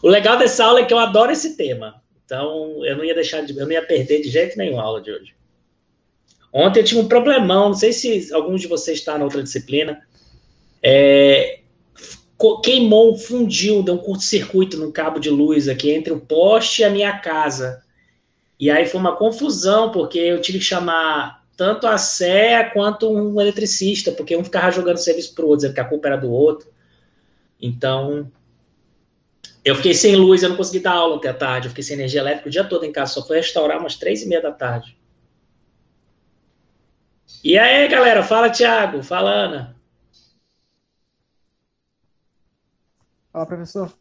O legal dessa aula é que eu adoro esse tema. Então, eu não ia perder de jeito nenhum a aula de hoje. Ontem eu tive um problemão, não sei se alguns de vocês está na outra disciplina. Queimou, fundiu, deu um curto-circuito no cabo de luz aqui entre o poste e a minha casa. E aí foi uma confusão, porque eu tive que chamar tanto a SEA quanto um eletricista, porque um ficava jogando serviço para o outro, dizendo que a culpa era do outro. Então, eu fiquei sem luz, eu não consegui dar aula até a tarde, eu fiquei sem energia elétrica o dia todo em casa, só foi restaurar umas 3h30 da tarde. E aí, galera, fala, Thiago, fala, Ana. Fala, professor.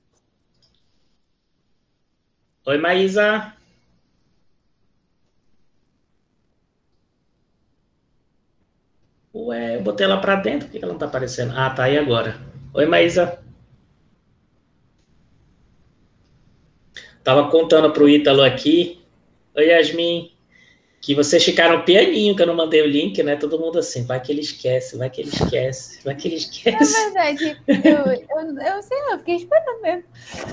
Oi, Maísa. Ué, eu botei ela pra dentro, por que ela não tá aparecendo? Ah, tá aí agora. Oi, Maísa. Tava contando pro Ítalo aqui. Oi, Yasmin. Que vocês ficaram pianinho que eu não mandei o link, né? Todo mundo assim, vai que ele esquece, vai que ele esquece, vai que ele esquece. É verdade, eu sei lá, eu fiquei esperando mesmo.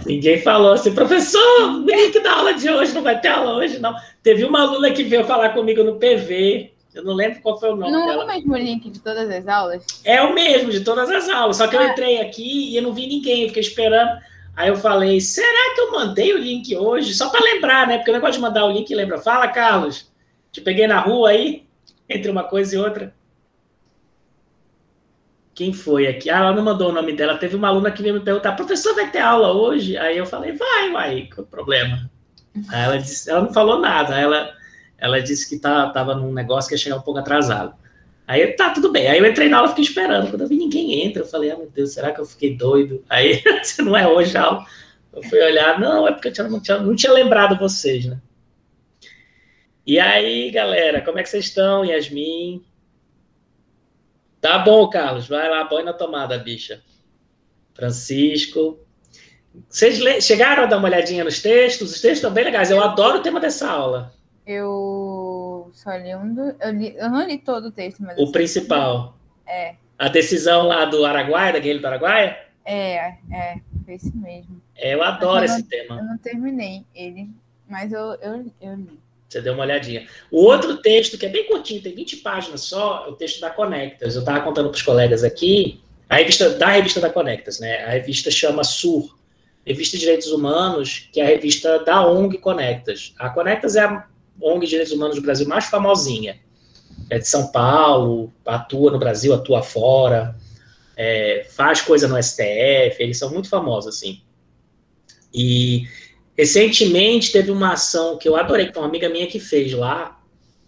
Ninguém falou assim, professor, o link da aula de hoje, não vai ter aula hoje, não. Teve uma aluna que veio falar comigo no PV, eu não lembro qual foi o nome dela. Não é o mesmo link de todas as aulas? É o mesmo, de todas as aulas, só que eu entrei aqui e eu não vi ninguém, eu fiquei esperando. Aí eu falei, será que eu mandei o link hoje? Só para lembrar, né? Porque eu não gosto de mandar o link e lembra. Fala, Carlos. Te peguei na rua aí, entre uma coisa e outra. Quem foi aqui? Ah, ela não mandou o nome dela. Teve uma aluna que veio me perguntar, professor, vai ter aula hoje? Aí eu falei, vai, qual o problema? Aí ela não falou nada. Ela disse que estava num negócio que ia chegar um pouco atrasado. Aí, tá, tudo bem. Aí eu entrei na aula e fiquei esperando. Quando eu vi ninguém entra, eu falei, meu Deus, será que eu fiquei doido? Aí, se não é hoje a aula, eu fui olhar, não, é porque eu não tinha lembrado vocês, né? E aí, galera, como é que vocês estão, Yasmin? Tá bom, Carlos, vai lá, põe na tomada, bicha. Francisco. Vocês chegaram a dar uma olhadinha nos textos? Os textos estão bem legais, eu adoro o tema dessa aula. Eu só li eu não li todo o texto, mas... O principal. É. A decisão lá do Araguaia, da Guilherme do Araguaia? Foi isso mesmo. Eu adoro esse tema. Eu não terminei ele, mas eu li. Você deu uma olhadinha. O outro texto, que é bem curtinho, tem 20 páginas só, é o texto da Conectas. Eu estava contando para os colegas aqui, a revista da Conectas, né? A revista chama SUR, Revista de Direitos Humanos, que é a revista da ONG Conectas. A Conectas é a ONG de Direitos Humanos do Brasil mais famosinha. É de São Paulo, atua no Brasil, atua fora, faz coisa no STF, eles são muito famosos, assim. E recentemente teve uma ação que eu adorei, que uma amiga minha que fez lá,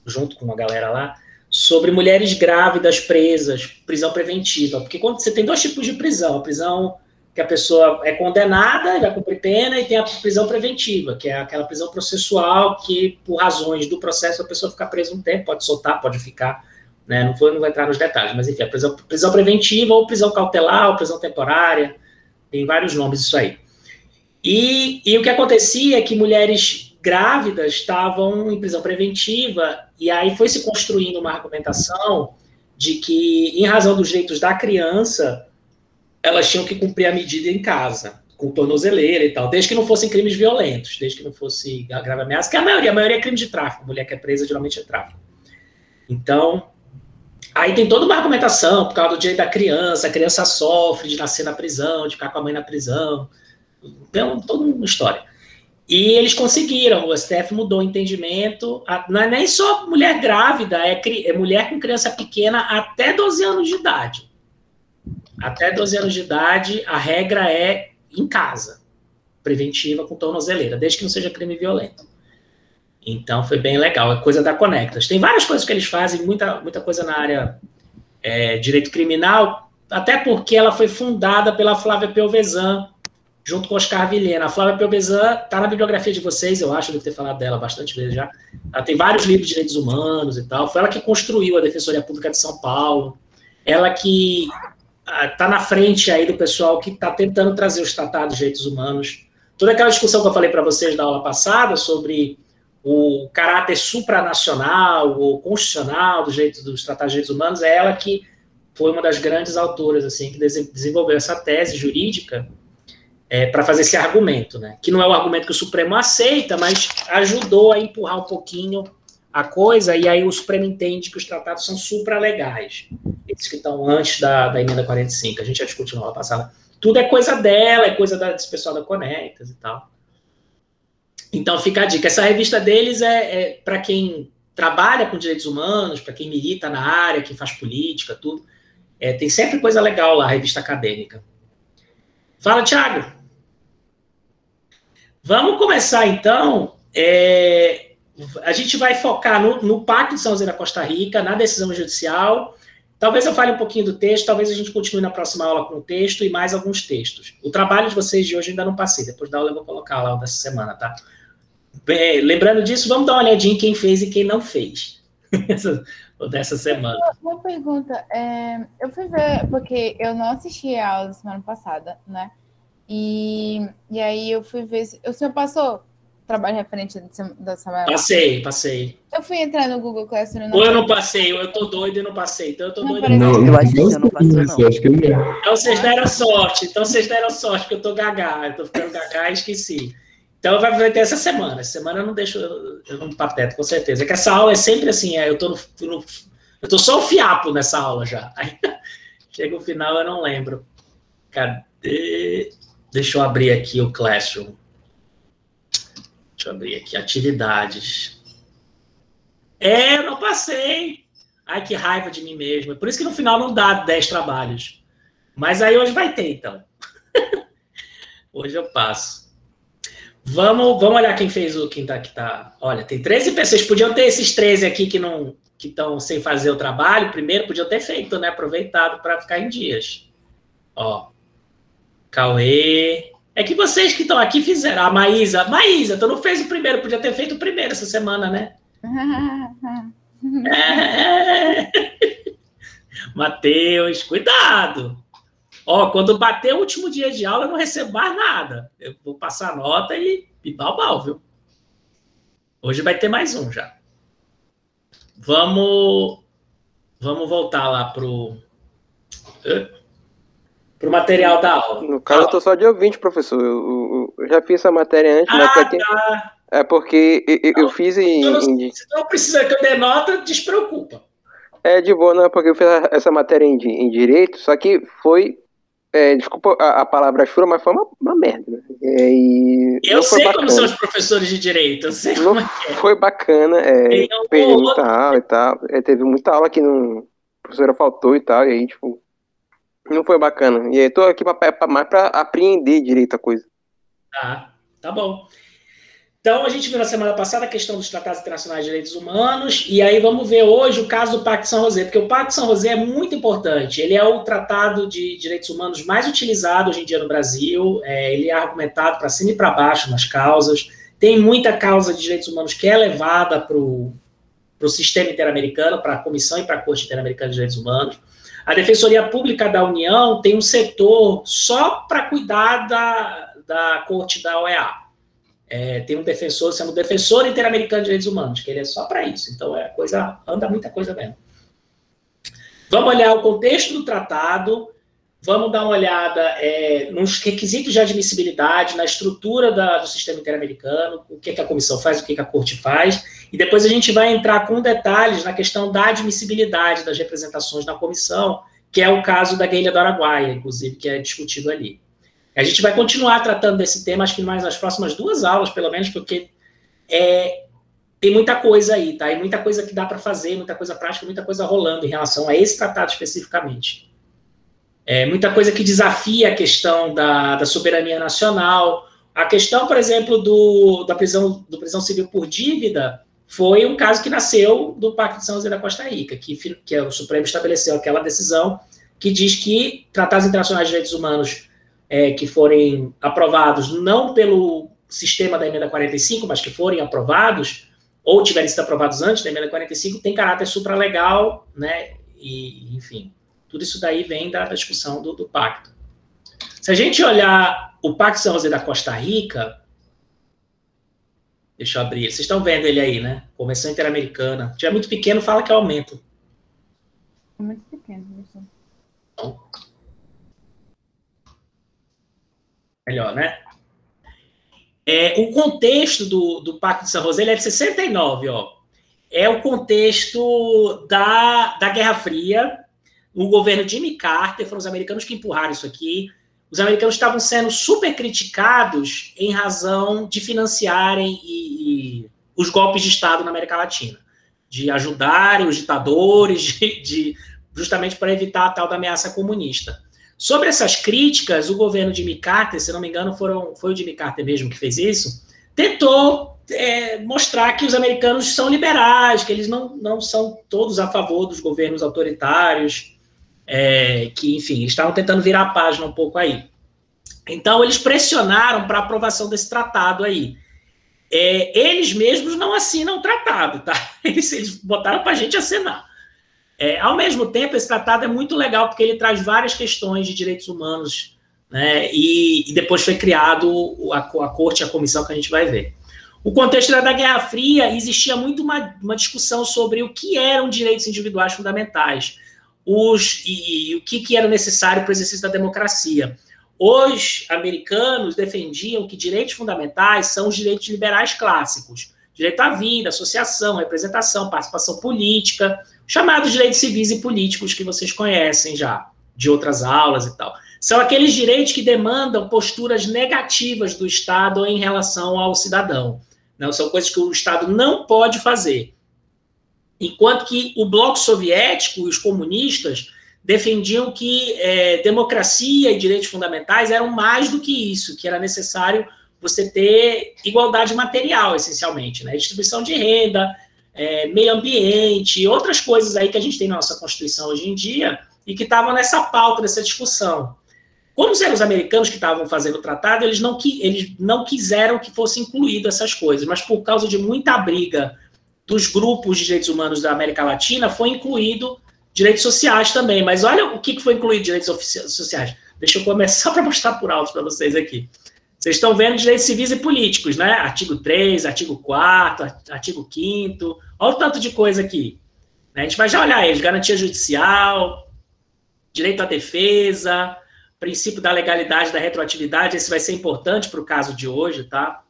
junto com uma galera lá, sobre mulheres grávidas presas, prisão preventiva. Porque quando você tem dois tipos de prisão, a prisão que a pessoa é condenada, vai cumprir pena, e tem a prisão preventiva, que é aquela prisão processual que, por razões do processo, a pessoa fica presa um tempo, pode soltar, pode ficar, né? Não vou entrar nos detalhes, mas enfim, a prisão preventiva, ou prisão cautelar, ou prisão temporária, tem vários nomes isso aí. E o que acontecia é que mulheres grávidas estavam em prisão preventiva, e aí foi se construindo uma argumentação de que, em razão dos direitos da criança, elas tinham que cumprir a medida em casa, com tornozeleira e tal, desde que não fossem crimes violentos, desde que não fosse grave ameaça, que a maioria é crime de tráfico, a mulher que é presa geralmente é tráfico. Então, aí tem toda uma argumentação, por causa do direito da criança, a criança sofre de nascer na prisão, de ficar com a mãe na prisão, tem toda uma história. E eles conseguiram, o STF mudou o entendimento, não é nem só mulher grávida, é mulher com criança pequena até 12 anos de idade. Até 12 anos de idade, a regra é em casa, preventiva com tornozeleira, desde que não seja crime violento. Então, foi bem legal, é coisa da Conectas. Tem várias coisas que eles fazem, muita coisa na área direito criminal, até porque ela foi fundada pela Flávia Pelvezan, junto com Oscar Vilhena. A Flávia Pelvezan está na bibliografia de vocês, eu acho, devo ter falado dela bastante vezes já. Ela tem vários livros de direitos humanos e tal. Foi ela que construiu a Defensoria Pública de São Paulo. Ela que está na frente aí do pessoal que está tentando trazer os tratados de direitos humanos. Toda aquela discussão que eu falei para vocês da aula passada sobre o caráter supranacional ou constitucional dos tratados de direitos humanos, é ela que foi uma das grandes autoras assim, que desenvolveu essa tese jurídica para fazer esse argumento, né? Que não é o argumento que o Supremo aceita, mas ajudou a empurrar um pouquinho a coisa, e aí o Supremo entende que os tratados são supralegais, esses que estão antes da emenda 45, a gente já discutiu na aula passada. Tudo é coisa dela, é coisa desse pessoal da Conectas e tal. Então fica a dica. Essa revista deles é para quem trabalha com direitos humanos, para quem milita na área, quem faz política, tudo. Tem sempre coisa legal lá, a revista acadêmica. Fala, Thiago. Vamos começar, então. A gente vai focar no Pacto de São José da Costa Rica, na decisão judicial. Talvez eu fale um pouquinho do texto, talvez a gente continue na próxima aula com o texto e mais alguns textos. O trabalho de vocês de hoje eu ainda não passei, depois da aula eu vou colocar lá o dessa semana, tá? Lembrando disso, vamos dar uma olhadinha em quem fez e quem não fez dessa semana. Uma pergunta, eu fui ver, porque eu não assisti a aula da semana passada, né? E aí eu fui ver, o senhor passou trabalho referente da semana? Passei. Eu fui entrar no Google Classroom. Ou eu não passei, ou eu tô doido e não passei. Então eu tô doido. Não, eu acho que você não passou, não. Acho que não. Então vocês deram sorte, porque eu tô gaga, eu tô ficando gaga e esqueci. Então vai ter essa semana. Essa semana eu não deixo, eu não pateto, com certeza. É que essa aula é sempre assim, eu tô só o fiapo nessa aula já. Aí chega o final, eu não lembro. Cadê? Deixa eu abrir aqui o Classroom. Deixa eu abrir aqui, atividades. Eu não passei. Ai, que raiva de mim mesmo. É por isso que no final não dá 10 trabalhos. Mas aí hoje vai ter, então. Hoje eu passo. Vamos olhar quem fez quem tá. Olha, tem 13 pessoas. Podiam ter esses 13 aqui que estão sem fazer o trabalho. Primeiro, podiam ter feito, né? Aproveitado para ficar em dias. Ó. Cauê. É que vocês que estão aqui fizeram. A Maísa, tu não fez o primeiro, podia ter feito o primeiro essa semana, né? Matheus, cuidado. Ó, quando bater o último dia de aula, eu não recebo mais nada. Eu vou passar a nota e bal, viu? Hoje vai ter mais um já. Vamos voltar lá pro material da aula. No caso, eu tô só de ouvinte, professor. Eu já fiz essa matéria antes, mas pra quem... Tá. É porque eu fiz em... Se não precisa que eu dê nota, despreocupa. É de boa, não, porque eu fiz essa matéria em direito, só que foi... desculpa a palavra chula, mas foi uma merda. Né? Eu sei como são os professores de direito, eu sei como Foi bacana, perdi muita aula e tal. Teve muita aula que a professora faltou e tal, e aí, tipo... Não foi bacana. E aí, tô aqui mais para apreender direito a coisa. Tá bom. Então, a gente viu na semana passada a questão dos tratados internacionais de direitos humanos, e aí vamos ver hoje o caso do Pacto de São José, porque o Pacto de São José é muito importante. Ele é o tratado de direitos humanos mais utilizado hoje em dia no Brasil, ele é argumentado para cima e para baixo nas causas, tem muita causa de direitos humanos que é levada para o sistema interamericano, para a Comissão e para a Corte Interamericana de Direitos Humanos. A Defensoria Pública da União tem um setor só para cuidar da Corte da OEA. Tem um defensor, se chama Defensor Interamericano de Direitos Humanos, que ele é só para isso. Então, anda muita coisa mesmo. Vamos olhar o contexto do tratado, vamos dar uma olhada nos requisitos de admissibilidade, na estrutura do sistema interamericano, o que a comissão faz, o que a corte faz, e depois a gente vai entrar com detalhes na questão da admissibilidade das representações na comissão, que é o caso da Guerrilha do Araguaia, inclusive, que é discutido ali. A gente vai continuar tratando desse tema, acho que mais nas próximas 2 aulas, pelo menos, porque tem muita coisa aí, tá? E muita coisa que dá para fazer, muita coisa prática, muita coisa rolando em relação a esse tratado especificamente. Muita coisa que desafia a questão da soberania nacional. A questão, por exemplo, do prisão civil por dívida foi um caso que nasceu do Pacto de São José da Costa Rica, que o Supremo estabeleceu aquela decisão que diz que tratados internacionais de direitos humanos que forem aprovados não pelo sistema da emenda 45, mas que forem aprovados, ou tiverem sido aprovados antes da emenda 45, tem caráter supralegal, né? E, enfim, tudo isso daí vem da discussão do pacto. Se a gente olhar o Pacto de São José da Costa Rica, deixa eu abrir, vocês estão vendo ele aí, né? Convenção Interamericana. Se tiver muito pequeno, fala que eu aumento. É muito pequeno, professor. Então, Melhor, né? O contexto do Pacto de San José, ele é de 69, ó. É o contexto da Guerra Fria. O governo Jimmy Carter, foram os americanos que empurraram isso aqui. Os americanos estavam sendo super criticados em razão de financiarem os golpes de Estado na América Latina, de ajudarem os ditadores, justamente para evitar a tal da ameaça comunista. Sobre essas críticas, o governo de Jimmy Carter, se não me engano, foi o Jimmy Carter mesmo que fez isso, tentou mostrar que os americanos são liberais, que eles não são todos a favor dos governos autoritários, que, enfim, estavam tentando virar a página um pouco aí. Então, eles pressionaram para a aprovação desse tratado aí. Eles mesmos não assinam o tratado, tá? Eles botaram para a gente assinar. Ao mesmo tempo, esse tratado é muito legal porque ele traz várias questões de direitos humanos, né? E depois foi criado a corte, a comissão que a gente vai ver. O contexto da Guerra Fria, existia muito uma discussão sobre o que eram direitos individuais fundamentais e o que era necessário para o exercício da democracia. Os americanos defendiam que direitos fundamentais são os direitos liberais clássicos: direito à vida, associação, representação, participação política, chamados direitos civis e políticos que vocês conhecem já, de outras aulas e tal. São aqueles direitos que demandam posturas negativas do Estado em relação ao cidadão. Não, são coisas que o Estado não pode fazer. Enquanto que o bloco soviético e os comunistas defendiam que democracia e direitos fundamentais eram mais do que isso, que era necessário você ter igualdade material, essencialmente, né? Distribuição de renda, meio ambiente e outras coisas aí que a gente tem na nossa Constituição hoje em dia e que estavam nessa pauta, nessa discussão. Como eram os americanos que estavam fazendo o tratado, eles não quiseram que fosse incluído essas coisas, mas por causa de muita briga dos grupos de direitos humanos da América Latina, foi incluído direitos sociais também. Mas olha o que foi incluído direitos sociais. Deixa eu começar para mostrar por alto para vocês aqui. Vocês estão vendo direitos civis e políticos, né? Artigo 3, artigo 4, artigo 5º. Olha o tanto de coisa aqui. A gente vai já olhar eles. Garantia judicial, direito à defesa, princípio da legalidade, da retroatividade. Esse vai ser importante para o caso de hoje, tá?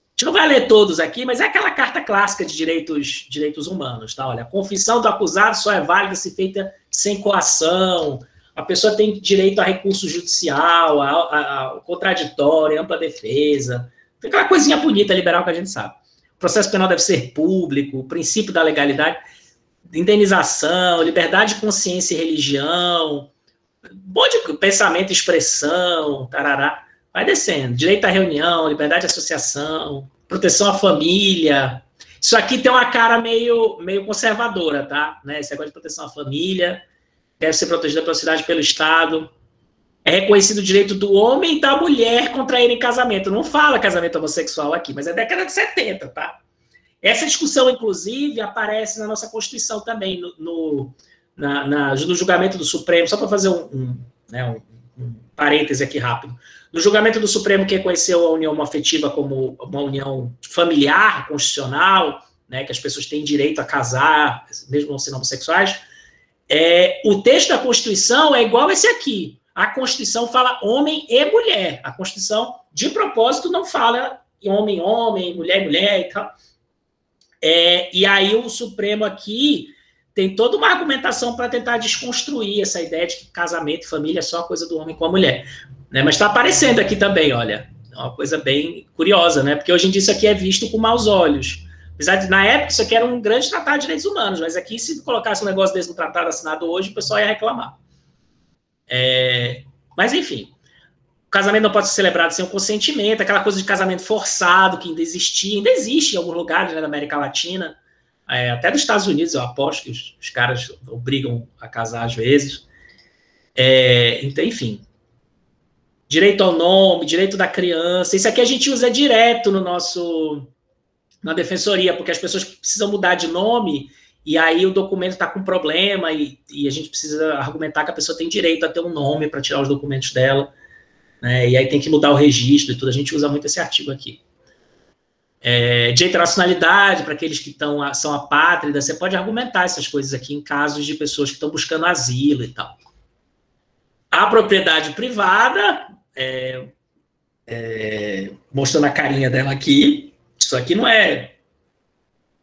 A gente não vai ler todos aqui, mas é aquela carta clássica de direitos humanos, tá? Olha, a confissão do acusado só é válida se feita sem coação. A pessoa tem direito a recurso judicial, a contraditório, ampla defesa. Tem aquela coisinha bonita, liberal, que a gente sabe. O processo penal deve ser público, o princípio da legalidade, indenização, liberdade de consciência e religião, bom de pensamento e expressão, tarará. Vai descendo. Direito à reunião, liberdade de associação, proteção à família. Isso aqui tem uma cara meio conservadora, tá? Né? Esse negócio de proteção à família deve ser protegida pela sociedade, pelo Estado. É reconhecido o direito do homem e da mulher contraírem casamento. Não fala casamento homossexual aqui, mas é década de 70, tá? Essa discussão, inclusive, aparece na nossa Constituição também, no julgamento do Supremo, só para fazer um parêntese aqui rápido. No julgamento do Supremo, que reconheceu a união homoafetiva como uma união familiar, constitucional, né, que as pessoas têm direito a casar, mesmo não sendo homossexuais, o texto da Constituição é igual esse aqui. A Constituição fala homem e mulher. A Constituição, de propósito, não fala homem, mulher e tal. E aí o Supremo aqui tem toda uma argumentação para tentar desconstruir essa ideia de que casamento e família é só coisa do homem com a mulher. Né? Mas está aparecendo aqui também, olha. É uma coisa bem curiosa, né? Porque hoje em dia isso aqui é visto com maus olhos. Apesar de, na época, isso aqui era um grande tratado de direitos humanos, mas aqui, se colocasse um negócio desse no tratado assinado hoje, o pessoal ia reclamar. Mas, enfim, o casamento não pode ser celebrado sem o consentimento, aquela coisa de casamento forçado que ainda existia, ainda existe em alguns lugares, né, da América Latina, até dos Estados Unidos, eu aposto que os caras obrigam a casar às vezes. Então, enfim. Direito ao nome, direito da criança, isso aqui a gente usa direto na defensoria, porque as pessoas precisam mudar de nome e aí o documento está com problema e a gente precisa argumentar que a pessoa tem direito a ter um nome para tirar os documentos dela, né? E aí tem que mudar o registro e tudo, a gente usa muito esse artigo aqui. Direito à nacionalidade, para aqueles que são apátridas, você pode argumentar essas coisas aqui em casos de pessoas que estão buscando asilo e tal. A propriedade privada, mostrando a carinha dela aqui. Isso aqui não é,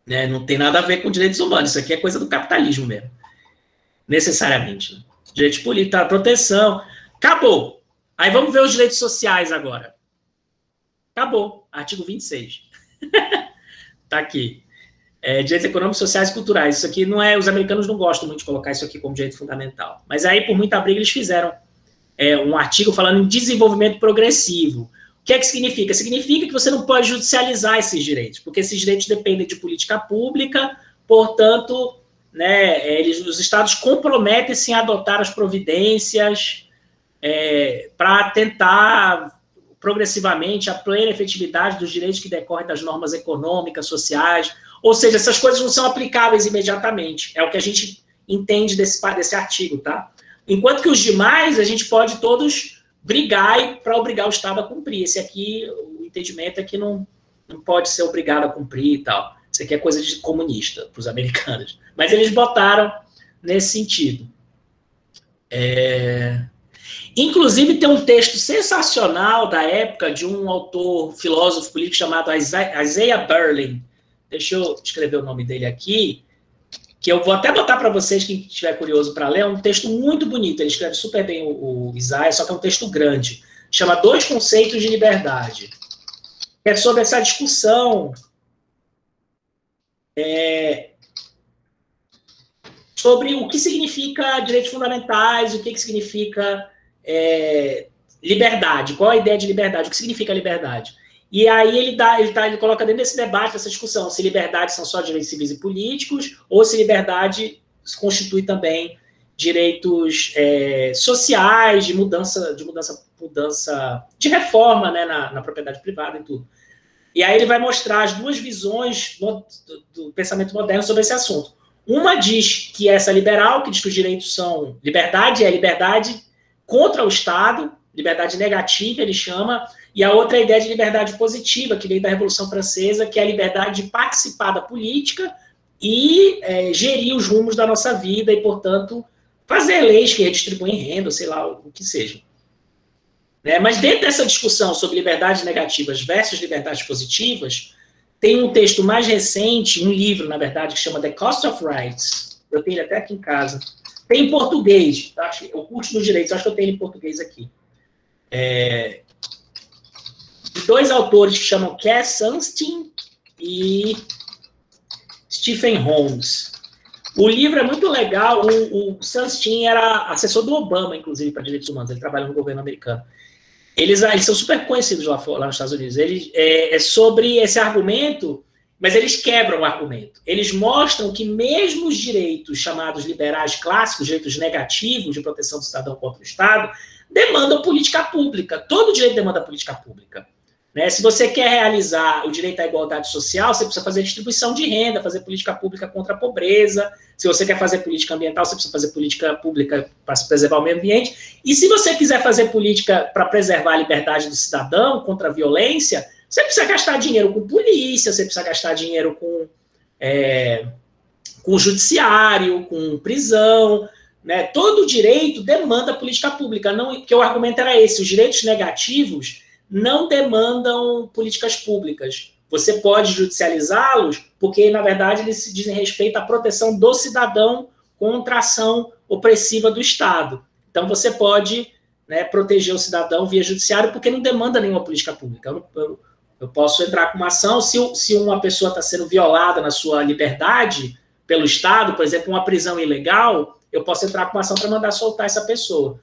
né, não tem nada a ver com direitos humanos. Isso aqui é coisa do capitalismo mesmo. Necessariamente. Né? Direitos políticos, proteção. Acabou. Aí vamos ver os direitos sociais agora. Acabou. Artigo 26. Tá aqui. Direitos econômicos, sociais e culturais. Isso aqui não é... Os americanos não gostam muito de colocar isso aqui como direito fundamental. Mas aí, por muita briga, eles fizeram um artigo falando em desenvolvimento progressivo. O que é que significa? Significa que você não pode judicializar esses direitos, porque esses direitos dependem de política pública, portanto, né, os estados comprometem-se em adotar as providências para tentar progressivamente a plena efetividade dos direitos que decorrem das normas econômicas, sociais, ou seja, essas coisas não são aplicáveis imediatamente, é o que a gente entende desse artigo, tá? Enquanto que os demais, a gente pode todos brigar para obrigar o Estado a cumprir. Esse aqui, o entendimento é que não pode ser obrigado a cumprir e tal. Isso aqui é coisa de comunista para os americanos. Mas eles botaram nesse sentido. Inclusive, tem um texto sensacional da época de um autor, filósofo político chamado Isaiah Berlin. Deixa eu escrever o nome dele aqui, que eu vou até botar para vocês, quem estiver curioso para ler, é um texto muito bonito, ele escreve super bem o Isaiah, só que é um texto grande, chama Dois Conceitos de Liberdade, é sobre essa discussão sobre o que significa direitos fundamentais, o que significa liberdade, qual a ideia de liberdade, o que significa liberdade. E aí ele coloca dentro desse debate, dessa discussão, se liberdade são só direitos civis e políticos, ou se liberdade constitui também direitos sociais, de mudança, de reforma, né, na propriedade privada e tudo. E aí ele vai mostrar as duas visões do pensamento moderno sobre esse assunto. Uma diz que essa liberal, que diz que os direitos são liberdade, é liberdade contra o Estado, liberdade negativa, ele chama, e a outra é a ideia de liberdade positiva, que veio da Revolução Francesa, que é a liberdade de participar da política e gerir os rumos da nossa vida e, portanto, fazer leis que redistribuem renda, sei lá, o que seja. Mas dentro dessa discussão sobre liberdades negativas versus liberdades positivas, tem um texto mais recente, um livro, na verdade, que chama The Cost of Rights. Eu tenho ele até aqui em casa. Tem em português, tá? O Curso dos Direitos, acho que eu tenho ele em português aqui. De dois autores que chamam Cass Sunstein e Stephen Holmes. O livro é muito legal. O Sunstein era assessor do Obama, inclusive, para direitos humanos. Ele trabalha no governo americano. Eles são super conhecidos lá nos Estados Unidos. É sobre esse argumento, mas eles quebram o argumento. Eles mostram que mesmo os direitos chamados liberais clássicos, direitos negativos de proteção do cidadão contra o Estado, demandam política pública. Todo direito demanda política pública. Né? Se você quer realizar o direito à igualdade social, você precisa fazer distribuição de renda, fazer política pública contra a pobreza. Se você quer fazer política ambiental, você precisa fazer política pública para preservar o meio ambiente. E se você quiser fazer política para preservar a liberdade do cidadão contra a violência, você precisa gastar dinheiro com polícia, você precisa gastar dinheiro com o judiciário, com prisão. Né? Todo direito demanda política pública. Não, porque o argumento era esse, os direitos negativos não demandam políticas públicas. Você pode judicializá-los porque, na verdade, eles dizem respeito à proteção do cidadão contra a ação opressiva do Estado. Então, você pode, né, proteger o cidadão via judiciário porque não demanda nenhuma política pública. Eu posso entrar com uma ação se uma pessoa está sendo violada na sua liberdade pelo Estado, por exemplo, uma prisão ilegal, eu posso entrar com uma ação para mandar soltar essa pessoa.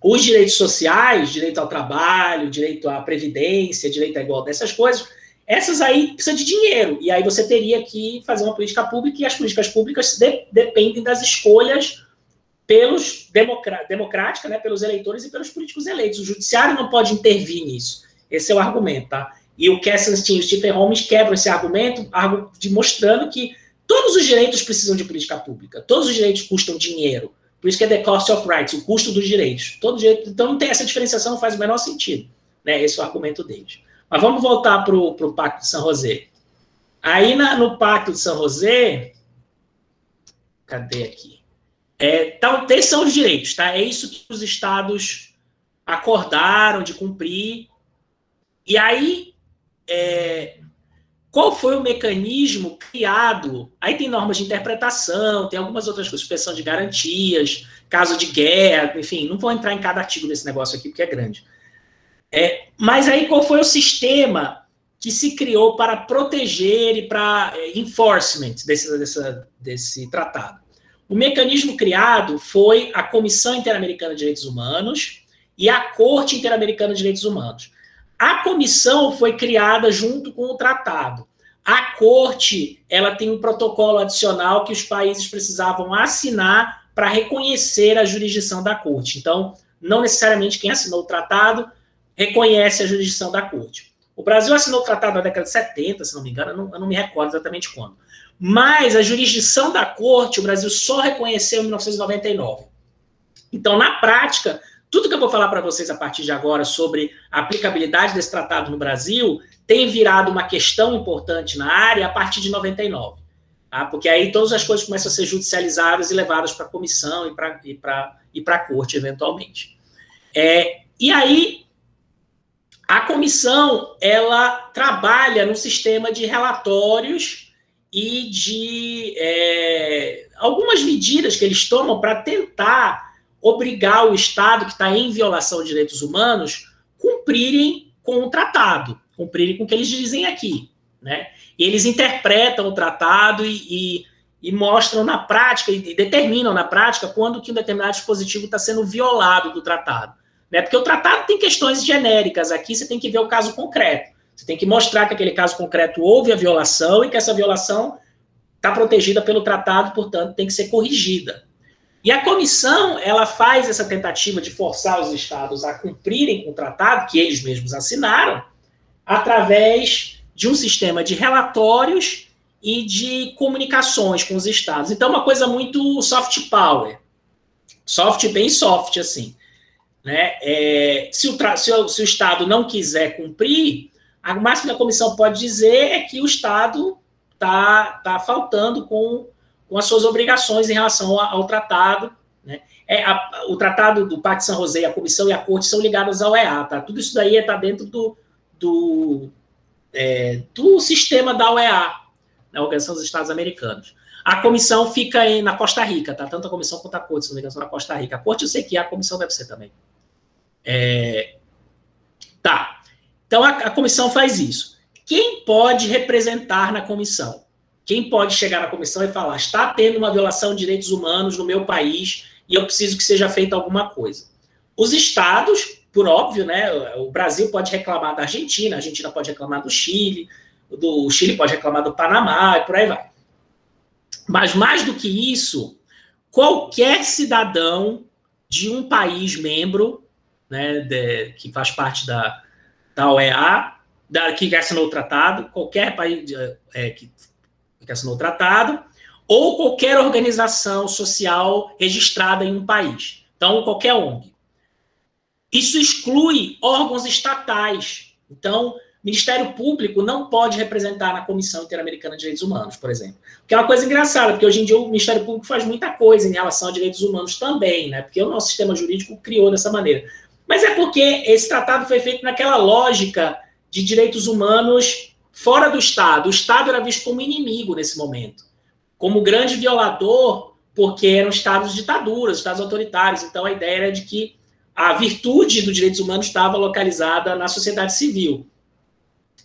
Os direitos sociais, direito ao trabalho, direito à previdência, direito à igualdade, essas coisas, essas aí precisam de dinheiro. E aí você teria que fazer uma política pública, e as políticas públicas dependem das escolhas democráticas, né, pelos eleitores e pelos políticos eleitos. O judiciário não pode intervir nisso. Esse é o argumento, tá? E o Cass Sunstein e o Stephen Holmes quebram esse argumento, demonstrando que todos os direitos precisam de política pública. Todos os direitos custam dinheiro. Por isso que é the cost of rights, o custo dos direitos. Todo direito, então não tem essa diferenciação, não faz o menor sentido. Né? Esse é o argumento deles. Mas vamos voltar para o Pacto de San José. Aí no Pacto de San José, cadê aqui? Então, esses são os direitos, tá? É isso que os estados acordaram de cumprir. E aí, qual foi o mecanismo criado? Aí tem normas de interpretação, tem algumas outras coisas, suspensão de garantias, caso de guerra, enfim, não vou entrar em cada artigo desse negócio aqui, porque é grande. Mas aí qual foi o sistema que se criou para proteger e para enforcement desse tratado? O mecanismo criado foi a Comissão Interamericana de Direitos Humanos e a Corte Interamericana de Direitos Humanos. A comissão foi criada junto com o tratado. A corte, ela tem um protocolo adicional que os países precisavam assinar para reconhecer a jurisdição da corte. Então, não necessariamente quem assinou o tratado reconhece a jurisdição da corte. O Brasil assinou o tratado na década de 70, se não me engano, eu não me recordo exatamente quando. Mas a jurisdição da corte, o Brasil só reconheceu em 1999. Então, na prática, tudo que eu vou falar para vocês a partir de agora sobre a aplicabilidade desse tratado no Brasil tem virado uma questão importante na área a partir de 99. Tá? Porque aí todas as coisas começam a ser judicializadas e levadas para a comissão e para a corte, eventualmente. E aí, a comissão, ela trabalha no sistema de relatórios e de algumas medidas que eles tomam para tentar obrigar o Estado que está em violação de direitos humanos cumprirem com o tratado, cumprirem com o que eles dizem aqui, né? E eles interpretam o tratado e mostram na prática, e determinam na prática quando que um determinado dispositivo está sendo violado do tratado, né? Porque o tratado tem questões genéricas, aqui você tem que ver o caso concreto, você tem que mostrar que aquele caso concreto houve a violação e que essa violação está protegida pelo tratado, portanto, tem que ser corrigida. E a comissão, ela faz essa tentativa de forçar os estados a cumprirem com o tratado, que eles mesmos assinaram, através de um sistema de relatórios e de comunicações com os estados. Então, uma coisa muito soft power. Soft, bem soft, assim. Né? Se o Estado não quiser cumprir, o máximo que a comissão pode dizer é que o Estado está faltando com as suas obrigações em relação ao tratado. Né? O tratado do Pacto de San José, a comissão e a corte são ligados ao EA. Tá? Tudo isso daí está dentro do sistema da OEA, na Organização dos Estados Americanos. A comissão fica na Costa Rica, tá? Tanto a comissão quanto a corte, se não me engano, são na Costa Rica. A corte eu sei que a comissão deve ser também. Tá. Então, a comissão faz isso. Quem pode representar na comissão? Quem pode chegar na comissão e falar, está tendo uma violação de direitos humanos no meu país e eu preciso que seja feita alguma coisa? Os estados, por óbvio, né? O Brasil pode reclamar da Argentina, a Argentina pode reclamar do Chile pode reclamar do Panamá, e por aí vai. Mas, mais do que isso, qualquer cidadão de um país membro, né, que faz parte da OEA, que assinou o tratado, qualquer país que assinou o tratado, ou qualquer organização social registrada em um país. Então, qualquer ONG. Isso exclui órgãos estatais. Então, o Ministério Público não pode representar na Comissão Interamericana de Direitos Humanos, por exemplo. Que é uma coisa engraçada, porque hoje em dia o Ministério Público faz muita coisa em relação a direitos humanos também, né? Porque o nosso sistema jurídico criou dessa maneira. Mas é porque esse tratado foi feito naquela lógica de direitos humanos fora do Estado. O Estado era visto como inimigo nesse momento, como grande violador, porque eram estados ditaduras, estados autoritários. Então, a ideia era de que a virtude dos direitos humanos estava localizada na sociedade civil.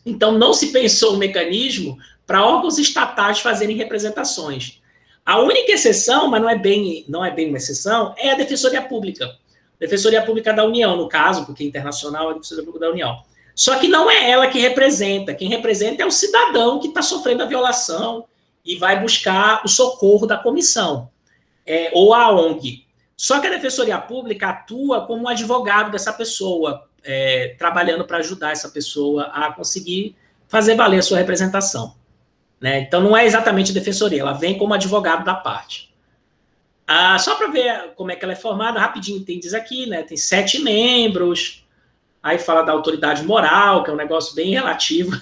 Então, não se pensou um mecanismo para órgãos estatais fazerem representações. A única exceção, mas não é bem uma exceção, é a Defensoria Pública. Defensoria Pública da União, no caso, porque internacional é a Defensoria Pública da União. Só que não é ela que representa. Quem representa é o cidadão que está sofrendo a violação e vai buscar o socorro da comissão, ou a ONG. Só que a Defensoria Pública atua como um advogado dessa pessoa, trabalhando para ajudar essa pessoa a conseguir fazer valer a sua representação. Né? Então, não é exatamente a Defensoria, ela vem como advogado da parte. Só para ver como é que ela é formada, rapidinho diz aqui, né? Tem 7 membros, aí fala da autoridade moral, que é um negócio bem relativo,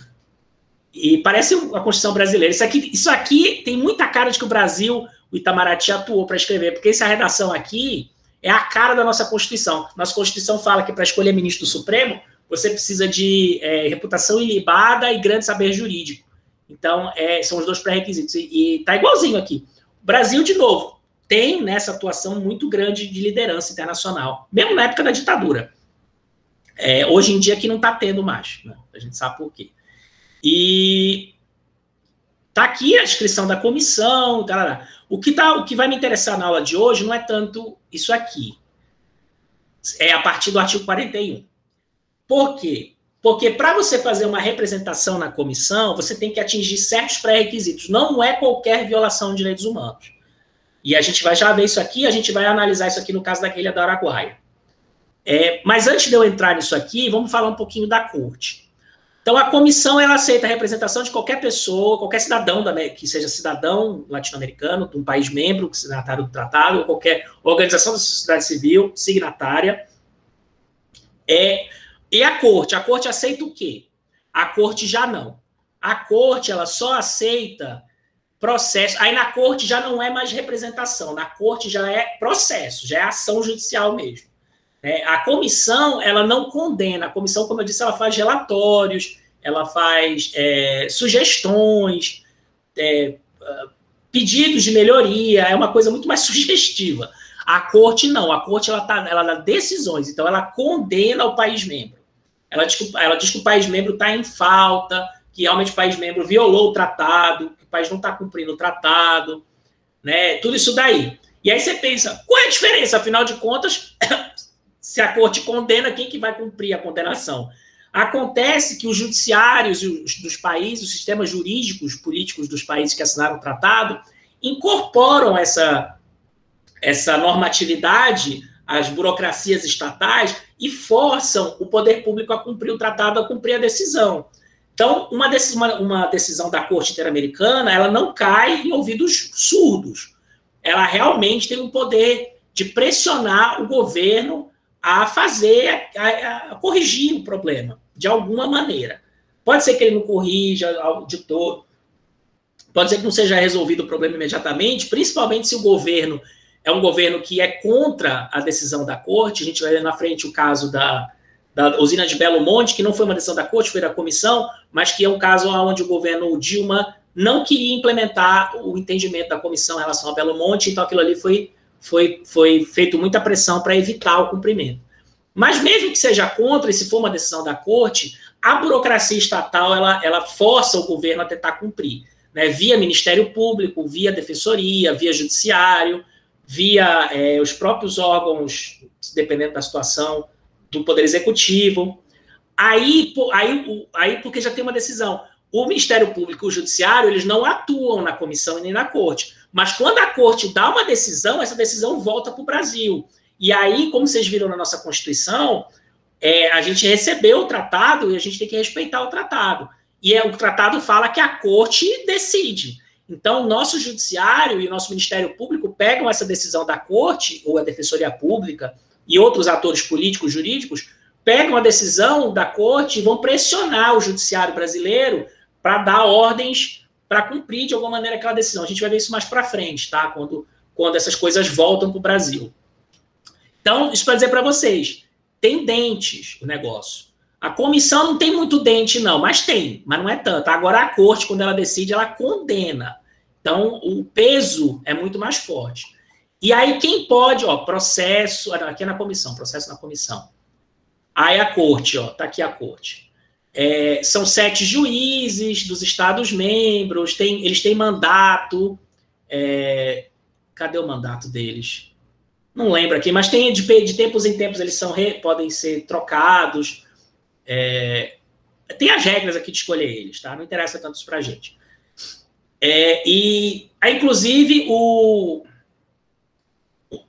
e parece a Constituição brasileira. Isso aqui tem muita cara de que o Brasil, o Itamaraty atuou para escrever, porque essa redação aqui é a cara da nossa Constituição. Nossa Constituição fala que para escolher ministro do Supremo, você precisa de reputação ilibada e grande saber jurídico. Então, são os 2 pré-requisitos. E tá igualzinho aqui. O Brasil, de novo, tem nessa atuação muito grande de liderança internacional, mesmo na época da ditadura. Hoje em dia que não está tendo mais, né? A gente sabe por quê. E tá aqui a descrição da comissão, tarará. O que vai me interessar na aula de hoje não é tanto isso aqui. É a partir do artigo 41. Por quê? Porque para você fazer uma representação na comissão, você tem que atingir certos pré-requisitos. Não é qualquer violação de direitos humanos. E a gente vai já ver isso aqui, a gente vai analisar isso aqui no caso da Ilha do Araguaia. Mas antes de eu entrar nisso aqui, vamos falar um pouquinho da corte. Então, a comissão, ela aceita a representação de qualquer pessoa, qualquer cidadão, que seja cidadão latino-americano, de um país membro, signatário do tratado, ou qualquer organização da sociedade civil, signatária. E a corte aceita o quê? A corte já não. A corte, ela só aceita processo. Aí na corte já não é mais representação, na corte já é processo, já é ação judicial mesmo. A comissão, ela não condena. A comissão, como eu disse, ela faz relatórios, ela faz sugestões, pedidos de melhoria, é uma coisa muito mais sugestiva. A corte não, a corte ela dá decisões, então ela condena o país membro. Ela diz que o país membro está em falta, que realmente o país membro violou o tratado, que o país não está cumprindo o tratado, né? Tudo isso daí. E aí você pensa, qual é a diferença? Afinal de contas, se a corte condena, quem que vai cumprir a condenação? Acontece que os judiciários dos países, os sistemas jurídicos, políticos dos países que assinaram o tratado, incorporam essa normatividade às burocracias estatais e forçam o poder público a cumprir o tratado, a cumprir a decisão. Então, uma decisão da Corte Interamericana, ela não cai em ouvidos surdos. Ela realmente tem um poder de pressionar o governo a corrigir o problema, de alguma maneira. Pode ser que ele não corrija de todo, pode ser que não seja resolvido o problema imediatamente, principalmente se o governo é um governo que é contra a decisão da corte. A gente vai ver na frente o caso da usina de Belo Monte, que não foi uma decisão da corte, foi da comissão, mas que é um caso onde o governo Dilma não queria implementar o entendimento da comissão em relação a Belo Monte, então aquilo ali foi feito muita pressão para evitar o cumprimento. Mas mesmo que seja contra, e se for uma decisão da corte, a burocracia estatal ela força o governo a tentar cumprir, né? Via Ministério Público, via Defensoria, via Judiciário, via os próprios órgãos, dependendo da situação, do Poder Executivo. Aí porque já tem uma decisão. O Ministério Público e o Judiciário, eles não atuam na comissão e nem na corte. Mas quando a corte dá uma decisão, essa decisão volta para o Brasil. E aí, como vocês viram na nossa Constituição, a gente recebeu o tratado e a gente tem que respeitar o tratado. E o tratado fala que a corte decide. Então, o nosso Judiciário e o nosso Ministério Público pegam essa decisão da corte, ou a Defensoria Pública, e outros atores políticos, jurídicos, pegam a decisão da corte e vão pressionar o Judiciário brasileiro para dar ordens para cumprir de alguma maneira aquela decisão. A gente vai ver isso mais para frente, tá? Quando essas coisas voltam para o Brasil. Então, isso para dizer para vocês, tem dentes o negócio. A comissão não tem muito dente, não, mas tem, mas não é tanto. Agora, a corte, quando ela decide, ela condena. Então, o peso é muito mais forte. E aí, quem pode, processo, aqui é na comissão, processo na comissão. Aí a corte, tá aqui a corte. São 7 juízes dos Estados-membros, eles têm mandato. Cadê o mandato deles? Não lembro aqui, mas tem de tempos em tempos eles podem ser trocados. Tem as regras aqui de escolher eles, tá? Não interessa tanto isso pra gente. E aí, inclusive,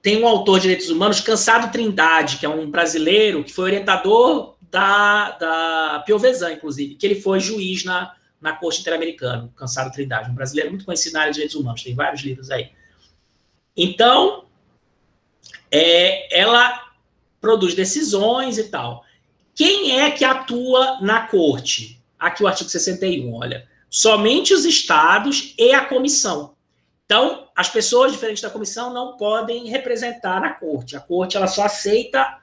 tem um autor de direitos humanos, Cansado Trindade, que é um brasileiro que foi orientador da Piovesan, inclusive, que ele foi juiz na Corte Interamericana, Cansado Trindade, um brasileiro muito conhecido na área de direitos humanos, tem vários livros aí. Então, ela produz decisões e tal. Quem é que atua na corte? Aqui o artigo 61, olha. Somente os estados e a comissão. Então, as pessoas diferentes da comissão não podem representar na corte. A corte ela só aceita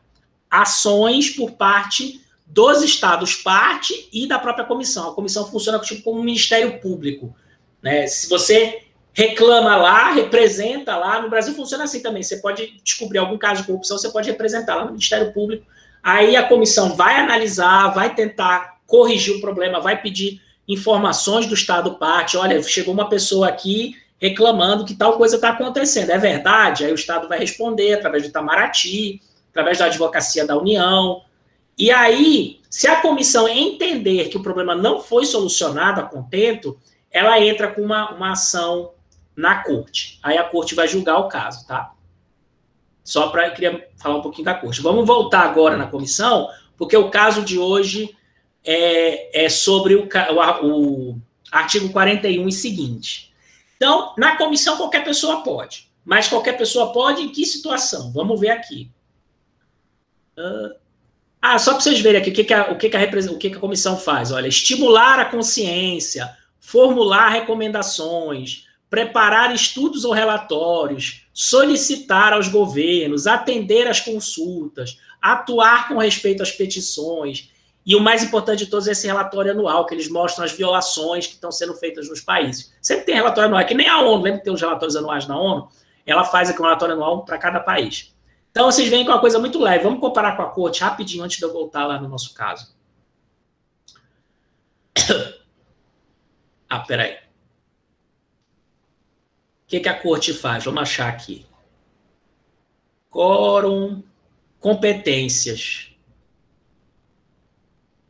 ações por parte dos estados parte e da própria comissão. A comissão funciona tipo como um ministério público, né? Se você reclama lá, representa lá, no Brasil funciona assim também. Você pode descobrir algum caso de corrupção, você pode representar lá no Ministério Público. Aí a comissão vai analisar, vai tentar corrigir o problema, vai pedir informações do estado parte. Olha, chegou uma pessoa aqui reclamando que tal coisa está acontecendo. É verdade? Aí o Estado vai responder através do Itamaraty, através da Advocacia da União. E aí, se a comissão entender que o problema não foi solucionado a contento, ela entra com uma ação na corte. Aí a corte vai julgar o caso, tá? Só para eu queria falar um pouquinho da corte. Vamos voltar agora na comissão, porque o caso de hoje é sobre o artigo 41 e seguinte. Então, na comissão, qualquer pessoa pode. Mas qualquer pessoa pode em que situação? Vamos ver aqui. Só para vocês verem aqui o que a comissão faz. Olha, estimular a consciência, formular recomendações, preparar estudos ou relatórios, solicitar aos governos, atender às consultas, atuar com respeito às petições. E o mais importante de todos é esse relatório anual, que eles mostram as violações que estão sendo feitas nos países. Sempre tem relatório anual, que nem a ONU, lembra que tem os relatórios anuais da ONU? Ela faz aqui um relatório anual para cada país. Então, vocês veem com uma coisa muito leve. Vamos comparar com a corte rapidinho, antes de eu voltar lá no nosso caso. Peraí. O que a corte faz? Vamos achar aqui. Quórum, competências.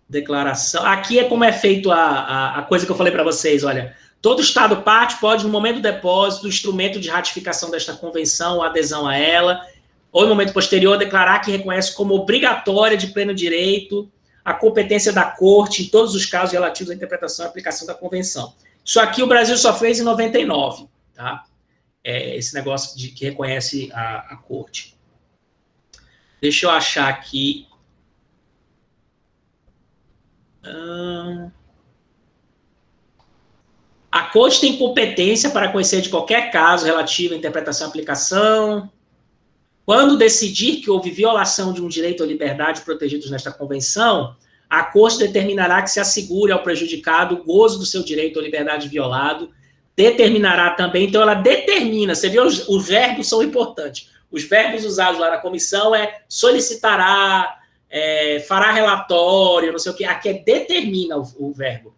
Declaração. Aqui é como é feito a coisa que eu falei para vocês, olha. Todo Estado parte pode, no momento do depósito, do instrumento de ratificação desta convenção, ou adesão a ela, ou no momento posterior, declarar que reconhece como obrigatória de pleno direito a competência da corte em todos os casos relativos à interpretação e aplicação da convenção. Isso aqui o Brasil só fez em 99, tá? Esse negócio de que reconhece a corte. Deixa eu achar aqui. A corte tem competência para conhecer de qualquer caso relativo à interpretação e aplicação. Quando decidir que houve violação de um direito ou liberdade protegidos nesta convenção, a corte determinará que se assegure ao prejudicado o gozo do seu direito ou liberdade violado, determinará também, então ela determina, você viu, os verbos são importantes. Os verbos usados lá na comissão solicitará, fará relatório, não sei o que, aqui determina o verbo,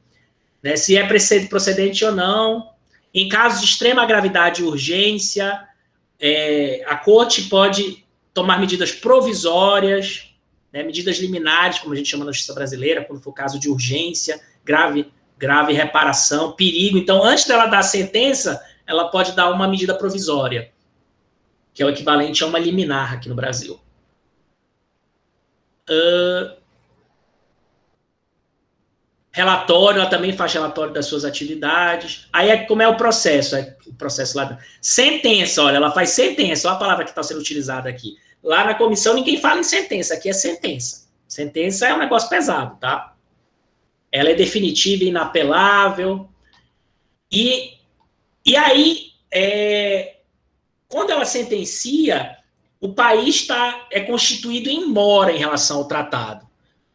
né, se é procedente ou não. Em casos de extrema gravidade e urgência, a corte pode tomar medidas provisórias, né, medidas liminares, como a gente chama na justiça brasileira, quando for caso de urgência, grave reparação, perigo. Então, antes dela dar a sentença, ela pode dar uma medida provisória, que é o equivalente a uma liminar aqui no Brasil. Relatório, ela também faz relatório das suas atividades. Aí, como é o processo? O processo lá. Sentença, olha, ela faz sentença, olha a palavra que está sendo utilizada aqui. Lá na comissão, ninguém fala em sentença, aqui é sentença. Sentença é um negócio pesado, tá? Ela é definitiva e inapelável. E aí, quando ela sentencia, o país é constituído em mora em relação ao tratado.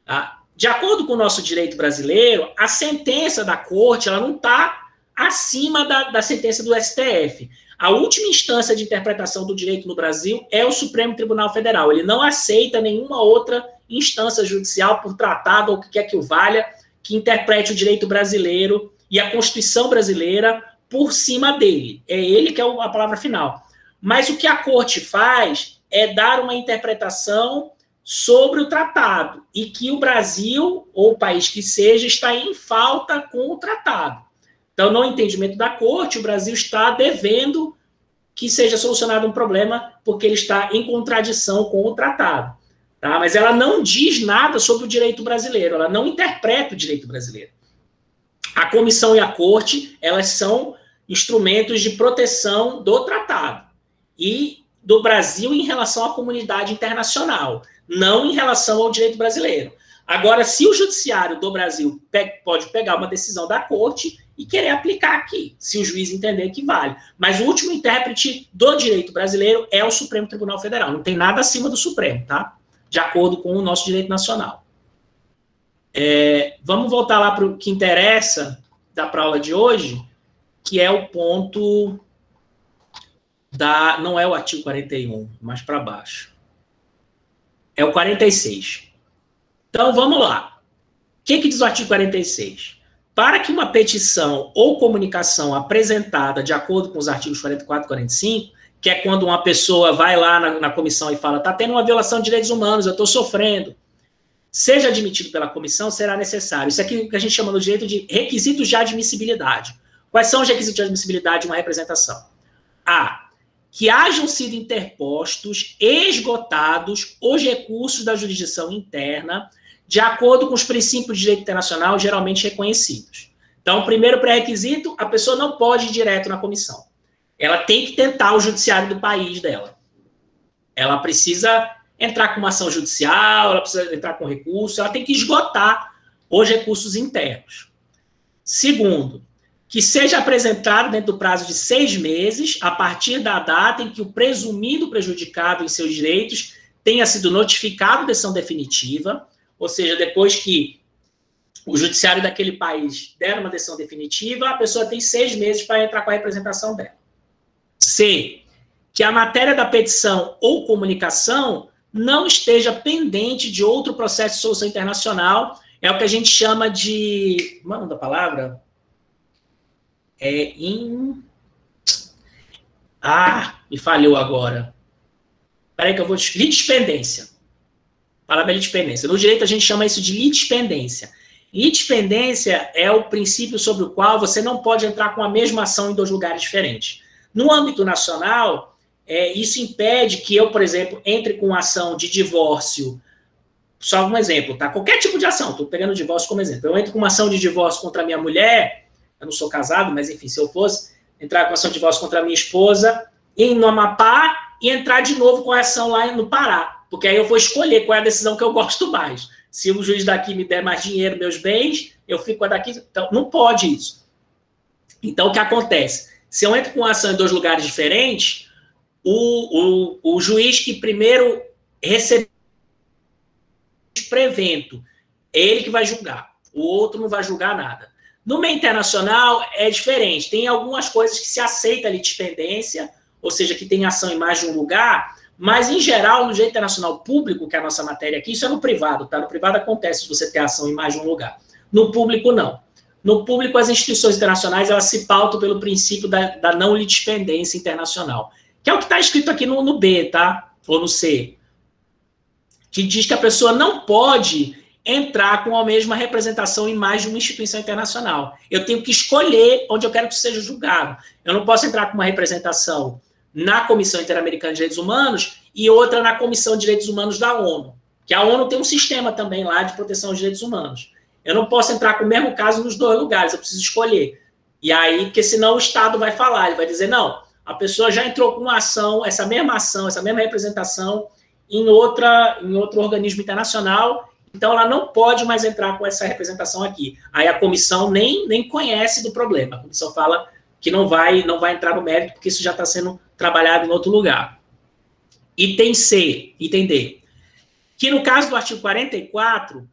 Tá? De acordo com o nosso direito brasileiro, a sentença da corte ela não está acima da sentença do STF. A última instância de interpretação do direito no Brasil é o Supremo Tribunal Federal. Ele não aceita nenhuma outra instância judicial por tratado ou o que quer que o valha, que interprete o direito brasileiro e a Constituição brasileira por cima dele. É ele que é a palavra final. Mas o que a corte faz é dar uma interpretação sobre o tratado e que o Brasil, ou o país que seja, está em falta com o tratado. Então, no entendimento da corte, o Brasil está devendo que seja solucionado um problema porque ele está em contradição com o tratado. Tá? Mas ela não diz nada sobre o direito brasileiro, ela não interpreta o direito brasileiro. A comissão e a corte, elas são instrumentos de proteção do tratado e do Brasil em relação à comunidade internacional, não em relação ao direito brasileiro. Agora, se o judiciário do Brasil pode pegar uma decisão da corte e querer aplicar aqui, se o juiz entender que vale. Mas o último intérprete do direito brasileiro é o Supremo Tribunal Federal. Não tem nada acima do Supremo, tá? De acordo com o nosso direito nacional. Vamos voltar lá para o que interessa da aula de hoje, que é o ponto não é o artigo 41, mais para baixo. É o 46. Então, vamos lá. O que diz o artigo 46? Para que uma petição ou comunicação apresentada de acordo com os artigos 44 e 45, que é quando uma pessoa vai lá na comissão e fala, está tendo uma violação de direitos humanos, eu estou sofrendo, seja admitido pela comissão, será necessário. Isso aqui que a gente chama no direito de requisitos de admissibilidade. Quais são os requisitos de admissibilidade de uma representação? A. Que hajam sido interpostos, esgotados, os recursos da jurisdição interna, de acordo com os princípios de direito internacional geralmente reconhecidos. Então, o primeiro pré-requisito, a pessoa não pode ir direto na comissão. Ela tem que tentar o judiciário do país dela. Ela precisa entrar com uma ação judicial, ela precisa entrar com recurso, ela tem que esgotar os recursos internos. Segundo, que seja apresentado dentro do prazo de 6 meses, a partir da data em que o presumido prejudicado em seus direitos tenha sido notificado de decisão definitiva, ou seja, depois que o judiciário daquele país der uma decisão definitiva, a pessoa tem 6 meses para entrar com a representação dela. C, que a matéria da petição ou comunicação não esteja pendente de outro processo de solução internacional, é o que a gente chama de... Como é o nome da palavra? Me falhou agora. Espera aí que eu vou... Litispendência. A palavra é litispendência. No direito a gente chama isso de litispendência. Litispendência é o princípio sobre o qual você não pode entrar com a mesma ação em 2 lugares diferentes. No âmbito nacional, isso impede que eu, por exemplo, entre com ação de divórcio. Só um exemplo, tá? Qualquer tipo de ação, estou pegando o divórcio como exemplo. Eu entro com uma ação de divórcio contra a minha mulher, eu não sou casado, mas enfim, se eu fosse entrar com ação de divórcio contra a minha esposa no Amapá e entrar de novo com a ação lá no Pará, porque aí eu vou escolher qual é a decisão que eu gosto mais. Se o juiz daqui me der mais dinheiro, meus bens, eu fico com a daqui. Então, não pode isso. Então, o que acontece? Se eu entro com a ação em 2 lugares diferentes, o juiz que primeiro recebeu prevento, é ele que vai julgar. O outro não vai julgar nada. No meio internacional é diferente. Tem algumas coisas que se aceita a litispendência, ou seja, que tem ação em mais de um lugar, mas, em geral, no direito internacional público, que é a nossa matéria aqui, isso é no privado, tá? No privado acontece de você ter ação em mais de um lugar. No público, não. No público, as instituições internacionais, elas se pautam pelo princípio da não litispendência internacional, que é o que está escrito aqui no B, tá? Ou no C, que diz que a pessoa não pode entrar com a mesma representação em mais de uma instituição internacional. Eu tenho que escolher onde eu quero que seja julgado. Eu não posso entrar com uma representação na Comissão Interamericana de Direitos Humanos e outra na Comissão de Direitos Humanos da ONU, que a ONU tem um sistema também lá de proteção aos direitos humanos. Eu não posso entrar com o mesmo caso nos 2 lugares, eu preciso escolher. E aí, porque senão o Estado vai falar, ele vai dizer, não, a pessoa já entrou com uma ação, essa mesma representação em outro organismo internacional, então ela não pode mais entrar com essa representação aqui. Aí a comissão nem conhece do problema, a comissão fala que não vai entrar no mérito, porque isso já está sendo trabalhado em outro lugar. Item C, item D, que no caso do artigo 44,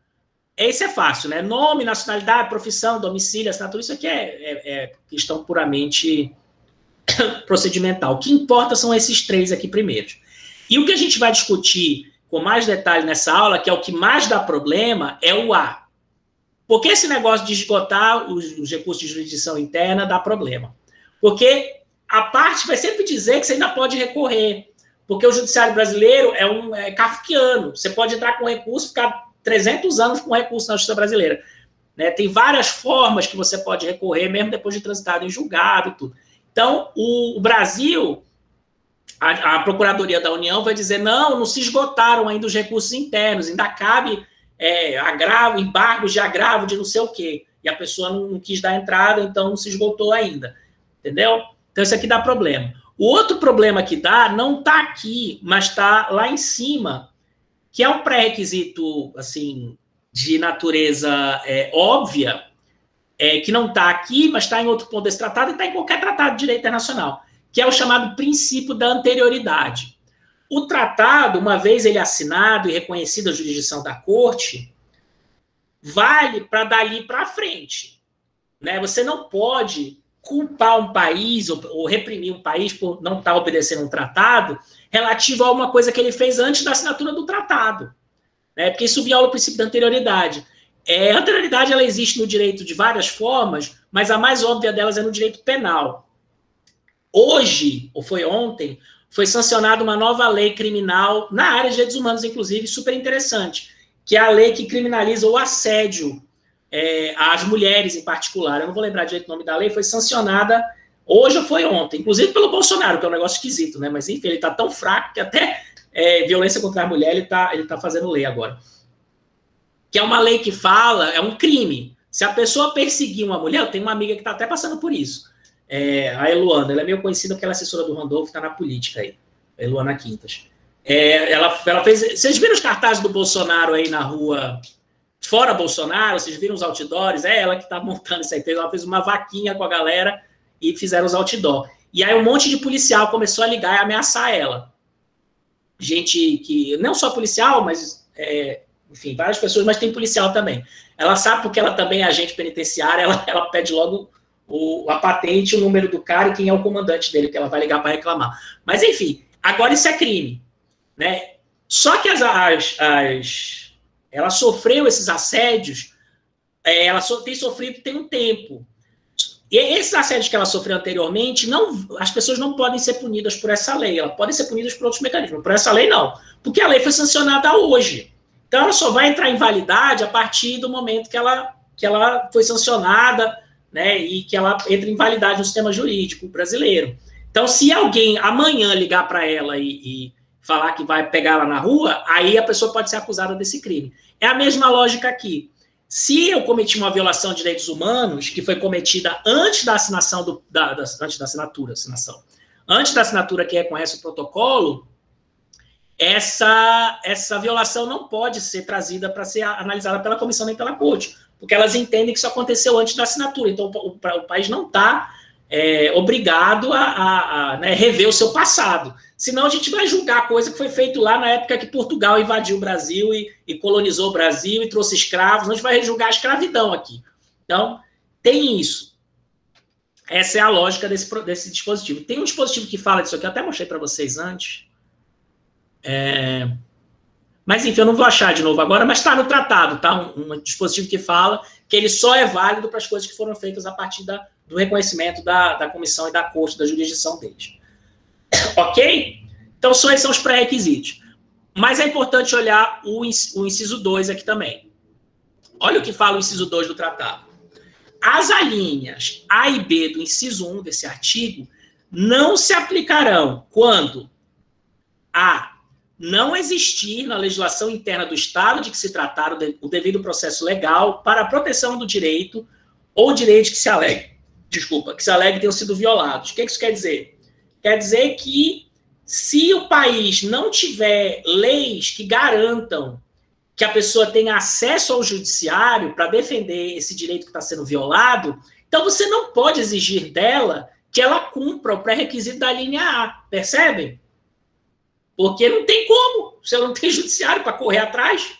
esse é fácil, né? Nome, nacionalidade, profissão, domicílio, assinatura, isso aqui é questão puramente procedimental. O que importa são esses 3 aqui primeiros. E o que a gente vai discutir com mais detalhe nessa aula, que é o que mais dá problema, é o A. Por que esse negócio de esgotar os recursos de jurisdição interna dá problema? Porque a parte vai sempre dizer que você ainda pode recorrer, porque o judiciário brasileiro é kafkiano. Você pode entrar com recurso, ficar 300 anos com recurso na justiça brasileira. Né? Tem várias formas que você pode recorrer, mesmo depois de transitado em julgado e tudo. Então, o Brasil, a Procuradoria da União vai dizer, não se esgotaram ainda os recursos internos, ainda cabe agravo, embargos de agravo de não sei o quê. E a pessoa não quis dar entrada, então não se esgotou ainda. Entendeu? Então, isso aqui dá problema. O outro problema que dá não está aqui, mas está lá em cima, que é um pré-requisito, assim, de natureza óbvia, que não está aqui, mas está em outro ponto desse tratado e está em qualquer tratado de direito internacional, que é o chamado princípio da anterioridade. O tratado, uma vez ele assinado e reconhecido a jurisdição da corte, vale para dali para frente. Né? Você não pode culpar um país ou reprimir um país por não estar obedecendo um tratado relativo a uma coisa que ele fez antes da assinatura do tratado. Né? Porque isso viola o princípio da anterioridade. A anterioridade ela existe no direito de várias formas, mas a mais óbvia delas é no direito penal. Hoje, ou foi ontem, foi sancionada uma nova lei criminal na área de direitos humanos, inclusive, super interessante, que é a lei que criminaliza o assédio às mulheres em particular. Eu não vou lembrar direito o nome da lei, foi sancionada hoje ou foi ontem, inclusive pelo Bolsonaro, que é um negócio esquisito, né? Mas, enfim, ele está tão fraco que até violência contra a mulher ele tá fazendo lei agora. Que é uma lei que fala, é um crime. Se a pessoa perseguir uma mulher, eu tenho uma amiga que está até passando por isso, a Eluana, ela é meio conhecida porque ela é assessora do Randolph, está na política aí, a Eluana Quintas. Ela fez... Vocês viram os cartazes do Bolsonaro aí na rua, fora Bolsonaro? Vocês viram os outdoors? É ela que está montando isso aí. Ela fez uma vaquinha com a galera e fizeram os outdoors. E aí um monte de policial começou a ligar e ameaçar ela. Gente que... Não só policial, mas... enfim, várias pessoas, mas tem policial também. Ela sabe porque ela também é agente penitenciária, ela pede logo a patente, o número do cara e quem é o comandante dele, que ela vai ligar para reclamar. Mas, enfim, agora isso é crime. Né? Só que ela sofreu esses assédios, ela tem sofrido tem um tempo. E esses assédios que ela sofreu anteriormente, as pessoas não podem ser punidas por essa lei, elas podem ser punidas por outros mecanismos. Por essa lei, não. Porque a lei foi sancionada hoje. Então, ela só vai entrar em validade a partir do momento que ela foi sancionada, né, e que ela entra em validade no sistema jurídico brasileiro. Então, se alguém amanhã ligar para ela e falar que vai pegar ela na rua, aí a pessoa pode ser acusada desse crime. É a mesma lógica aqui. Se eu cometi uma violação de direitos humanos, que foi cometida antes da assinação antes da assinatura que reconhece o protocolo, essa violação não pode ser trazida para ser analisada pela comissão nem pela corte, porque elas entendem que isso aconteceu antes da assinatura. Então, o país não está obrigado a rever o seu passado. Senão, a gente vai julgar coisa que foi feita lá na época que Portugal invadiu o Brasil e colonizou o Brasil e trouxe escravos. A gente vai julgar a escravidão aqui. Então, tem isso. Essa é a lógica desse dispositivo. Tem um dispositivo que fala disso aqui, eu até mostrei para vocês antes. Mas, enfim, eu não vou achar de novo agora, mas está no tratado, tá? Um dispositivo que fala que ele só é válido para as coisas que foram feitas a partir do reconhecimento da comissão e da corte, da jurisdição deles. Ok? Então, esses são os pré-requisitos. Mas é importante olhar o inciso 2 aqui também. Olha o que fala o inciso 2 do tratado. As alíneas A e B do inciso 1 desse artigo não se aplicarão quando a não existir na legislação interna do Estado de que se tratar o devido processo legal para a proteção do direito ou direitos que se alegue tenham sido violados. O que isso quer dizer? Quer dizer que se o país não tiver leis que garantam que a pessoa tenha acesso ao judiciário para defender esse direito que está sendo violado, então você não pode exigir dela que ela cumpra o pré-requisito da linha A, percebem? Porque não tem como, você não tem judiciário para correr atrás.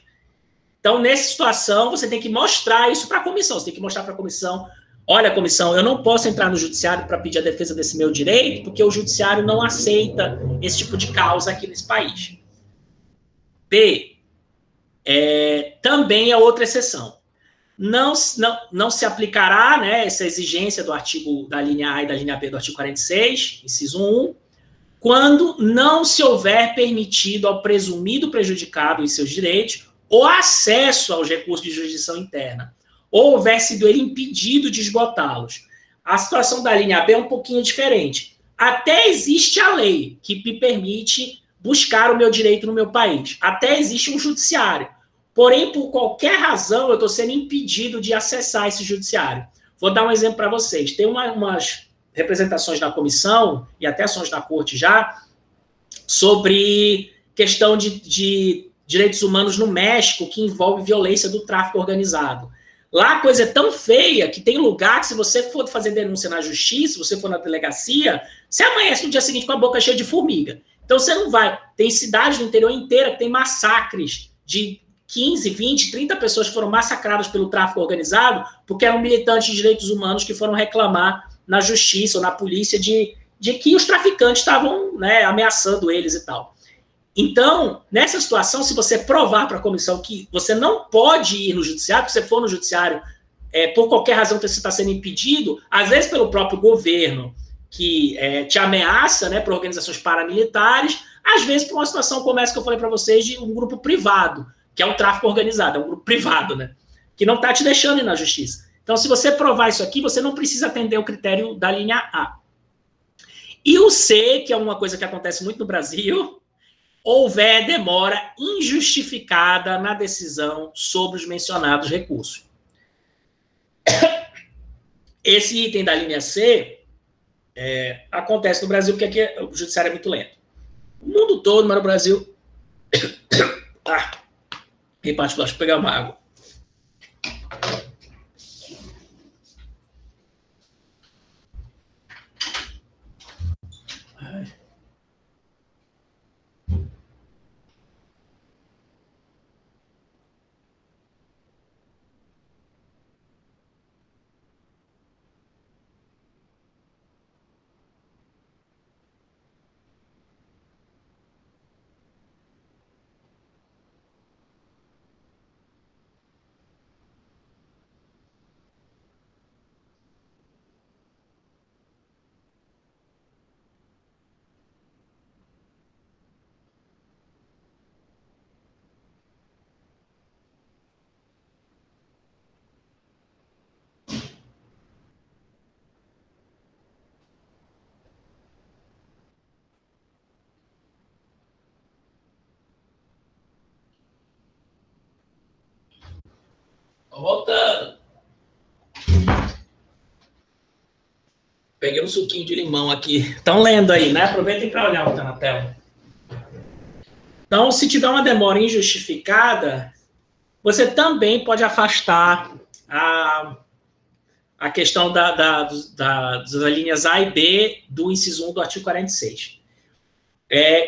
Então, nessa situação, você tem que mostrar isso para a comissão. Você tem que mostrar para a comissão, olha, comissão, eu não posso entrar no judiciário para pedir a defesa desse meu direito, porque o judiciário não aceita esse tipo de causa aqui nesse país. B, também é outra exceção. Não se aplicará, né, essa exigência do artigo da linha A e da linha B do artigo 46, inciso 1, quando não se houver permitido ao presumido prejudicado em seus direitos o acesso aos recursos de jurisdição interna, ou houver sido ele impedido de esgotá-los. A situação da linha B é um pouquinho diferente. Até existe a lei que me permite buscar o meu direito no meu país. Até existe um judiciário. Porém, por qualquer razão, eu estou sendo impedido de acessar esse judiciário. Vou dar um exemplo para vocês. Tem umas representações na comissão e até ações na corte já sobre questão de direitos humanos no México que envolve violência do tráfico organizado. Lá a coisa é tão feia que tem lugar que se você for fazer denúncia na justiça, se você for na delegacia, você amanhece no dia seguinte com a boca cheia de formiga. Então você não vai. Tem cidades no interior inteira que tem massacres de 15, 20, 30 pessoas que foram massacradas pelo tráfico organizado porque eram militantes de direitos humanos que foram reclamar na justiça ou na polícia de que os traficantes estavam, né, ameaçando eles e tal. Então, nessa situação, se você provar para a comissão que você não pode ir no judiciário, se você for no judiciário, por qualquer razão que você está sendo impedido, às vezes pelo próprio governo, que te ameaça, né, por organizações paramilitares, às vezes por uma situação como essa que eu falei para vocês, de um grupo privado, que é o tráfico organizado, é um grupo privado, né, que não está te deixando ir na justiça. Então, se você provar isso aqui, você não precisa atender o critério da linha A. E o C, que é uma coisa que acontece muito no Brasil, houver demora injustificada na decisão sobre os mencionados recursos. Esse item da linha C acontece no Brasil porque aqui o judiciário é muito lento. O mundo todo, mas no Brasil... em particular, deixa eu pegar uma água. Voltando. Peguei um suquinho de limão aqui. Estão lendo aí, né? Aproveitem para olhar o que está na tela. Então, se tiver uma demora injustificada, você também pode afastar a questão das linhas A e B do inciso 1 do artigo 46.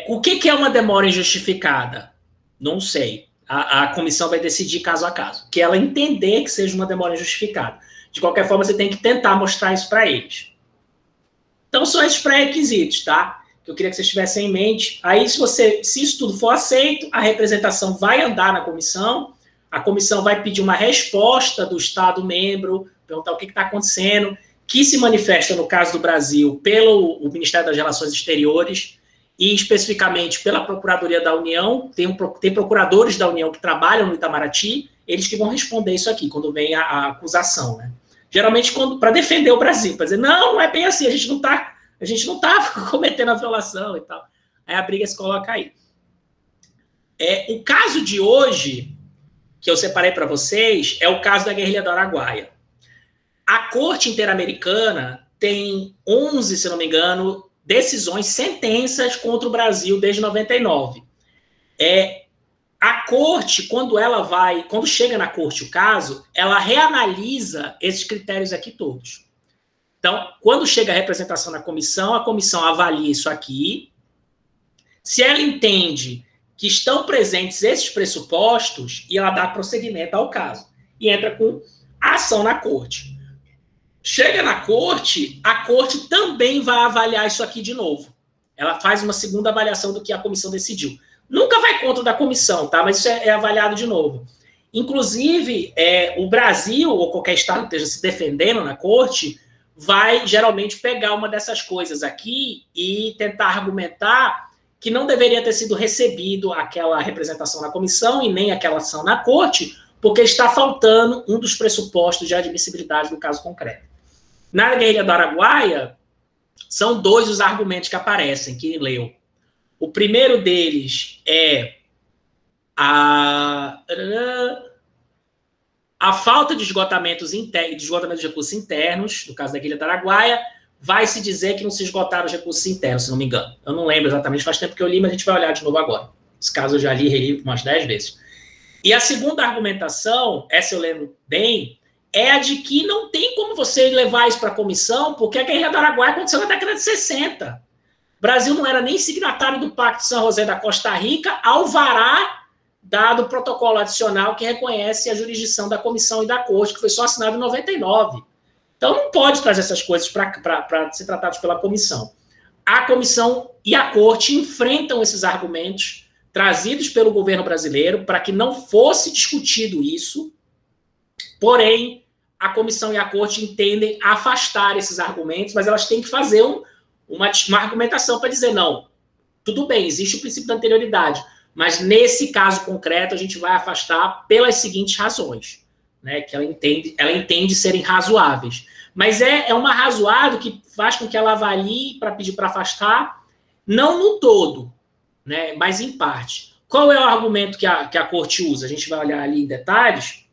O que é uma demora injustificada? Não sei. A comissão vai decidir caso a caso. Que ela entender que seja uma demora injustificada. De qualquer forma, você tem que tentar mostrar isso para eles. Então, são esses pré-requisitos, tá? Que eu queria que vocês tivessem em mente. Aí, se isso tudo for aceito, a representação vai andar na comissão, a comissão vai pedir uma resposta do Estado-membro, perguntar o que está acontecendo, que se manifesta, no caso do Brasil, pelo Ministério das Relações Exteriores, e especificamente pela Procuradoria da União, tem procuradores da União que trabalham no Itamaraty, eles que vão responder isso aqui, quando vem a acusação, né? Geralmente para defender o Brasil, para dizer, não é bem assim, a gente não está cometendo a violação e tal. Aí a briga se coloca aí. O caso de hoje, que eu separei para vocês, é o caso da guerrilha do Araguaia. A Corte Interamericana tem 11, se não me engano, decisões, sentenças contra o Brasil desde 99. A Corte, quando chega na Corte o caso, ela reanalisa esses critérios aqui todos. Então, quando chega a representação na comissão, a comissão avalia isso aqui. Se ela entende que estão presentes esses pressupostos, e ela dá prosseguimento ao caso. E entra com a ação na Corte. Chega na Corte, a Corte também vai avaliar isso aqui de novo. Ela faz uma segunda avaliação do que a comissão decidiu. Nunca vai contra o da comissão, tá? Mas isso é avaliado de novo. Inclusive, o Brasil, ou qualquer estado que esteja se defendendo na Corte, vai geralmente pegar uma dessas coisas aqui e tentar argumentar que não deveria ter sido recebido aquela representação na comissão e nem aquela ação na Corte, porque está faltando um dos pressupostos de admissibilidade do caso concreto. Na guerrilha do Araguaia, são 2 os argumentos que aparecem, que leu. O primeiro deles é a falta de esgotamento de recursos internos, no caso da guerrilha do Araguaia, vai se dizer que não se esgotaram os recursos internos, se não me engano. Eu não lembro exatamente, faz tempo que eu li, mas a gente vai olhar de novo agora. Esse caso eu já li e reli umas 10 vezes. E a segunda argumentação, essa eu lembro bem, é a de que não tem como você levar isso para a comissão, porque a guerrilha do Araguaia aconteceu na década de 60. O Brasil não era nem signatário do Pacto de São José da Costa Rica, alvará dado o protocolo adicional que reconhece a jurisdição da comissão e da corte, que foi só assinado em 99. Então não pode trazer essas coisas para ser tratados pela comissão. A comissão e a corte enfrentam esses argumentos trazidos pelo governo brasileiro para que não fosse discutido isso, porém, a comissão e a corte entendem afastar esses argumentos, mas elas têm que fazer uma argumentação para dizer, não, tudo bem, existe o princípio da anterioridade, mas nesse caso concreto a gente vai afastar pelas seguintes razões, né, que ela entende serem razoáveis. Mas é uma razoável que faz com que ela avalie para pedir para afastar, não no todo, né, mas em parte. Qual é o argumento que a corte usa? A gente vai olhar ali em detalhes,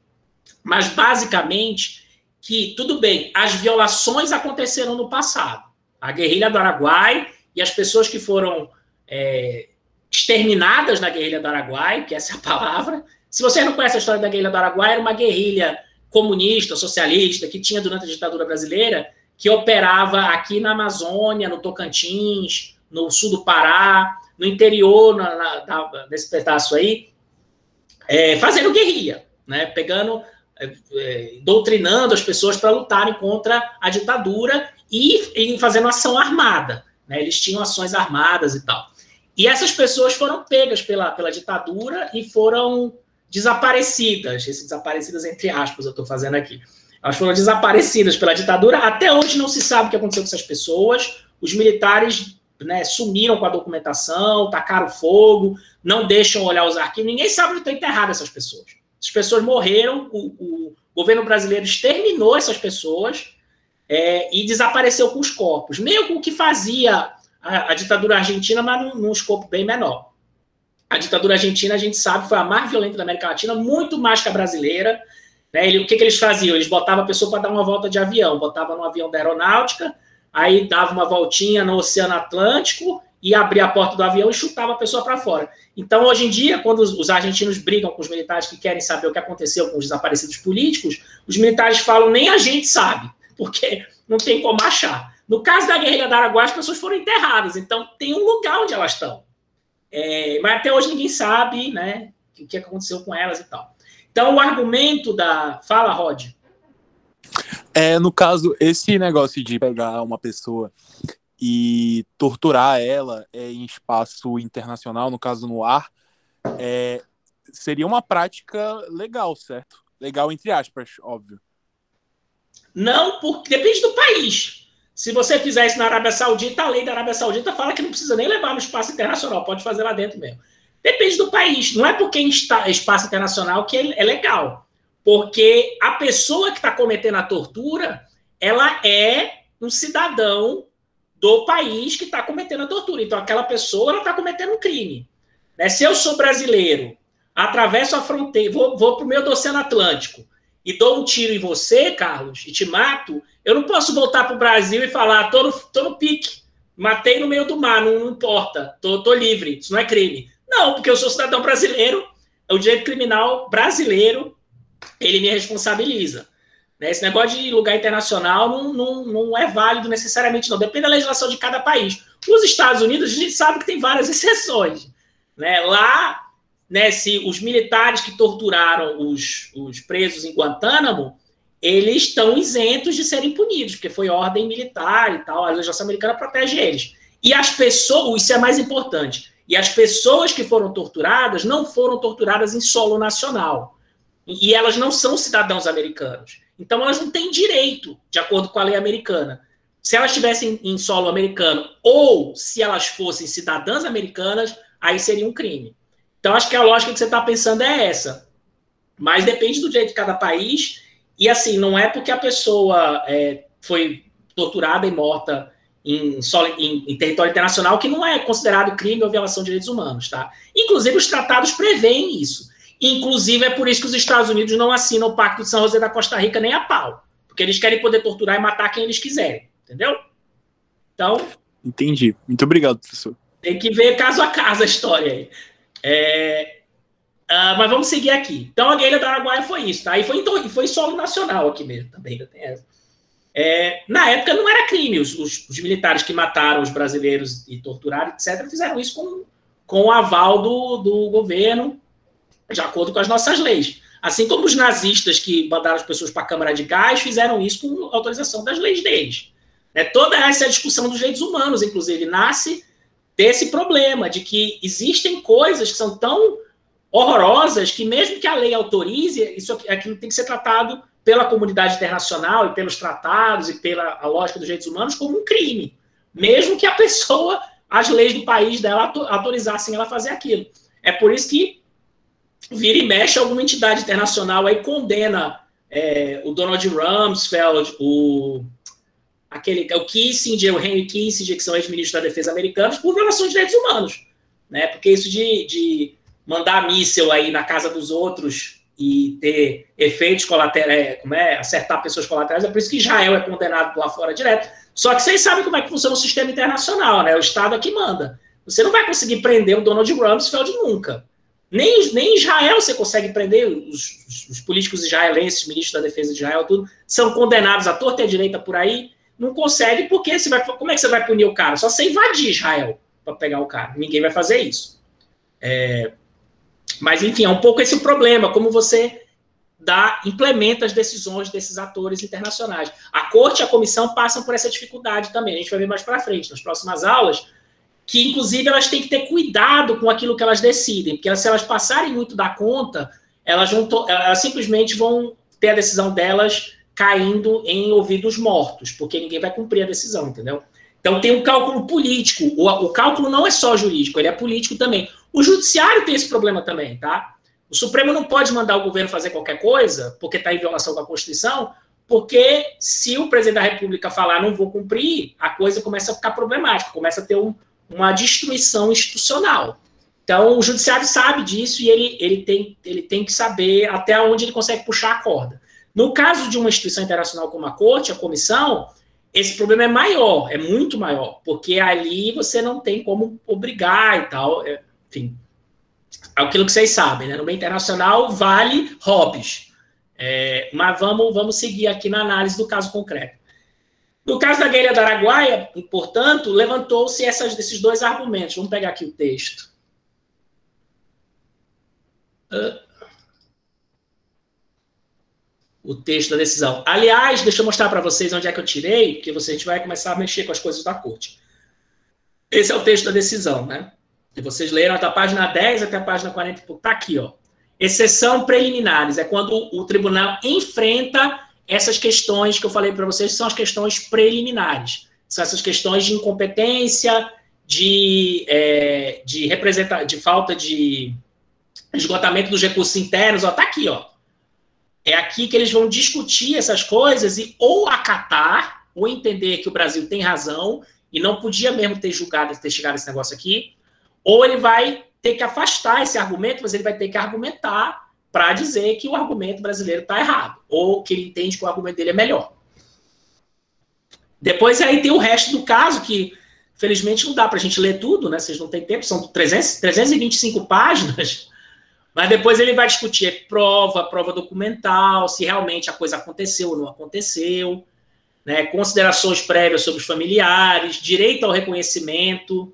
mas basicamente que, tudo bem, as violações aconteceram no passado. A guerrilha do Araguaia e as pessoas que foram exterminadas na guerrilha do Araguaia, que essa é a palavra. Se você não conhece a história da guerrilha do Araguaia, era uma guerrilha comunista, socialista, que tinha durante a ditadura brasileira, que operava aqui na Amazônia, no Tocantins, no sul do Pará, no interior, nesse pedaço aí, fazendo guerrilha, né, pegando, doutrinando as pessoas para lutarem contra a ditadura e fazendo ação armada, né, eles tinham ações armadas e tal. E essas pessoas foram pegas pela ditadura e foram desaparecidas, esses desaparecidas entre aspas eu estou fazendo aqui. Elas foram desaparecidas pela ditadura, até hoje não se sabe o que aconteceu com essas pessoas, os militares, né, sumiram com a documentação, tacaram fogo, não deixam olhar os arquivos, ninguém sabe onde está enterrado essas pessoas. Essas pessoas morreram, o governo brasileiro exterminou essas pessoas e desapareceu com os corpos, meio com o que fazia a ditadura argentina, mas num escopo bem menor. A ditadura argentina, a gente sabe, foi a mais violenta da América Latina, muito mais que a brasileira. Né? O que eles faziam? Eles botavam a pessoa para dar uma volta de avião, botavam no avião da aeronáutica, aí dava uma voltinha no Oceano Atlântico e abria a porta do avião e chutava a pessoa para fora. Então, hoje em dia, quando os argentinos brigam com os militares que querem saber o que aconteceu com os desaparecidos políticos, os militares falam, nem a gente sabe, porque não tem como achar. No caso da guerrilha do Araguaia, as pessoas foram enterradas, então tem um lugar onde elas estão. Mas até hoje ninguém sabe, né, o que aconteceu com elas e tal. Então, o argumento da... Fala, Rod. No caso, esse negócio de pegar uma pessoa e torturar ela em espaço internacional, no caso no ar, seria uma prática legal, certo? Legal entre aspas, óbvio. Não, porque depende do país. Se você fizer isso na Arábia Saudita, a lei da Arábia Saudita fala que não precisa nem levar no espaço internacional, pode fazer lá dentro mesmo. Depende do país. Não é porque em espaço internacional que é legal. Porque a pessoa que está cometendo a tortura, ela é um cidadão do país que está cometendo a tortura. Então, aquela pessoa está cometendo um crime. Né? Se eu sou brasileiro, atravesso a fronteira, vou para o meio do Oceano Atlântico e dou um tiro em você, Carlos, e te mato, eu não posso voltar para o Brasil e falar, tô no pique, matei no meio do mar, não importa, tô livre, isso não é crime. Não, porque eu sou cidadão brasileiro, o direito criminal brasileiro, ele me responsabiliza. Né? Esse negócio de lugar internacional não é válido necessariamente, não. Depende da legislação de cada país. Os Estados Unidos, a gente sabe que tem várias exceções. Né? Lá, né, se os militares que torturaram os presos em Guantánamo, eles estão isentos de serem punidos, porque foi ordem militar e tal, a legislação americana protege eles. E as pessoas, isso é mais importante, e as pessoas que foram torturadas não foram torturadas em solo nacional. E elas não são cidadãos americanos. Então, elas não têm direito, de acordo com a lei americana. Se elas estivessem em solo americano ou se elas fossem cidadãs americanas, aí seria um crime. Então, acho que a lógica que você está pensando é essa. Mas depende do direito de cada país. E, assim, não é porque a pessoa foi torturada e morta em território internacional que não é considerado crime ou violação de direitos humanos, tá? Inclusive, os tratados preveem isso. Inclusive, é por isso que os Estados Unidos não assinam o Pacto de São José da Costa Rica nem a pau. Porque eles querem poder torturar e matar quem eles quiserem. Entendeu? Então... Entendi. Muito obrigado, professor. Tem que ver caso a caso a história aí. Mas vamos seguir aqui. Então, a guerrilha do Araguaia foi isso, tá? E foi solo nacional aqui mesmo, também ainda tem essa. Na época não era crime, os militares que mataram os brasileiros e torturaram, etc., fizeram isso com o aval do governo, de acordo com as nossas leis. Assim como os nazistas que mandaram as pessoas para a Câmara de Gás fizeram isso com autorização das leis deles. Toda essa discussão dos direitos humanos, inclusive, nasce desse problema de que existem coisas que são tão horrorosas que mesmo que a lei autorize, aquilo tem que ser tratado pela comunidade internacional e pelos tratados e pela lógica dos direitos humanos como um crime, mesmo que a pessoa, as leis do país dela autorizassem ela a fazer aquilo. É por isso que vira e mexe alguma entidade internacional aí condena o Donald Rumsfeld, o Kissinger, o Henry Kissinger, que são ex-ministros da defesa americanos, por violação de direitos humanos, né? Porque isso de mandar míssil aí na casa dos outros e ter efeitos colaterais, acertar pessoas colaterais, é por isso que Israel é condenado lá fora direto. Só que vocês sabem como é que funciona o sistema internacional, né? O Estado é que manda. Você não vai conseguir prender o Donald Rumsfeld nunca. Nem Israel você consegue prender, os políticos israelenses, ministros da defesa de Israel, tudo, são condenados à torta e à direita por aí, não consegue, porque como é que você vai punir o cara? Só você invadir Israel para pegar o cara. Ninguém vai fazer isso. Mas, enfim, é um pouco esse o problema, como você implementa as decisões desses atores internacionais. A corte e a comissão passam por essa dificuldade também. A gente vai ver mais para frente, nas próximas aulas, que, inclusive, elas têm que ter cuidado com aquilo que elas decidem, porque se elas passarem muito da conta, elas simplesmente vão ter a decisão delas caindo em ouvidos mortos, porque ninguém vai cumprir a decisão, entendeu? Então, tem um cálculo político. O cálculo não é só jurídico, ele é político também. O judiciário tem esse problema também, tá? O Supremo não pode mandar o governo fazer qualquer coisa, porque está em violação da Constituição, porque se o presidente da República falar não vou cumprir, a coisa começa a ficar problemática, começa a ter uma destruição institucional. Então, o judiciário sabe disso e ele tem que saber até onde ele consegue puxar a corda. No caso de uma instituição internacional como a Corte, a Comissão, esse problema é maior, é muito maior, porque ali você não tem como obrigar e tal, enfim, é aquilo que vocês sabem, né? No meio internacional vale hobbies, mas vamos seguir aqui na análise do caso concreto. No caso da guerrilha do Araguaia, portanto, levantou-se esses dois argumentos. Vamos pegar aqui o texto. O texto da decisão. Aliás, deixa eu mostrar para vocês onde é que eu tirei, porque a gente vai começar a mexer com as coisas da corte. Esse é o texto da decisão, né? E vocês leram da página 10 até a página 40. Está aqui, ó. Exceção preliminares. É quando o tribunal enfrenta essas questões que eu falei para vocês, são as questões preliminares. São essas questões de incompetência, de falta de esgotamento dos recursos internos. Está aqui, ó. É aqui que eles vão discutir essas coisas e ou acatar, ou entender que o Brasil tem razão e não podia mesmo ter chegado a esse negócio aqui, ou ele vai ter que afastar esse argumento, mas ele vai ter que argumentar para dizer que o argumento brasileiro está errado, ou que ele entende que o argumento dele é melhor. Depois aí tem o resto do caso, que felizmente não dá para a gente ler tudo, né? Vocês não têm tempo, são 325 páginas, mas depois ele vai discutir prova documental, se realmente a coisa aconteceu ou não aconteceu, né? Considerações prévias sobre os familiares, direito ao reconhecimento,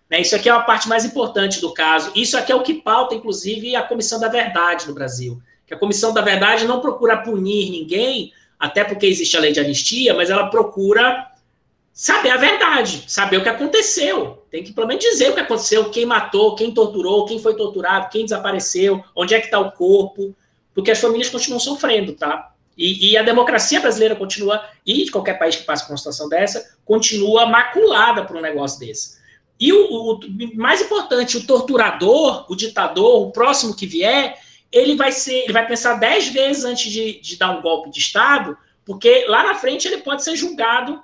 né? Isso aqui é a parte mais importante do caso. Isso aqui é o que pauta, inclusive, a Comissão da Verdade no Brasil. Que a Comissão da Verdade não procura punir ninguém, até porque existe a lei de anistia, mas ela procura saber a verdade, saber o que aconteceu. Tem que, pelo menos, dizer o que aconteceu, quem matou, quem torturou, quem foi torturado, quem desapareceu, onde é que está o corpo, porque as famílias continuam sofrendo, tá? E a democracia brasileira continua, e de qualquer país que passe por uma situação dessa, continua maculada por um negócio desse. E o mais importante, o torturador, o ditador, o próximo que vier, ele vai pensar 10 vezes antes de dar um golpe de Estado, porque lá na frente ele pode ser julgado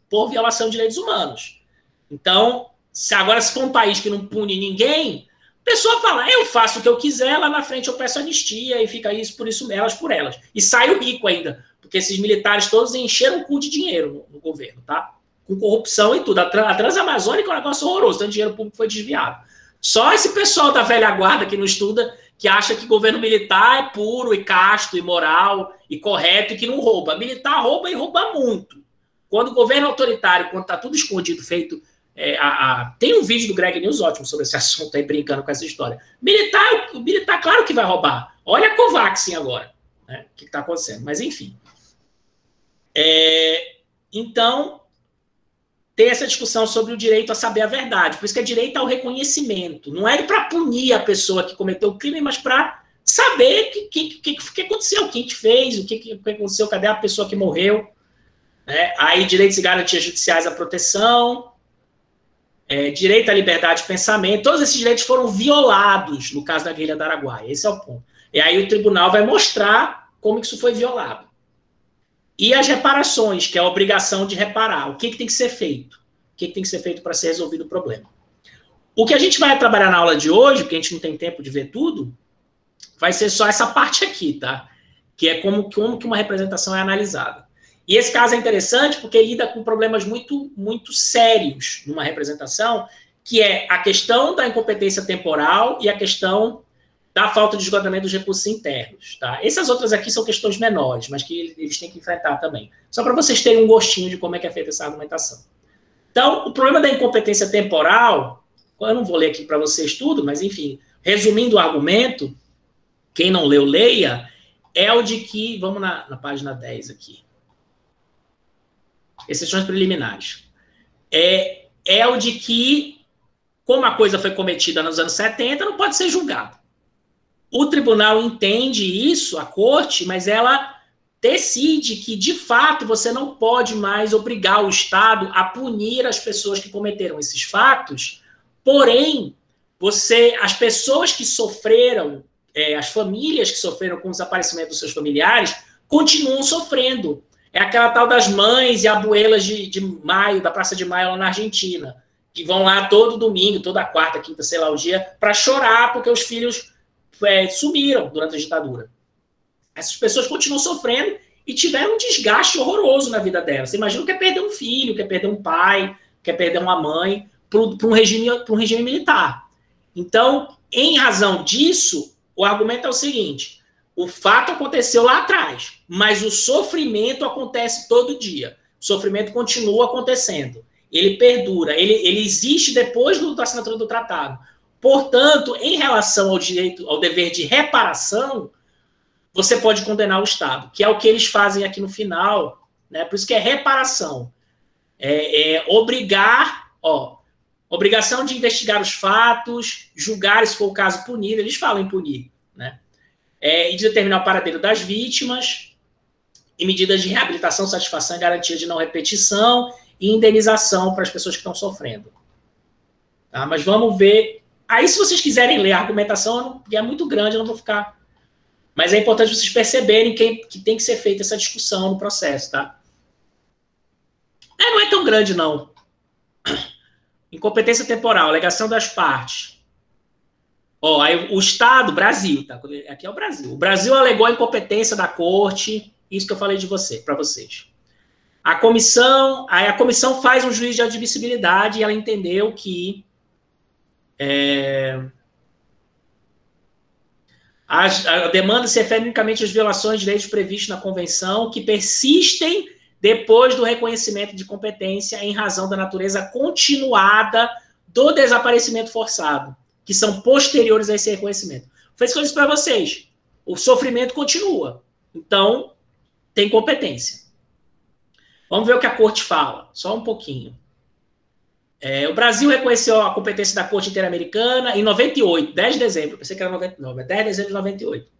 por violação de direitos humanos. Então, se for um país que não pune ninguém, a pessoa fala, eu faço o que eu quiser, lá na frente eu peço anistia, e fica isso por isso, elas por elas. E saio rico ainda, porque esses militares todos encheram o cu de dinheiro no governo, tá? Com corrupção e tudo. A Transamazônica é um negócio horroroso, tanto dinheiro público foi desviado. Só esse pessoal da velha guarda que não estuda, que acha que governo militar é puro e casto e moral e correto e que não rouba. Militar rouba e rouba muito. Quando o governo autoritário, quando está tudo escondido, feito... Tem um vídeo do Greg News ótimo sobre esse assunto aí, brincando com essa história. Militar, claro que vai roubar. Olha a Covaxin agora, né? O que está acontecendo? Mas, enfim. Então, tem essa discussão sobre o direito a saber a verdade. Por isso que é direito ao reconhecimento. Não é para punir a pessoa que cometeu o crime, mas para saber o que aconteceu, quem que fez, o que aconteceu, cadê a pessoa que morreu. Aí, direitos e garantias judiciais à proteção, direito à liberdade de pensamento, todos esses direitos foram violados no caso da guerrilha do Araguaia. Esse é o ponto. E aí o tribunal vai mostrar como que isso foi violado. E as reparações, que é a obrigação de reparar. O que tem que ser feito? O que tem que ser feito para ser resolvido o problema? O que a gente vai trabalhar na aula de hoje, porque a gente não tem tempo de ver tudo, vai ser só essa parte aqui, tá? Que é como que uma representação é analisada. E esse caso é interessante porque lida com problemas muito, muito sérios numa representação, que é a questão da incompetência temporal e a questão da falta de esgotamento dos recursos internos. Tá? Essas outras aqui são questões menores, mas que eles têm que enfrentar também. Só para vocês terem um gostinho de como é que é feita essa argumentação. Então, o problema da incompetência temporal, eu não vou ler aqui para vocês tudo, mas enfim, resumindo o argumento, quem não leu, leia, é o de que, vamos na página 10 aqui, exceções preliminares, é o de que, como a coisa foi cometida nos anos 70, não pode ser julgado. O tribunal entende isso, a corte, mas ela decide que, de fato, você não pode mais obrigar o Estado a punir as pessoas que cometeram esses fatos, porém, as pessoas que sofreram, as famílias que sofreram com o desaparecimento dos seus familiares, continuam sofrendo. É aquela tal das mães e abuelas de maio, da Praça de Maio lá na Argentina, que vão lá todo domingo, toda quarta, quinta, sei lá o dia, para chorar porque os filhos sumiram durante a ditadura. Essas pessoas continuam sofrendo e tiveram um desgaste horroroso na vida delas. Você imagina que é perder um filho, que é perder um pai, que é perder uma mãe para um regime militar. Então, em razão disso, o argumento é o seguinte: o fato aconteceu lá atrás, mas o sofrimento acontece todo dia. O sofrimento continua acontecendo. Ele perdura, ele existe depois da assinatura do tratado. Portanto, em relação ao dever de reparação, você pode condenar o Estado, que é o que eles fazem aqui no final, né? Por isso que é reparação. Obrigação de investigar os fatos, julgar, se for o caso, punir. Eles falam em punir, né? E de determinar o paradeiro das vítimas, e medidas de reabilitação, satisfação e garantia de não repetição, e indenização para as pessoas que estão sofrendo. Tá? Mas vamos ver. Aí, se vocês quiserem ler a argumentação, que é muito grande, eu não vou ficar. Mas é importante vocês perceberem que tem que ser feita essa discussão no processo, tá? Não é tão grande, não. Incompetência temporal, alegação das partes. Aí o Estado, Brasil, tá? Aqui é o Brasil. O Brasil alegou a incompetência da corte, isso que eu falei para vocês. A comissão faz um juízo de admissibilidade e ela entendeu que a demanda se refere unicamente às violações de direitos previstos na convenção que persistem depois do reconhecimento de competência em razão da natureza continuada do desaparecimento forçado, que são posteriores a esse reconhecimento. Foi isso que eu disse para vocês. O sofrimento continua. Então, tem competência. Vamos ver o que a corte fala. Só um pouquinho. O Brasil reconheceu a competência da Corte Interamericana em 98, 10 de dezembro. Pensei que era 99, mas 10 de dezembro de 98.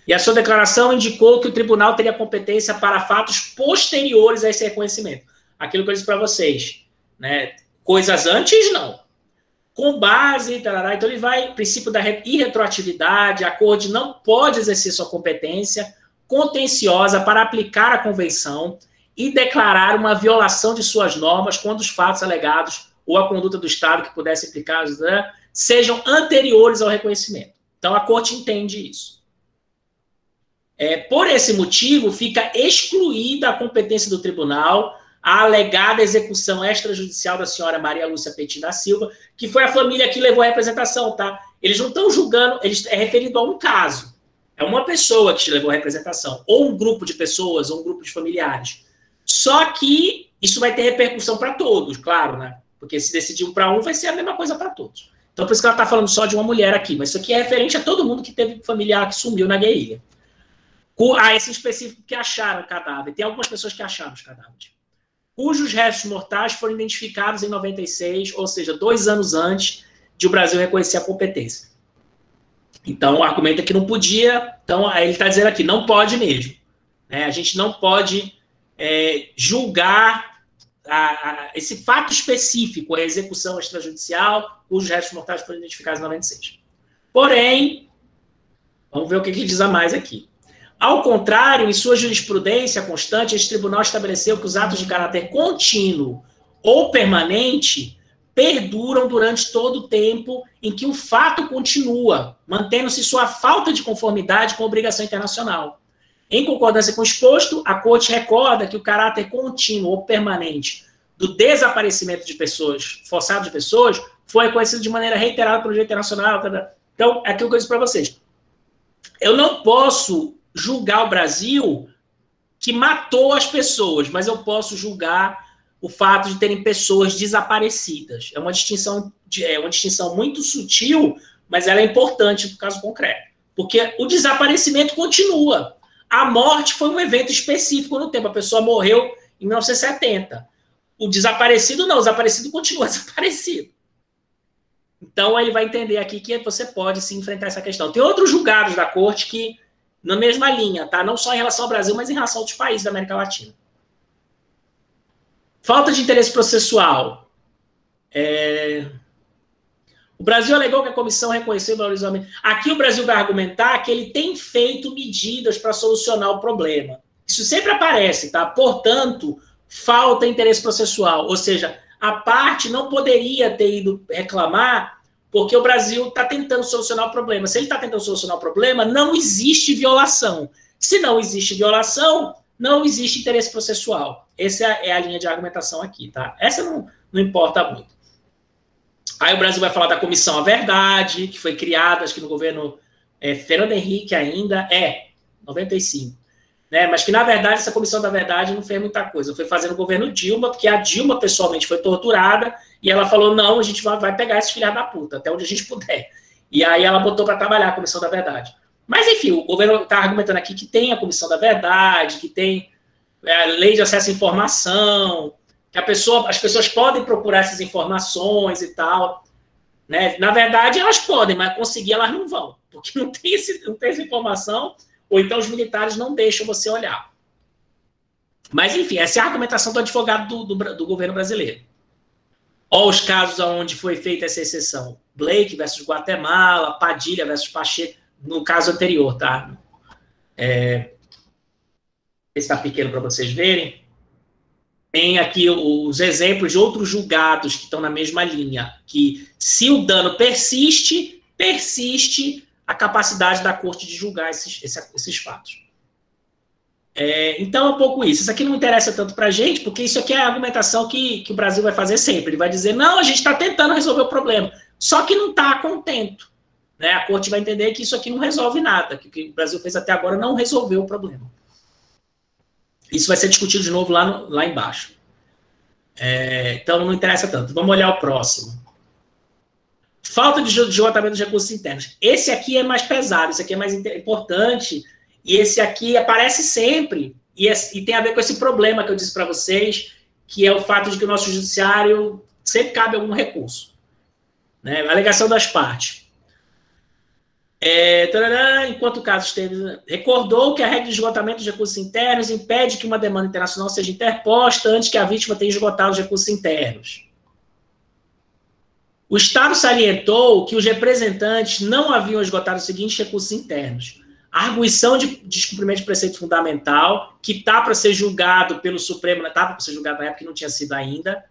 E a sua declaração indicou que o tribunal teria competência para fatos posteriores a esse reconhecimento. Aquilo que eu disse para vocês. Né? Coisas antes, não. Com base, tarará, então ele vai, princípio da irretroatividade, a corte não pode exercer sua competência contenciosa para aplicar a convenção e declarar uma violação de suas normas quando os fatos alegados ou a conduta do Estado que pudesse implicar, né, sejam anteriores ao reconhecimento. Então, a corte entende isso. Por esse motivo, fica excluída a competência do tribunal a alegada execução extrajudicial da senhora Maria Lúcia Petit da Silva, que foi a família que levou a representação, tá? eles não estão julgando, é referido a um caso. É uma pessoa que te levou à representação, ou um grupo de pessoas, ou um grupo de familiares. Só que isso vai ter repercussão para todos, claro, né? Porque se decidir um para um, vai ser a mesma coisa para todos. Então, por isso que ela está falando só de uma mulher aqui, mas isso aqui é referente a todo mundo que teve familiar que sumiu na guerrilha. A esse específico que acharam o cadáver. Tem algumas pessoas que acharam os cadáveres. Cujos restos mortais foram identificados em 96, ou seja, 2 anos antes de o Brasil reconhecer a competência. Então, o argumento é que não podia. Então, aí ele está dizendo aqui, não pode mesmo. Né? A gente não pode julgar esse fato específico, a execução extrajudicial, cujos restos mortais foram identificados em 96. Porém, vamos ver o que ele diz a mais aqui. Ao contrário, em sua jurisprudência constante, esse tribunal estabeleceu que os atos de caráter contínuo ou permanente perduram durante todo o tempo em que o fato continua, mantendo-se sua falta de conformidade com a obrigação internacional. Em concordância com o exposto, a Corte recorda que o caráter contínuo ou permanente do desaparecimento de pessoas, forçado de pessoas, foi reconhecido de maneira reiterada pelo direito internacional. Então, é aquilo que eu disse para vocês. Eu não posso julgar o Brasil que matou as pessoas, mas eu posso julgar o fato de terem pessoas desaparecidas. É uma distinção muito sutil, mas ela é importante no caso concreto. Porque o desaparecimento continua. A morte foi um evento específico no tempo. A pessoa morreu em 1970. O desaparecido não, o desaparecido continua desaparecido. Então, ele vai entender aqui que você pode sim enfrentar essa questão. Tem outros julgados da Corte que, na mesma linha, tá? Não só em relação ao Brasil, mas em relação a outros países da América Latina. Falta de interesse processual. O Brasil alegou que a comissão reconheceu e valorizou. Aqui o Brasil vai argumentar que ele tem feito medidas para solucionar o problema. Isso sempre aparece, tá? Portanto, falta interesse processual. Ou seja, a parte não poderia ter ido reclamar porque o Brasil está tentando solucionar o problema. Se ele está tentando solucionar o problema, não existe violação. Se não existe violação, não existe interesse processual. Essa é a linha de argumentação aqui, tá? Essa não importa muito. Aí o Brasil vai falar da Comissão à Verdade, que foi criada, acho que no governo Fernando Henrique ainda, 95. Né? Mas que, na verdade, essa Comissão da Verdade não fez muita coisa. Foi fazer no governo Dilma, porque a Dilma, pessoalmente, foi torturada, e ela falou, não, a gente vai pegar esses filhos da puta, até onde a gente puder. E aí ela botou para trabalhar a Comissão da Verdade. Mas, enfim, o governo está argumentando aqui que tem a Comissão da Verdade, que tem a lei de acesso à informação, que as pessoas podem procurar essas informações e tal. Né? Na verdade, elas podem, mas conseguir elas não vão, porque não tem essa informação, ou então os militares não deixam você olhar. Mas, enfim, essa é a argumentação do advogado do governo brasileiro. Olha os casos onde foi feita essa exceção. Blake versus Guatemala, Padilha versus Pacheco, no caso anterior, tá? Esse está pequeno para vocês verem. Tem aqui os exemplos de outros julgados que estão na mesma linha, que se o dano persiste a capacidade da corte de julgar esses fatos. Então é um pouco isso. Isso aqui não interessa tanto para a gente, porque isso aqui é a argumentação que o Brasil vai fazer sempre. Ele vai dizer, não, a gente está tentando resolver o problema, só que não está contento. Né? A corte vai entender que isso aqui não resolve nada, que o que o Brasil fez até agora não resolveu o problema. Isso vai ser discutido de novo lá embaixo. Então, não interessa tanto. Vamos olhar o próximo. Falta de esgotamento dos recursos internos. Esse aqui é mais pesado, esse aqui é mais importante, e esse aqui aparece sempre, e tem a ver com esse problema que eu disse para vocês, que é o fato de que o nosso judiciário sempre cabe algum recurso. Né? A alegação das partes. Enquanto o caso esteve, recordou que a regra de esgotamento dos recursos internos impede que uma demanda internacional seja interposta antes que a vítima tenha esgotado os recursos internos. O Estado salientou que os representantes não haviam esgotado os seguintes recursos internos: a arguição de descumprimento de preceito fundamental, que está para ser julgado pelo Supremo, estava para ser julgado na época que não tinha sido ainda,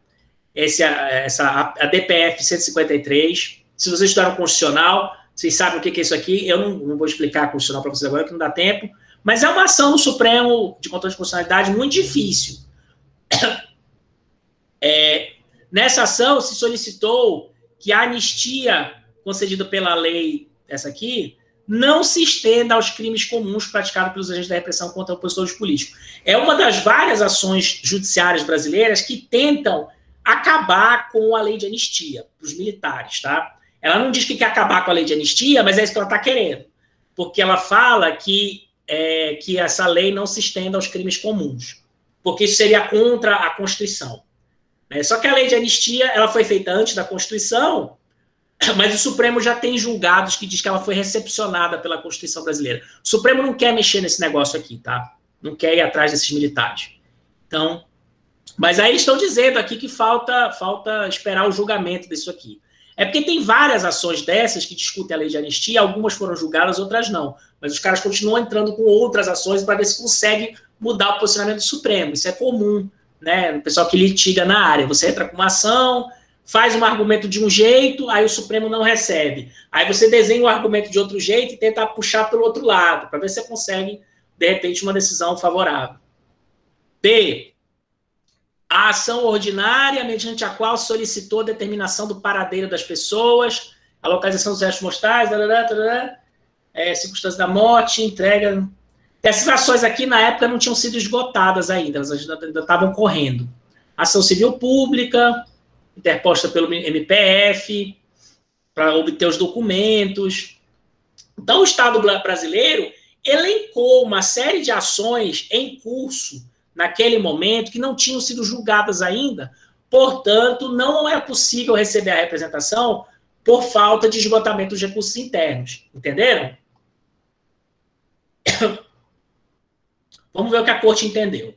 a DPF 153. Se vocês estudaram Constitucional, vocês sabem o que é isso aqui. Eu não vou explicar a Constitucional para vocês agora, que não dá tempo, mas é uma ação no Supremo de controle de constitucionalidade muito difícil. Nessa ação se solicitou que a anistia concedido pela lei, essa aqui, não se estenda aos crimes comuns praticados pelos agentes da repressão contra opositores políticos. É uma das várias ações judiciárias brasileiras que tentam acabar com a lei de anistia para os militares, tá? Ela não diz que quer acabar com a lei de anistia, mas é isso que ela está querendo, porque ela fala que essa lei não se estenda aos crimes comuns, porque isso seria contra a Constituição. Só que a lei de anistia ela foi feita antes da Constituição, mas o Supremo já tem julgados que diz que ela foi recepcionada pela Constituição brasileira. O Supremo não quer mexer nesse negócio aqui, tá? Não quer ir atrás desses militares. Então, mas aí eles estão dizendo aqui que falta esperar o julgamento disso aqui. É porque tem várias ações dessas que discutem a lei de anistia, algumas foram julgadas, outras não. Mas os caras continuam entrando com outras ações para ver se consegue mudar o posicionamento do Supremo. Isso é comum, né? O pessoal que litiga na área. Você entra com uma ação, faz um argumento de um jeito, aí o Supremo não recebe. Aí você desenha o argumento de outro jeito e tenta puxar pelo outro lado, para ver se você consegue, de repente, uma decisão favorável. B. A ação ordinária, mediante a qual solicitou a determinação do paradeiro das pessoas, a localização dos restos mortais, circunstância da morte, entrega. Essas ações aqui, na época, não tinham sido esgotadas ainda, elas ainda estavam correndo. Ação civil pública, interposta pelo MPF, para obter os documentos. Então, o Estado brasileiro elencou uma série de ações em curso naquele momento, que não tinham sido julgadas ainda, portanto, não é possível receber a representação por falta de esgotamento dos recursos internos. Entenderam? Vamos ver o que a corte entendeu.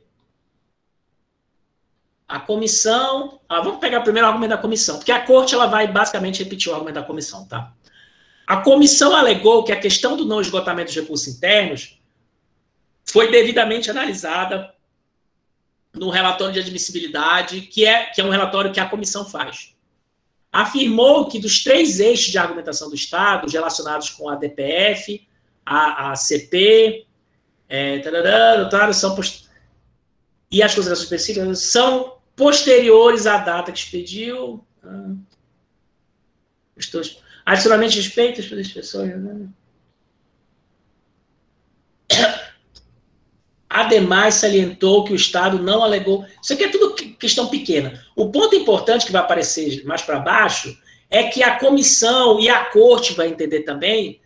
A comissão... vamos pegar primeiro o argumento da comissão, porque a corte ela vai basicamente repetir o argumento da comissão, tá? A comissão alegou que a questão do não esgotamento dos recursos internos foi devidamente analisada no relatório de admissibilidade, que é um relatório que a comissão faz. Afirmou que dos 3 eixos de argumentação do Estado, relacionados com a DPF, a CP, e as considerações específicas, são posteriores à data que expediu. Adicionalmente respeitos pelas pessoas. Ademais, salientou que o Estado não alegou... Isso aqui é tudo questão pequena. O ponto importante que vai aparecer mais para baixo é que a comissão e a corte vai entender também,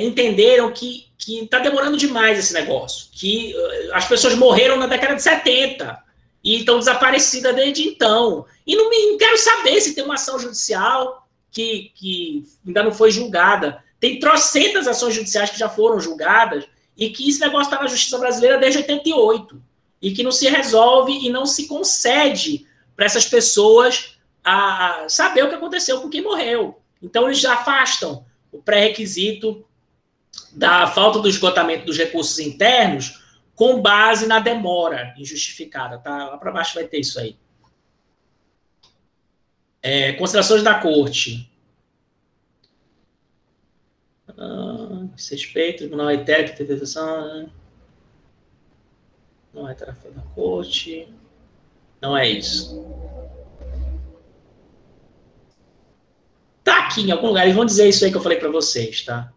entenderam que está demorando demais esse negócio, que as pessoas morreram na década de 70 e estão desaparecidas desde então. E não quero saber se tem uma ação judicial que ainda não foi julgada. Tem trocentas ações judiciais que já foram julgadas e que esse negócio está na justiça brasileira desde 88, e que não se resolve e não se concede para essas pessoas a saber o que aconteceu com quem morreu. Então, eles já afastam o pré-requisito da falta do esgotamento dos recursos internos com base na demora injustificada. Tá? Lá para baixo vai ter isso aí. Considerações da corte. Respeito, tribunal etérico, interpretação. Não é tarefa da corte. Não é isso. Tá aqui em algum lugar. Eles vão dizer isso aí que eu falei para vocês, tá?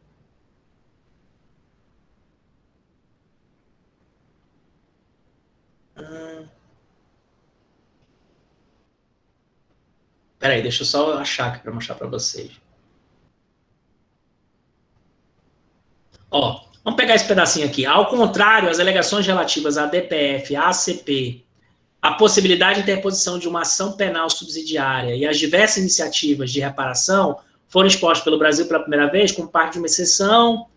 Peraí, deixa eu só achar aqui para mostrar para vocês. Ó, vamos pegar esse pedacinho aqui. Ao contrário, as alegações relativas à DPF, à ACP, a possibilidade de interposição de uma ação penal subsidiária e as diversas iniciativas de reparação foram expostas pelo Brasil pela primeira vez como parte de uma exceção,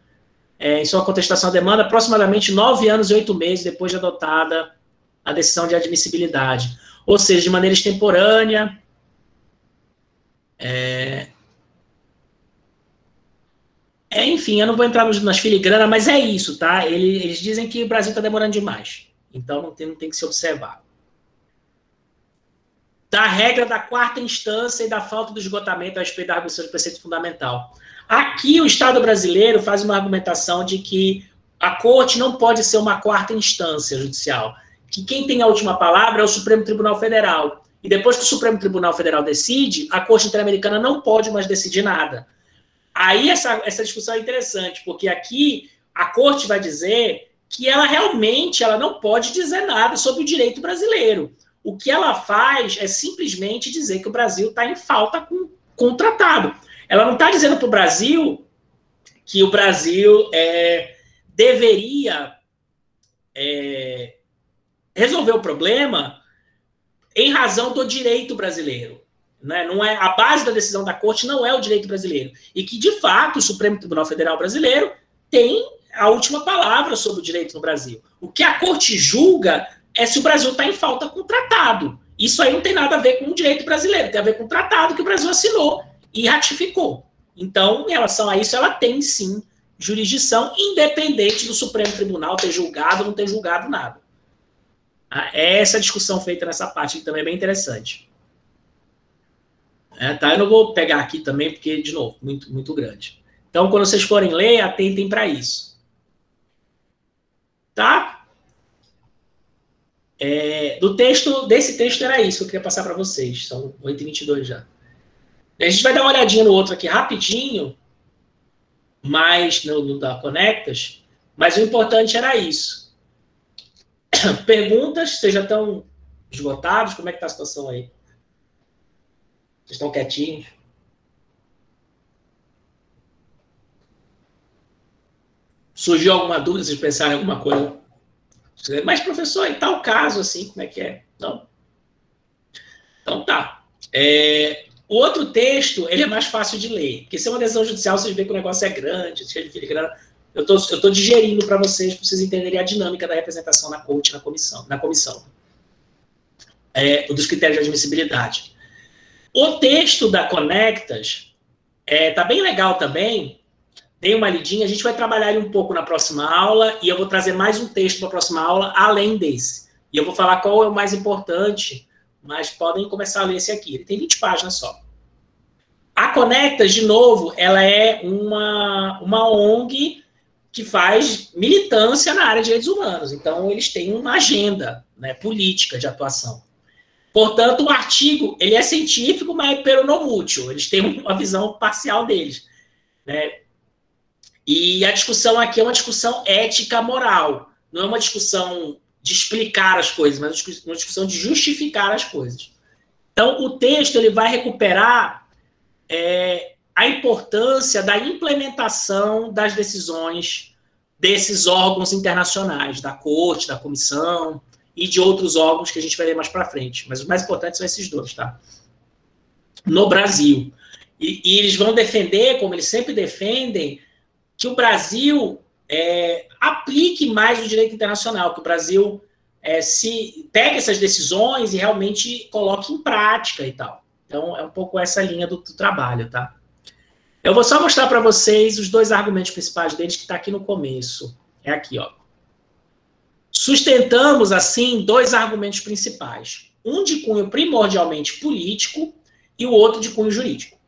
em sua contestação à demanda, aproximadamente 9 anos e 8 meses depois de adotada a decisão de admissibilidade. Ou seja, de maneira extemporânea. Enfim, eu não vou entrar nas filigranas, mas é isso, tá? Eles dizem que o Brasil está demorando demais. Então, não tem que se observar. Da regra da 4ª instância e da falta do esgotamento a respeito da arguição de preceito fundamental. Aqui, o Estado brasileiro faz uma argumentação de que a corte não pode ser uma 4ª instância judicial, que quem tem a última palavra é o Supremo Tribunal Federal. e depois que o Supremo Tribunal Federal decide, a Corte Interamericana não pode mais decidir nada. Aí essa discussão é interessante, porque aqui a Corte vai dizer que ela realmente não pode dizer nada sobre o direito brasileiro. O que ela faz é simplesmente dizer que o Brasil está em falta com o tratado. Ela não está dizendo para o Brasil que o Brasil deveria resolver o problema em razão do direito brasileiro. Né? Não é, a base da decisão da Corte não é o direito brasileiro. E que, de fato, o Supremo Tribunal Federal brasileiro tem a última palavra sobre o direito no Brasil. O que a Corte julga é se o Brasil está em falta com o tratado. Isso aí não tem nada a ver com o direito brasileiro, tem a ver com o tratado que o Brasil assinou e ratificou. Então, em relação a isso, ela tem, sim, jurisdição, independente do Supremo Tribunal ter julgado ou não ter julgado nada. Essa discussão feita nessa parte que também é bem interessante. Tá? Eu não vou pegar aqui também, porque, de novo, muito, muito grande. Então, quando vocês forem ler, atentem para isso. Tá? Desse texto era isso que eu queria passar para vocês. São 8h22 já. A gente vai dar uma olhadinha no outro aqui rapidinho, mais no da Conectas, mas o importante era isso. Perguntas? Vocês já estão esgotados? Como é que está a situação aí? Vocês estão quietinhos? Surgiu alguma dúvida? Vocês pensaram em alguma coisa? Mas, professor, em tal caso, assim, como é que é? Não? Então, tá. O outro texto, ele é mais fácil de ler, porque se é uma decisão judicial, vocês veem que o negócio é grande, cheio de filigrana. Eu tô digerindo para vocês entenderem a dinâmica da representação na corte, na comissão. Dos critérios de admissibilidade. O texto da Conectas tá bem legal também. Dei uma lidinha, a gente vai trabalhar ele um pouco na próxima aula, e eu vou trazer mais um texto para a próxima aula, além desse. E eu vou falar qual é o mais importante, mas podem começar a ler esse aqui. Ele tem 20 páginas só. A Conectas, de novo, ela é uma ONG que faz militância na área de direitos humanos. Então, eles têm uma agenda, né, política de atuação. Portanto, o artigo, ele é científico, mas é peronomútil. Eles têm uma visão parcial deles, né? E a discussão aqui é uma discussão ética-moral. Não é uma discussão de explicar as coisas, mas uma discussão de justificar as coisas. Então, o texto ele vai recuperar a importância da implementação das decisões desses órgãos internacionais, da Corte, da Comissão e de outros órgãos que a gente vai ler mais para frente. Mas os mais importantes são esses dois, tá? No Brasil. E eles vão defender, como eles sempre defendem, que o Brasil aplique mais o direito internacional, que o Brasil se pegue essas decisões e realmente coloque em prática e tal. Então, é um pouco essa linha do trabalho, tá? Eu vou só mostrar para vocês os dois argumentos principais deles, que está aqui no começo. É aqui, ó. Sustentamos, assim, dois argumentos principais. Um de cunho primordialmente político e o outro de cunho jurídico.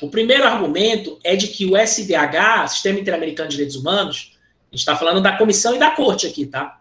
O primeiro argumento é de que o SDH, Sistema Interamericano de Direitos Humanos, a gente está falando da comissão e da corte aqui, tá?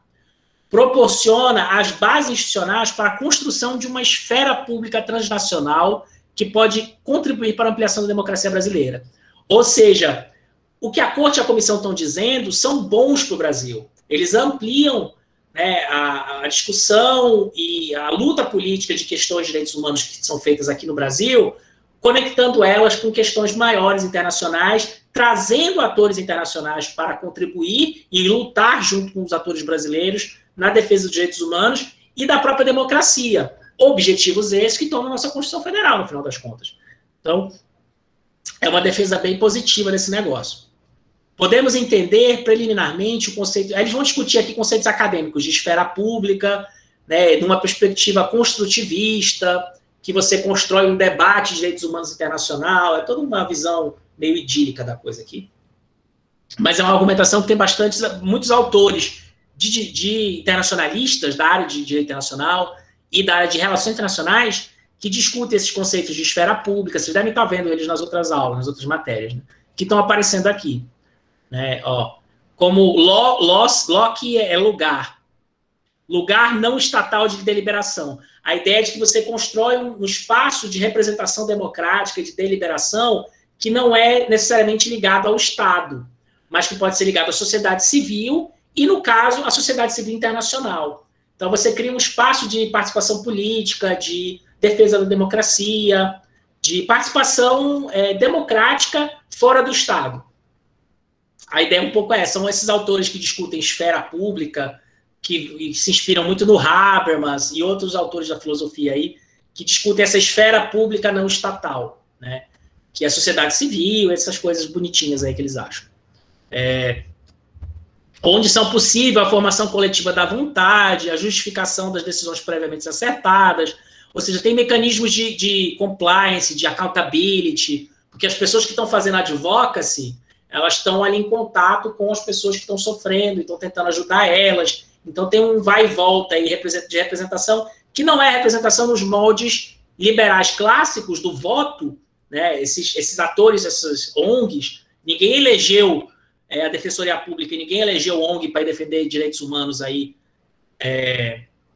Proporciona as bases institucionais para a construção de uma esfera pública transnacional que pode contribuir para a ampliação da democracia brasileira. Ou seja, o que a corte e a comissão estão dizendo são bons para o Brasil. Eles ampliam, né, a discussão e a luta política de questões de direitos humanos que são feitas aqui no Brasil, conectando elas com questões maiores internacionais, trazendo atores internacionais para contribuir e lutar junto com os atores brasileiros na defesa dos direitos humanos e da própria democracia. Objetivos esses que estão na nossa Constituição Federal, no final das contas. Então, é uma defesa bem positiva desse negócio. Podemos entender preliminarmente o conceito... Eles vão discutir aqui conceitos acadêmicos de esfera pública, né, numa perspectiva construtivista, que você constrói um debate de direitos humanos internacional, é toda uma visão meio idílica da coisa aqui. Mas é uma argumentação que tem muitos autores de internacionalistas da área de direito internacional e da área de relações internacionais que discutem esses conceitos de esfera pública. Vocês devem estar vendo eles nas outras aulas, nas outras matérias, né, que estão aparecendo aqui. Né, ó, como Loki é lugar. lugar não estatal de deliberação. A ideia é de que você constrói um espaço de representação democrática, de deliberação, que não é necessariamente ligado ao Estado, mas que pode ser ligado à sociedade civil e, no caso, à sociedade civil internacional. Então, você cria um espaço de participação política, de defesa da democracia, de participação democrática fora do Estado. A ideia um pouco são esses autores que discutem esfera pública, que se inspiram muito no Habermas e outros autores da filosofia aí, que discutem essa esfera pública não estatal, né? Que é a sociedade civil, essas coisas bonitinhas aí que eles acham. Onde são possível a formação coletiva da vontade, a justificação das decisões previamente acertadas, ou seja, tem mecanismos de compliance, de accountability, porque as pessoas que estão fazendo advocacy, elas estão ali em contato com as pessoas que estão sofrendo, e estão tentando ajudar elas. Então tem um vai e volta aí de representação, que não é representação nos moldes liberais clássicos do voto, né? Esses atores, essas ONGs, ninguém elegeu a Defensoria Pública, ninguém elegeu ONG para defender direitos humanos aí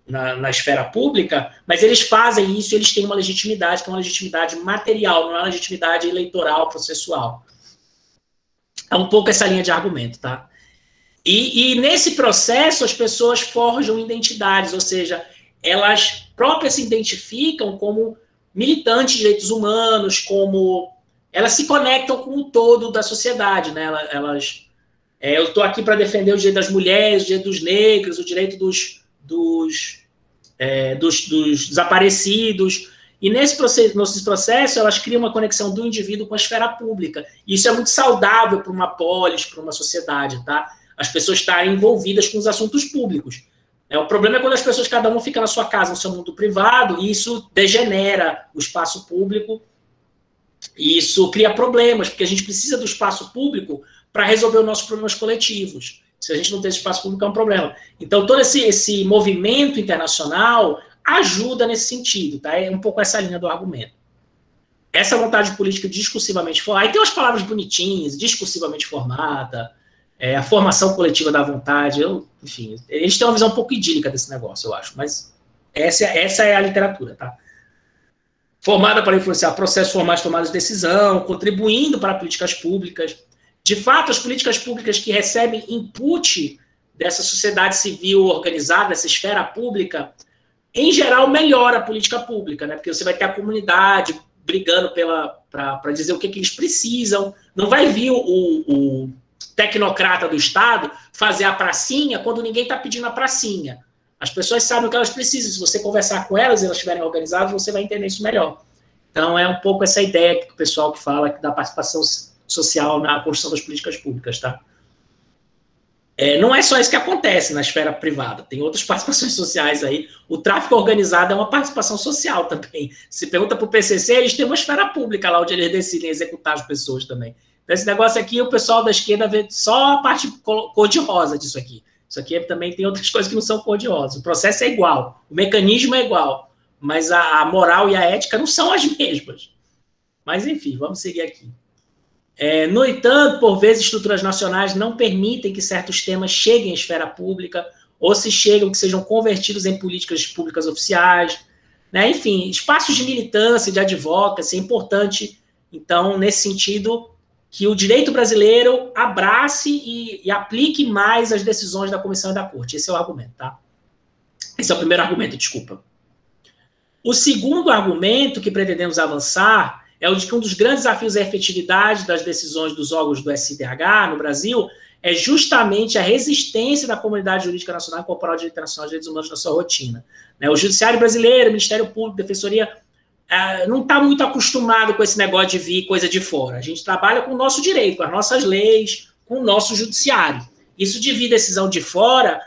na esfera pública, mas eles fazem isso, eles têm uma legitimidade, que é uma legitimidade material, não é uma legitimidade eleitoral, processual. É um pouco essa linha de argumento, tá? E nesse processo as pessoas forjam identidades, ou seja, elas próprias se identificam como militantes de direitos humanos, como elas se conectam com o todo da sociedade, né? Eu estou aqui para defender o direito das mulheres, o direito dos negros, o direito dos desaparecidos. E nesse processo, elas criam uma conexão do indivíduo com a esfera pública. E isso é muito saudável para uma polis, para uma sociedade, tá? As pessoas estarem envolvidas com os assuntos públicos. O problema é quando as pessoas, cada um fica na sua casa, no seu mundo privado, e isso degenera o espaço público, e isso cria problemas, porque a gente precisa do espaço público para resolver os nossos problemas coletivos. Se a gente não tem espaço público, é um problema. Então, todo esse movimento internacional ajuda nesse sentido, tá? É um pouco essa linha do argumento. Essa vontade política discursivamente formada, aí tem umas palavras bonitinhas, discursivamente formada, a formação coletiva da vontade, enfim, eles têm uma visão um pouco idílica desse negócio, eu acho, mas essa é a literatura, tá? Formada para influenciar processos formais de tomada de decisão, contribuindo para políticas públicas. De fato, as políticas públicas que recebem input dessa sociedade civil organizada, dessa esfera pública, em geral, melhora a política pública, né? Porque você vai ter a comunidade brigando para dizer o que eles precisam. Não vai vir o tecnocrata do Estado fazer a pracinha quando ninguém está pedindo a pracinha. As pessoas sabem o que elas precisam. Se você conversar com elas e elas estiverem organizadas, você vai entender isso melhor. Então, é um pouco essa ideia que o pessoal que fala da participação social na construção das políticas públicas, tá? Não é só isso que acontece na esfera privada, tem outras participações sociais aí. O tráfico organizado é uma participação social também. Se pergunta para o PCC, eles têm uma esfera pública lá onde eles decidem executar as pessoas também. Então, esse negócio aqui, o pessoal da esquerda vê só a parte cor-de-rosa disso aqui. Isso aqui também tem outras coisas que não são cor-de-rosa. O processo é igual, o mecanismo é igual, mas a moral e a ética não são as mesmas. Mas, enfim, vamos seguir aqui. No entanto, por vezes, estruturas nacionais não permitem que certos temas cheguem à esfera pública, ou se chegam, que sejam convertidos em políticas públicas oficiais, né? Enfim, espaços de militância, de advocacy, é importante, então, nesse sentido, que o direito brasileiro abrace e aplique mais as decisões da comissão e da corte. Esse é o argumento, tá? Esse é o primeiro argumento, desculpa. O segundo argumento que pretendemos avançar é o de que um dos grandes desafios da efetividade das decisões dos órgãos do STH no Brasil é justamente a resistência da comunidade jurídica nacional a incorporar o direito internacional de direitos humanos na sua rotina. O Judiciário brasileiro, o Ministério Público, Defensoria, não está muito acostumado com esse negócio de vir coisa de fora. A gente trabalha com o nosso direito, com as nossas leis, com o nosso judiciário. Isso de vir decisão de fora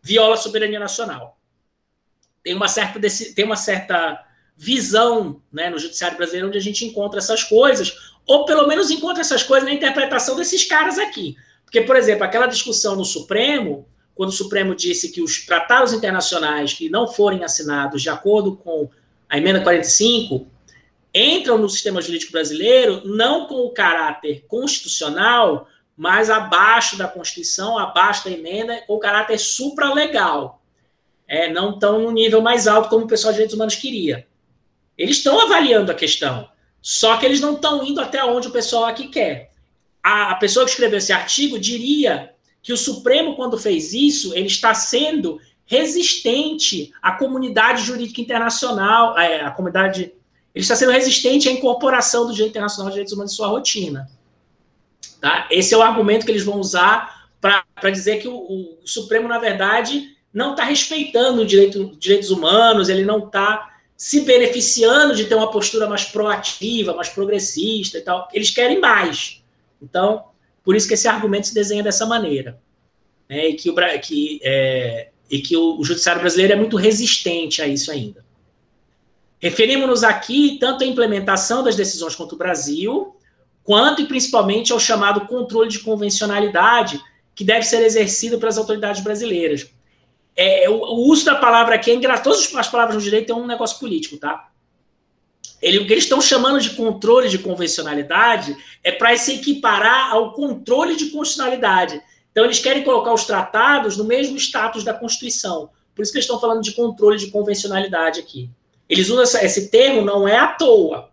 viola a soberania nacional. Tem uma certa visão, né, no judiciário brasileiro onde a gente encontra essas coisas, ou pelo menos encontra essas coisas na interpretação desses caras aqui. Porque, por exemplo, aquela discussão no Supremo, quando o Supremo disse que os tratados internacionais que não forem assinados de acordo com a emenda 45 entram no sistema jurídico brasileiro não com o caráter constitucional, mas abaixo da Constituição, abaixo da emenda, com o caráter supralegal. não estão no nível mais alto como o pessoal de direitos humanos queria. Eles estão avaliando a questão, só que eles não estão indo até onde o pessoal aqui quer. A pessoa que escreveu esse artigo diria que o Supremo, quando fez isso, ele está sendo resistente à comunidade jurídica internacional, ele está sendo resistente à incorporação do direito internacional de direitos humanos em sua rotina. Tá? Esse é o argumento que eles vão usar para dizer que o Supremo, na verdade, não está respeitando os direitos humanos, ele não está se beneficiando de ter uma postura mais proativa, mais progressista e tal. Eles querem mais. Então, por isso que esse argumento se desenha dessa maneira. Né? E que o judiciário brasileiro é muito resistente a isso ainda. Referimos-nos aqui tanto à implementação das decisões contra o Brasil, quanto e principalmente ao chamado controle de convencionalidade, que deve ser exercido pelas autoridades brasileiras. O uso da palavra aqui é engraçado. Todas as palavras no direito é um negócio político, tá? O que eles estão chamando de controle de convencionalidade é para se equiparar ao controle de constitucionalidade. Então, eles querem colocar os tratados no mesmo status da Constituição. Por isso que eles estão falando de controle de convencionalidade aqui. Eles usam esse termo, não é à toa.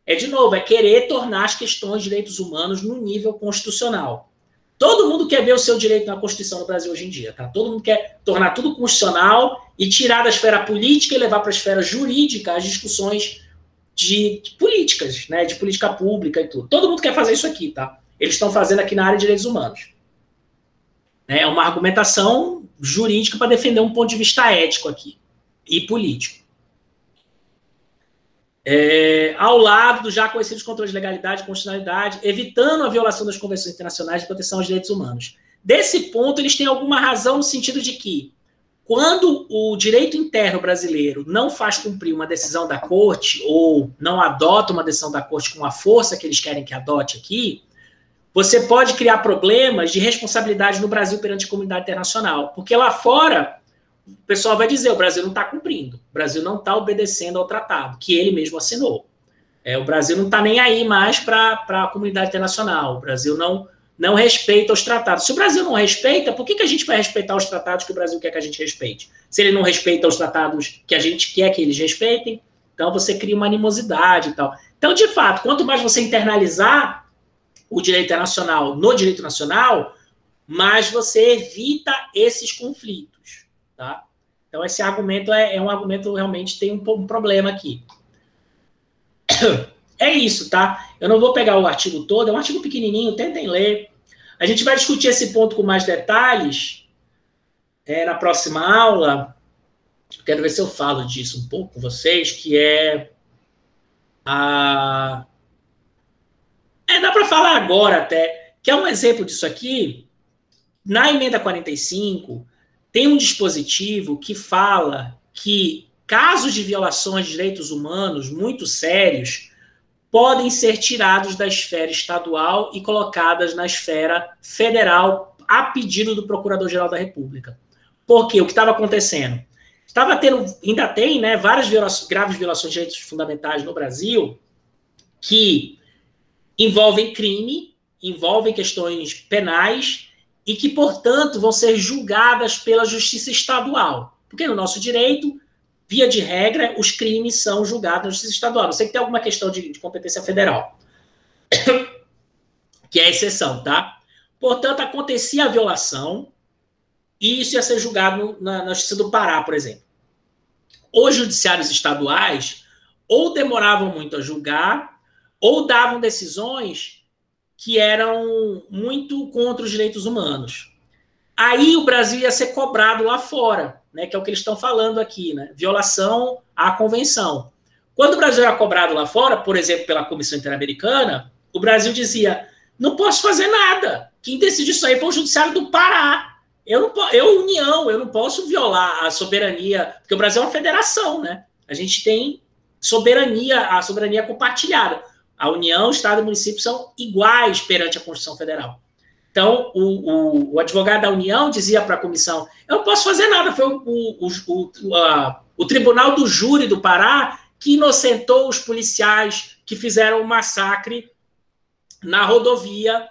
De novo, querer tornar as questões de direitos humanos no nível constitucional. Todo mundo quer ver o seu direito na Constituição no Brasil hoje em dia, tá? Todo mundo quer tornar tudo constitucional e tirar da esfera política e levar para a esfera jurídica as discussões de políticas, né? De política pública e tudo. Todo mundo quer fazer isso aqui, tá? Eles estão fazendo aqui na área de direitos humanos. É uma argumentação jurídica para defender um ponto de vista ético aqui e político. Ao lado dos já conhecidos controles de legalidade e constitucionalidade, evitando a violação das convenções internacionais de proteção aos direitos humanos. Desse ponto, eles têm alguma razão no sentido de que, quando o direito interno brasileiro não faz cumprir uma decisão da Corte, ou não adota uma decisão da Corte com a força que eles querem que adote aqui, você pode criar problemas de responsabilidade no Brasil perante a comunidade internacional. Porque lá fora, o pessoal vai dizer, o Brasil não está cumprindo, o Brasil não está obedecendo ao tratado, que ele mesmo assinou. O Brasil não está nem aí mais para a comunidade internacional, o Brasil não respeita os tratados. Se o Brasil não respeita, por que a gente vai respeitar os tratados que o Brasil quer que a gente respeite? Se ele não respeita os tratados que a gente quer que eles respeitem, então você cria uma animosidade e tal. Então, de fato, quanto mais você internalizar o direito internacional no direito nacional, mais você evita esses conflitos. Tá? Então, esse argumento é um argumento realmente tem um problema aqui. É isso, tá? Eu não vou pegar o artigo todo, é um artigo pequenininho, tentem ler. A gente vai discutir esse ponto com mais detalhes na próxima aula. Quero ver se eu falo disso um pouco com vocês, que dá para falar agora até, que é um exemplo disso aqui. Na emenda 45, tem um dispositivo que fala que casos de violações de direitos humanos muito sérios podem ser tirados da esfera estadual e colocadas na esfera federal a pedido do Procurador-Geral da República. Por quê? O que estava acontecendo? Ainda tem, né, várias graves violações de direitos fundamentais no Brasil que envolvem crime, envolvem questões penais e que, portanto, vão ser julgadas pela justiça estadual. Porque no nosso direito, via de regra, os crimes são julgados na justiça estadual. Não sei que tem alguma questão de competência federal, que é a exceção, tá? Portanto, acontecia a violação e isso ia ser julgado na justiça do Pará, por exemplo. Os judiciários estaduais ou demoravam muito a julgar ou davam decisões que eram muito contra os direitos humanos. Aí o Brasil ia ser cobrado lá fora, né, que é o que eles estão falando aqui, né, violação à convenção. Quando o Brasil era cobrado lá fora, por exemplo, pela Comissão Interamericana, o Brasil dizia, não posso fazer nada, quem decide isso aí foi o Judiciário do Pará. União, eu não posso violar a soberania, porque o Brasil é uma federação, né? A gente tem soberania, a soberania compartilhada. A União, o Estado e o município são iguais perante a Constituição Federal. Então, o advogado da União dizia para a comissão, eu não posso fazer nada, foi o Tribunal do Júri do Pará que inocentou os policiais que fizeram o massacre na rodovia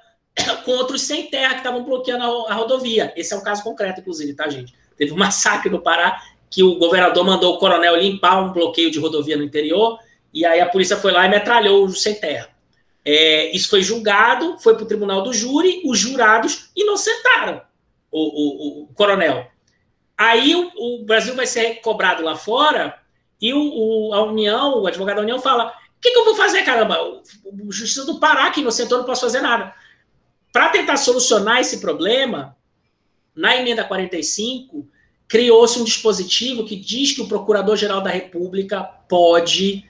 contra os sem-terra que estavam bloqueando a rodovia. Esse é um caso concreto, inclusive, tá, gente? Teve um massacre no Pará que o governador mandou o coronel limpar um bloqueio de rodovia no interior, e aí a polícia foi lá e metralhou o sem terra. Isso foi julgado, foi para o tribunal do júri, os jurados inocentaram o coronel. Aí o Brasil vai ser cobrado lá fora, e a União, o advogado da União fala, o que eu vou fazer, caramba? O Justiça do Pará, que inocentou, não posso fazer nada. Para tentar solucionar esse problema, na emenda 45, criou-se um dispositivo que diz que o Procurador-Geral da República pode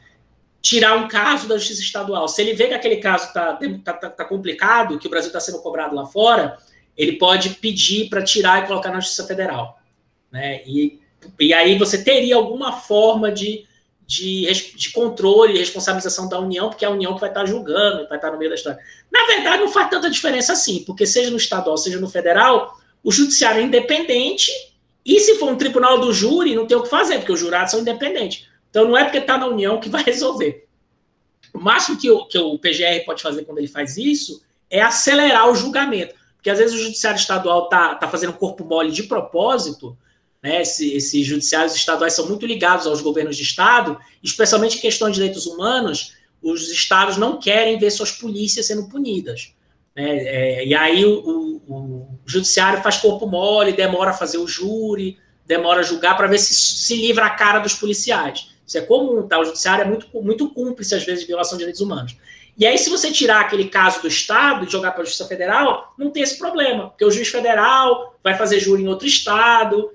tirar um caso da Justiça Estadual. Se ele vê que aquele caso tá complicado, que o Brasil está sendo cobrado lá fora, ele pode pedir para tirar e colocar na Justiça Federal. Né? E aí você teria alguma forma de controle e responsabilização da União, porque é a União que vai estar julgando, vai estar no meio da história. Na verdade, não faz tanta diferença assim, porque seja no estadual, seja no federal, o judiciário é independente, e se for um tribunal do júri, não tem o que fazer, porque os jurados são independentes. Então, não é porque está na União que vai resolver. O máximo que o PGR pode fazer quando ele faz isso é acelerar o julgamento, porque às vezes o judiciário estadual está fazendo corpo mole de propósito, né? Esses judiciários estaduais são muito ligados aos governos de estado, especialmente em questão de direitos humanos, os estados não querem ver suas polícias sendo punidas. Né? E aí o judiciário faz corpo mole, demora a fazer o júri, demora a julgar para ver se livra a cara dos policiais. Isso é comum, tá? O judiciário é muito, muito cúmplice, às vezes, de violação de direitos humanos. E aí, se você tirar aquele caso do Estado e jogar para a Justiça Federal, não tem esse problema, porque o juiz federal vai fazer júri em outro Estado,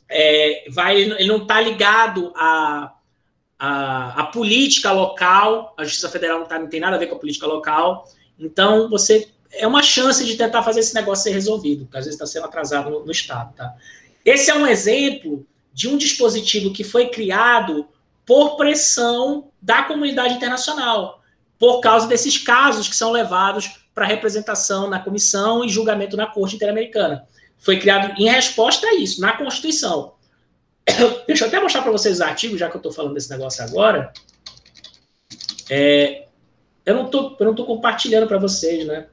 ele não está ligado à política local, a Justiça Federal não tem nada a ver com a política local, então é uma chance de tentar fazer esse negócio ser resolvido, porque às vezes está sendo atrasado no Estado. Tá? Esse é um exemplo de um dispositivo que foi criado por pressão da comunidade internacional, por causa desses casos que são levados para representação na comissão e julgamento na Corte Interamericana. Foi criado em resposta a isso, na Constituição. Deixa eu até mostrar para vocês os artigos, já que eu estou falando desse negócio agora. Eu não tô compartilhando para vocês, né?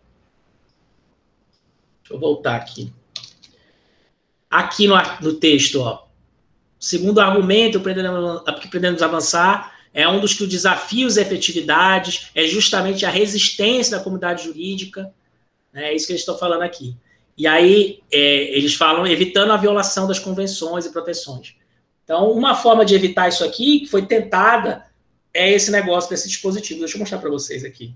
Deixa eu voltar aqui. Aqui no texto, ó. Segundo argumento, que pretendemos avançar, é um dos que os desafios e efetividades é justamente a resistência da comunidade jurídica. É isso que eles estão falando aqui. E aí, eles falam evitando a violação das convenções e proteções. Então, uma forma de evitar isso aqui, que foi tentada, é esse negócio desse dispositivo. Deixa eu mostrar para vocês aqui.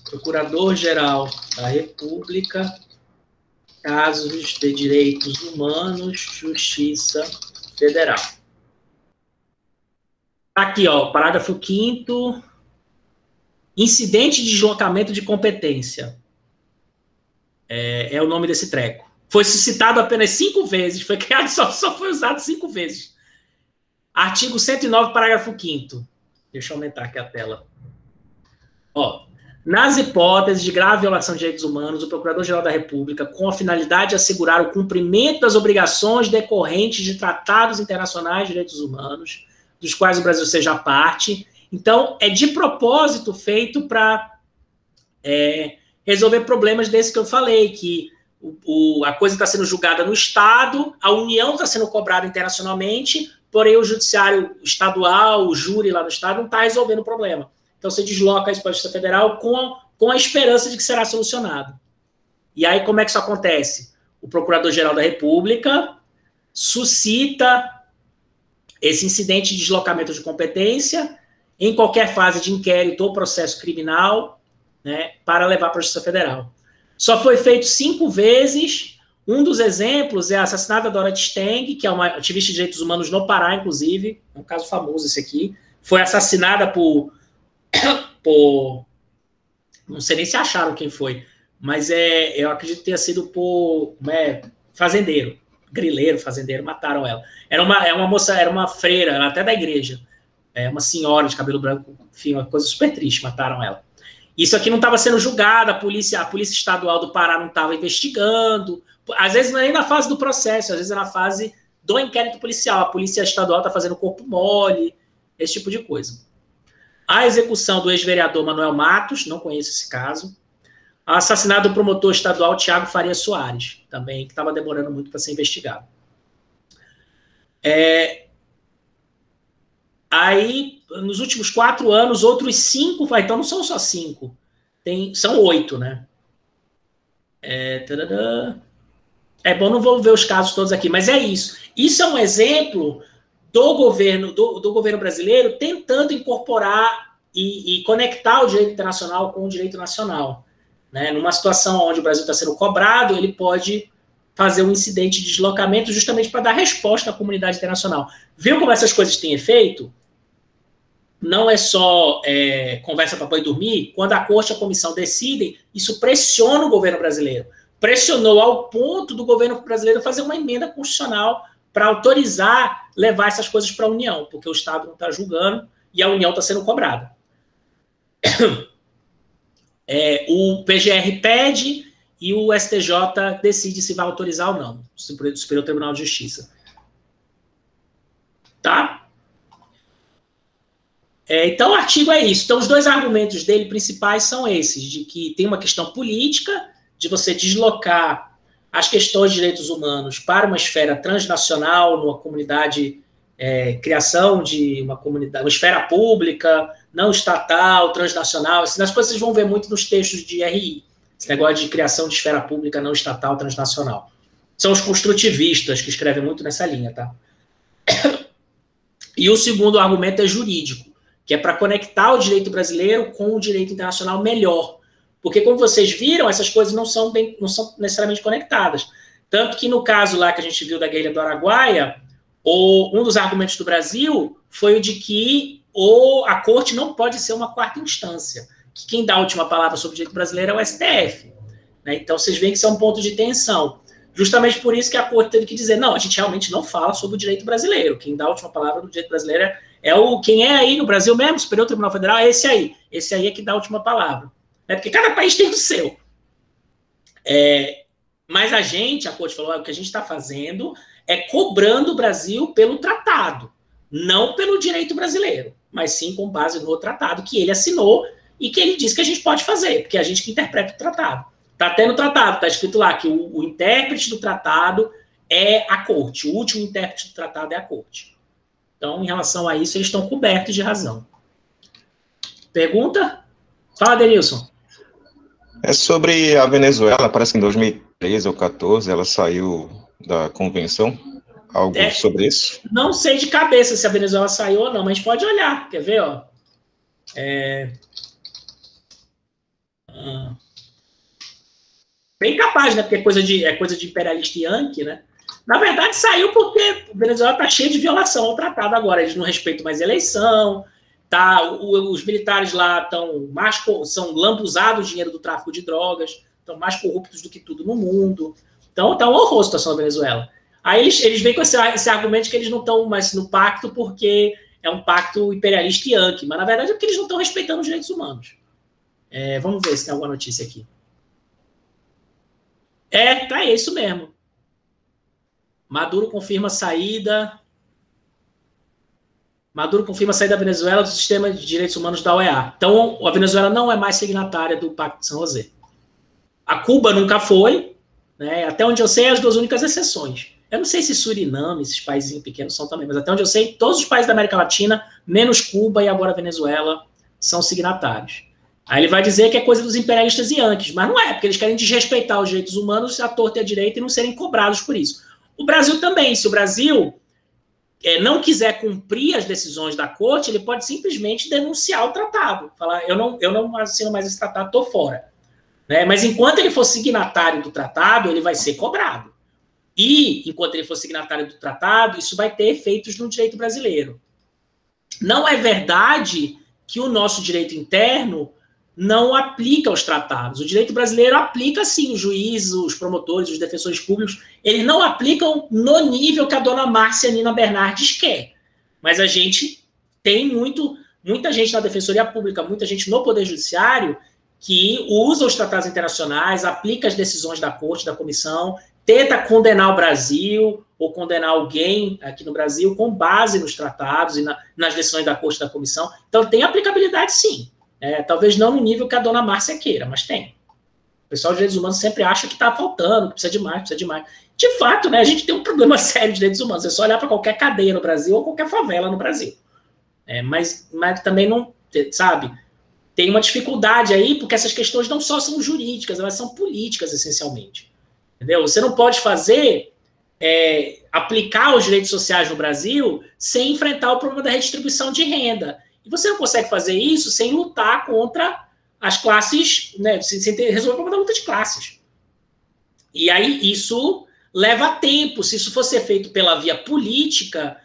Procurador-Geral da República, casos de direitos humanos, Justiça Federal. Aqui, ó, parágrafo 5º, incidente de deslocamento de competência. É o nome desse treco. Foi citado apenas 5 vezes, foi criado, só foi usado 5 vezes. Artigo 109, parágrafo 5º. Deixa eu aumentar aqui a tela. Ó, nas hipóteses de grave violação de direitos humanos, o Procurador-Geral da República, com a finalidade de assegurar o cumprimento das obrigações decorrentes de tratados internacionais de direitos humanos, dos quais o Brasil seja parte, então, é de propósito feito para resolver problemas desse que eu falei, que a coisa está sendo julgada no Estado, a União está sendo cobrada internacionalmente, porém o judiciário estadual, o júri lá no Estado, não está resolvendo o problema. Então, você desloca isso para a Justiça Federal com a esperança de que será solucionado. E aí, como é que isso acontece? O Procurador-Geral da República suscita esse incidente de deslocamento de competência em qualquer fase de inquérito ou processo criminal, né, para levar para a Justiça Federal. Só foi feito 5 vezes. Um dos exemplos é a assassinada Dorothy Stang, que é uma ativista de direitos humanos no Pará, inclusive. É um caso famoso esse aqui. Foi assassinada por não sei nem se acharam quem foi, mas eu acredito que tenha sido por fazendeiro, grileiro, fazendeiro, mataram ela. Era uma moça, era uma freira, até da igreja, uma senhora de cabelo branco, enfim, uma coisa super triste, mataram ela. Isso aqui não estava sendo julgado, a polícia estadual do Pará não estava investigando, às vezes não é nem na fase do processo, às vezes é na fase do inquérito policial, a polícia estadual está fazendo corpo mole, esse tipo de coisa. A execução do ex-vereador Manuel Matos, não conheço esse caso. O assassinato do promotor estadual Tiago Faria Soares, também, que estava demorando muito para ser investigado. Aí, nos últimos 4 anos, outros 5, então não são só 5, são 8, né? Bom, não vou ver os casos todos aqui, mas é isso. Isso é um exemplo do governo brasileiro tentando incorporar e conectar o direito internacional com o direito nacional. Né? Numa situação onde o Brasil está sendo cobrado, ele pode fazer um incidente de deslocamento justamente para dar resposta à comunidade internacional. Viu como essas coisas têm efeito? Não é só conversa para banho e dormir. Quando a Corte e a Comissão decidem, isso pressiona o governo brasileiro. Pressionou ao ponto do governo brasileiro fazer uma emenda constitucional para autorizar levar essas coisas para a União, porque o Estado não está julgando e a União está sendo cobrada. O PGR pede e o STJ decide se vai autorizar ou não, o Superior Tribunal de Justiça. Tá? Então, o artigo é isso. Então, os 2 argumentos dele principais são esses, de que tem uma questão política, de você deslocar as questões de direitos humanos para uma esfera transnacional, numa comunidade, criação de uma esfera pública, não estatal, transnacional. Essas coisas vocês vão ver muito nos textos de RI, esse negócio de criação de esfera pública não estatal, transnacional. São os construtivistas que escrevem muito nessa linha, tá? E o segundo argumento é jurídico, que é para conectar o direito brasileiro com o direito internacional melhor. Porque, como vocês viram, essas coisas não são necessariamente conectadas. Tanto que, no caso lá que a gente viu da guerrilha do Araguaia, um dos argumentos do Brasil foi o de que a Corte não pode ser uma 4ª instância, que quem dá a última palavra sobre o direito brasileiro é o STF. Né? Então, vocês veem que isso é um ponto de tensão. Justamente por isso que a Corte teve que dizer, não, a gente realmente não fala sobre o direito brasileiro. Quem dá a última palavra do direito brasileiro quem é aí no Brasil mesmo, Superior Tribunal Federal, é esse aí. Esse aí é que dá a última palavra. Porque cada país tem o seu. Mas a Corte falou, o que a gente está fazendo é cobrando o Brasil pelo tratado, não pelo direito brasileiro, mas sim com base no tratado que ele assinou e que ele diz que a gente pode fazer, porque é a gente que interpreta o tratado. Está até no tratado, está escrito lá que o intérprete do tratado é a Corte, o último intérprete do tratado é a Corte. Então, em relação a isso, eles estão cobertos de razão. Pergunta? Fala, Denilson. É sobre a Venezuela, parece que em 2013 ou 2014 ela saiu da convenção. Algo sobre isso? Não sei de cabeça se a Venezuela saiu ou não, mas a gente pode olhar. Quer ver? Ó? Bem capaz, né? Porque é coisa de imperialista yankee, né? Na verdade, saiu porque a Venezuela está cheia de violação ao tratado agora. Eles não respeitam mais a eleição. Tá, os militares lá são lambuzados o dinheiro do tráfico de drogas, estão mais corruptos do que tudo no mundo. Então, está um horror a situação da Venezuela. Aí eles vêm com esse argumento de que eles não estão mais no pacto porque é um pacto imperialista yankee, mas na verdade é porque eles não estão respeitando os direitos humanos. Vamos ver se tem alguma notícia aqui. Tá, é isso mesmo. Maduro confirma a saída da Venezuela do sistema de direitos humanos da OEA. Então, a Venezuela não é mais signatária do Pacto de San José. A Cuba nunca foi, né? Até onde eu sei, as 2 únicas exceções. Eu não sei se Suriname, esses países pequenos são também, mas até onde eu sei, todos os países da América Latina, menos Cuba e agora Venezuela, são signatários. Aí ele vai dizer que é coisa dos imperialistas yankees, mas não é, porque eles querem desrespeitar os direitos humanos à torta e à direita e não serem cobrados por isso. O Brasil também, se o Brasil não quiser cumprir as decisões da Corte, ele pode simplesmente denunciar o tratado, falar, eu não assino mais esse tratado, estou fora. Né? Mas enquanto ele for signatário do tratado, ele vai ser cobrado. E, enquanto ele for signatário do tratado, isso vai ter efeitos no direito brasileiro. Não é verdade que o nosso direito interno não aplica aos tratados. O direito brasileiro aplica, sim, os juízes, os promotores, os defensores públicos, eles não aplicam no nível que a dona Márcia Nina Bernardes quer. Mas a gente tem muita gente na Defensoria Pública, muita gente no Poder Judiciário que usa os tratados internacionais, aplica as decisões da Corte, da Comissão, tenta condenar o Brasil ou condenar alguém aqui no Brasil com base nos tratados e nas decisões da Corte e da Comissão. Então, tem aplicabilidade, sim. Talvez não no nível que a dona Márcia queira, mas tem. O pessoal de direitos humanos sempre acha que está faltando, que precisa de mais. de fato, né, a gente tem um problema sério de direitos humanos. É só olhar para qualquer cadeia no Brasil ou qualquer favela no Brasil. Mas também não, sabe, tem uma dificuldade aí, porque essas questões não só são jurídicas, elas são políticas, essencialmente. Entendeu? Você não pode aplicar os direitos sociais no Brasil sem enfrentar o problema da redistribuição de renda. E você não consegue fazer isso sem lutar contra as classes, né, sem resolver o problema da luta de classes. E aí isso leva tempo. Se isso for ser feito pela via política,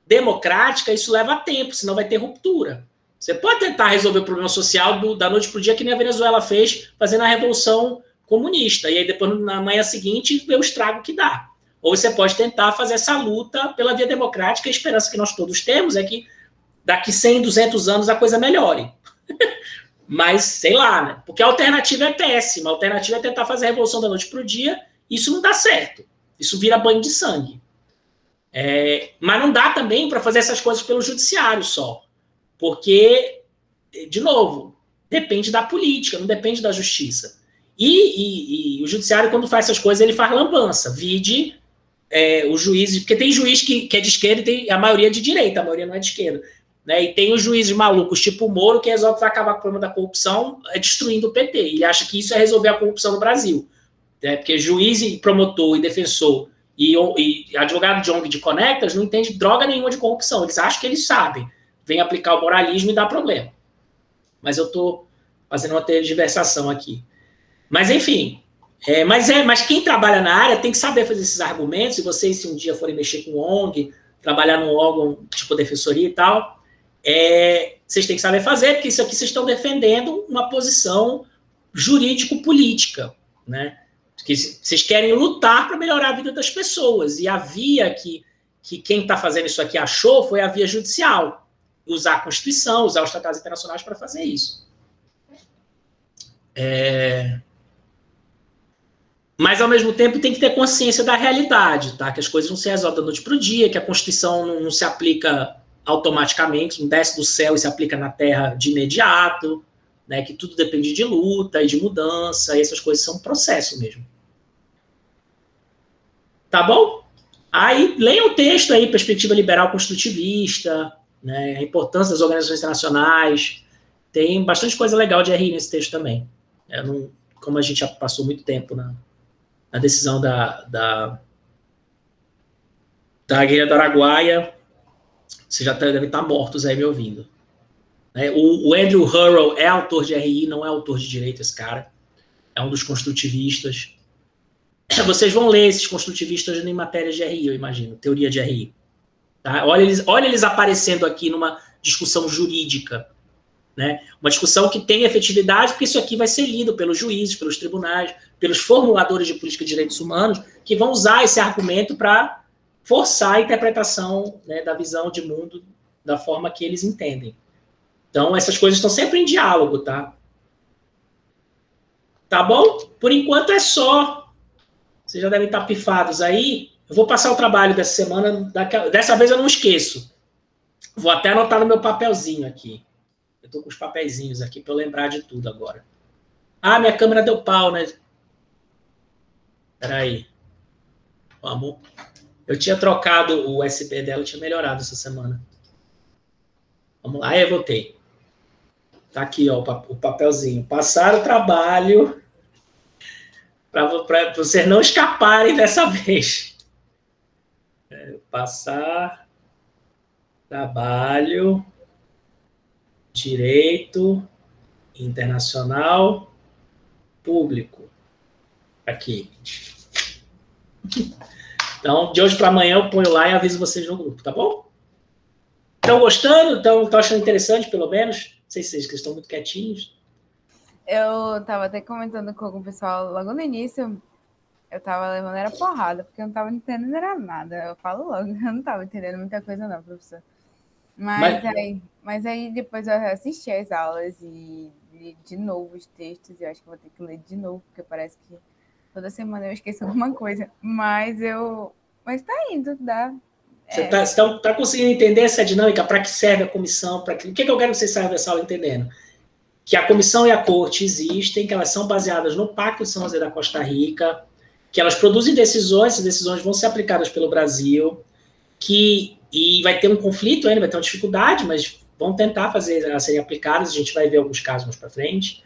democrática, isso leva tempo, senão vai ter ruptura. Você pode tentar resolver o problema social da noite para o dia, que nem a Venezuela fez, fazendo a revolução comunista. E aí depois, na manhã seguinte, vê o estrago que dá. Ou você pode tentar fazer essa luta pela via democrática. A esperança que nós todos temos é que daqui 100, 200 anos a coisa melhore. Mas, sei lá, né? Porque a alternativa é péssima. A alternativa é tentar fazer a revolução da noite para o dia. Isso não dá certo. Isso vira banho de sangue. Mas não dá também para fazer essas coisas pelo judiciário só. Porque, de novo, depende da política, não depende da justiça. E o judiciário, quando faz essas coisas, ele faz lambança. Vide os juízes, porque tem juiz que é de esquerda e tem a maioria de direita, a maioria não é de esquerda. Né? E tem os juízes malucos, tipo o Moro, que resolve acabar com o problema da corrupção destruindo o PT. Ele acha que isso é resolver a corrupção no Brasil. Porque juiz, e promotor e defensor e advogado de ONG de Conectas não entende droga nenhuma de corrupção. Eles acham que eles sabem. Vem aplicar o moralismo e dá problema. Mas eu estou fazendo uma tergiversação aqui. Mas, enfim, mas quem trabalha na área tem que saber fazer esses argumentos. Se vocês, se um dia forem mexer com ONG, trabalhar num órgão tipo defensoria e tal, vocês têm que saber fazer, porque isso aqui vocês estão defendendo uma posição jurídico-política, né? Porque vocês querem lutar para melhorar a vida das pessoas. E a via que quem está fazendo isso aqui achou foi a via judicial. Usar a Constituição, usar os tratados internacionais para fazer isso. Mas, ao mesmo tempo, tem que ter consciência da realidade, tá? Que as coisas não se resolvem da noite para o dia, que a Constituição não se aplica automaticamente, não desce do céu e se aplica na terra de imediato, né? Que tudo depende de luta e de mudança, e essas coisas são um processo mesmo. Tá bom? Aí, leiam o texto aí, Perspectiva Liberal Construtivista, né? A importância das organizações internacionais. Tem bastante coisa legal de RI nesse texto também. Como a gente já passou muito tempo na decisão da guerrilha do Araguaia, vocês já devem estar mortos aí me ouvindo. O Andrew Hurrell é autor de RI, não é autor de direito, esse cara. É um dos construtivistas. Vocês vão ler esses construtivistas em matérias de RI, eu imagino, teoria de RI. Tá? Olha eles aparecendo aqui numa discussão jurídica. Né? Uma discussão que tem efetividade, porque isso aqui vai ser lido pelos juízes, pelos tribunais, pelos formuladores de política de direitos humanos, que vão usar esse argumento para forçar a interpretação, né, da visão de mundo da forma que eles entendem. Então, essas coisas estão sempre em diálogo, tá? Tá bom? Por enquanto é só. Vocês já devem estar pifados aí. Eu vou passar o trabalho dessa semana. Dessa vez eu não esqueço. Vou até anotar no meu papelzinho aqui. Eu tô com os papeizinhos aqui para eu lembrar de tudo agora. Ah, minha câmera deu pau, né? Peraí. Vamos. Eu tinha trocado o USB dela, tinha melhorado essa semana. Vamos lá, eu voltei. Tá aqui, ó, o papelzinho. Passar o trabalho para vocês não escaparem dessa vez. Passar trabalho, direito internacional público. Aqui. Então, de hoje para amanhã eu ponho lá e aviso vocês no grupo, tá bom? Estão gostando? Estão achando interessante, pelo menos? Não sei se vocês estão muito quietinhos. Eu estava até comentando com algum pessoal logo no início, eu estava levando era porrada, porque eu não estava entendendo era nada. Eu falo logo, eu não estava entendendo muita coisa não, professor. Mas aí depois eu assisti as aulas e li de novo os textos, e eu acho que vou ter que ler de novo, porque parece que toda semana eu esqueço alguma coisa. Mas tá indo, dá. Você tá conseguindo entender essa dinâmica? Para que serve a comissão? O que eu quero que vocês saiam dessa aula entendendo? Que a comissão e a corte existem, que elas são baseadas no Pacto de São José da Costa Rica, que elas produzem decisões, essas decisões vão ser aplicadas pelo Brasil, e vai ter um conflito ainda, vai ter uma dificuldade, mas vão tentar fazer elas serem aplicadas, a gente vai ver alguns casos mais para frente,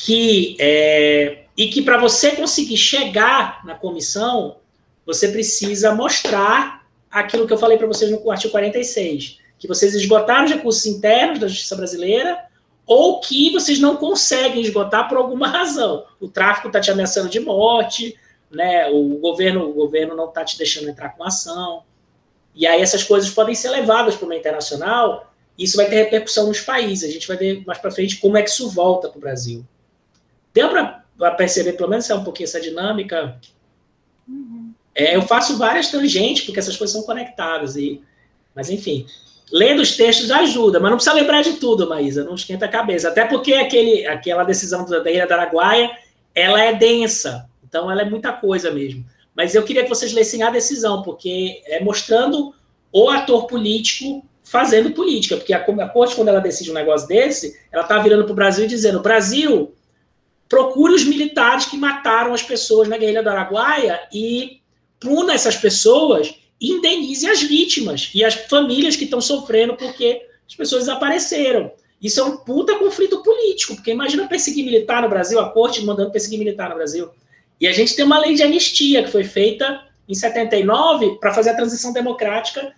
e que para você conseguir chegar na comissão, você precisa mostrar aquilo que eu falei para vocês no artigo 46, que vocês esgotaram os recursos internos da justiça brasileira, ou que vocês não conseguem esgotar por alguma razão. O tráfico está te ameaçando de morte, né? O governo não está te deixando entrar com ação. E aí essas coisas podem ser levadas para o meio internacional, e isso vai ter repercussão nos países. A gente vai ver mais para frente como é que isso volta para o Brasil. Deu para perceber, pelo menos, um pouquinho essa dinâmica? Eu faço várias tangentes, porque essas coisas são conectadas. Mas, enfim, lendo os textos ajuda, mas não precisa lembrar de tudo, Maísa, não esquenta a cabeça. Até porque aquela decisão da Ilha do Araguaia, ela é densa, então ela é muita coisa mesmo. Mas eu queria que vocês lessem a decisão, porque é mostrando o ator político fazendo política, porque a corte, quando ela decide um negócio desse, ela está virando para o Brasil e dizendo: Brasil, procure os militares que mataram as pessoas na guerrilha do Araguaia e puna essas pessoas e indenize as vítimas e as famílias que estão sofrendo porque as pessoas desapareceram. Isso é um puta conflito político, porque imagina perseguir militar no Brasil, a corte mandando perseguir militar no Brasil. E a gente tem uma lei de anistia que foi feita em 79 para fazer a transição democrática,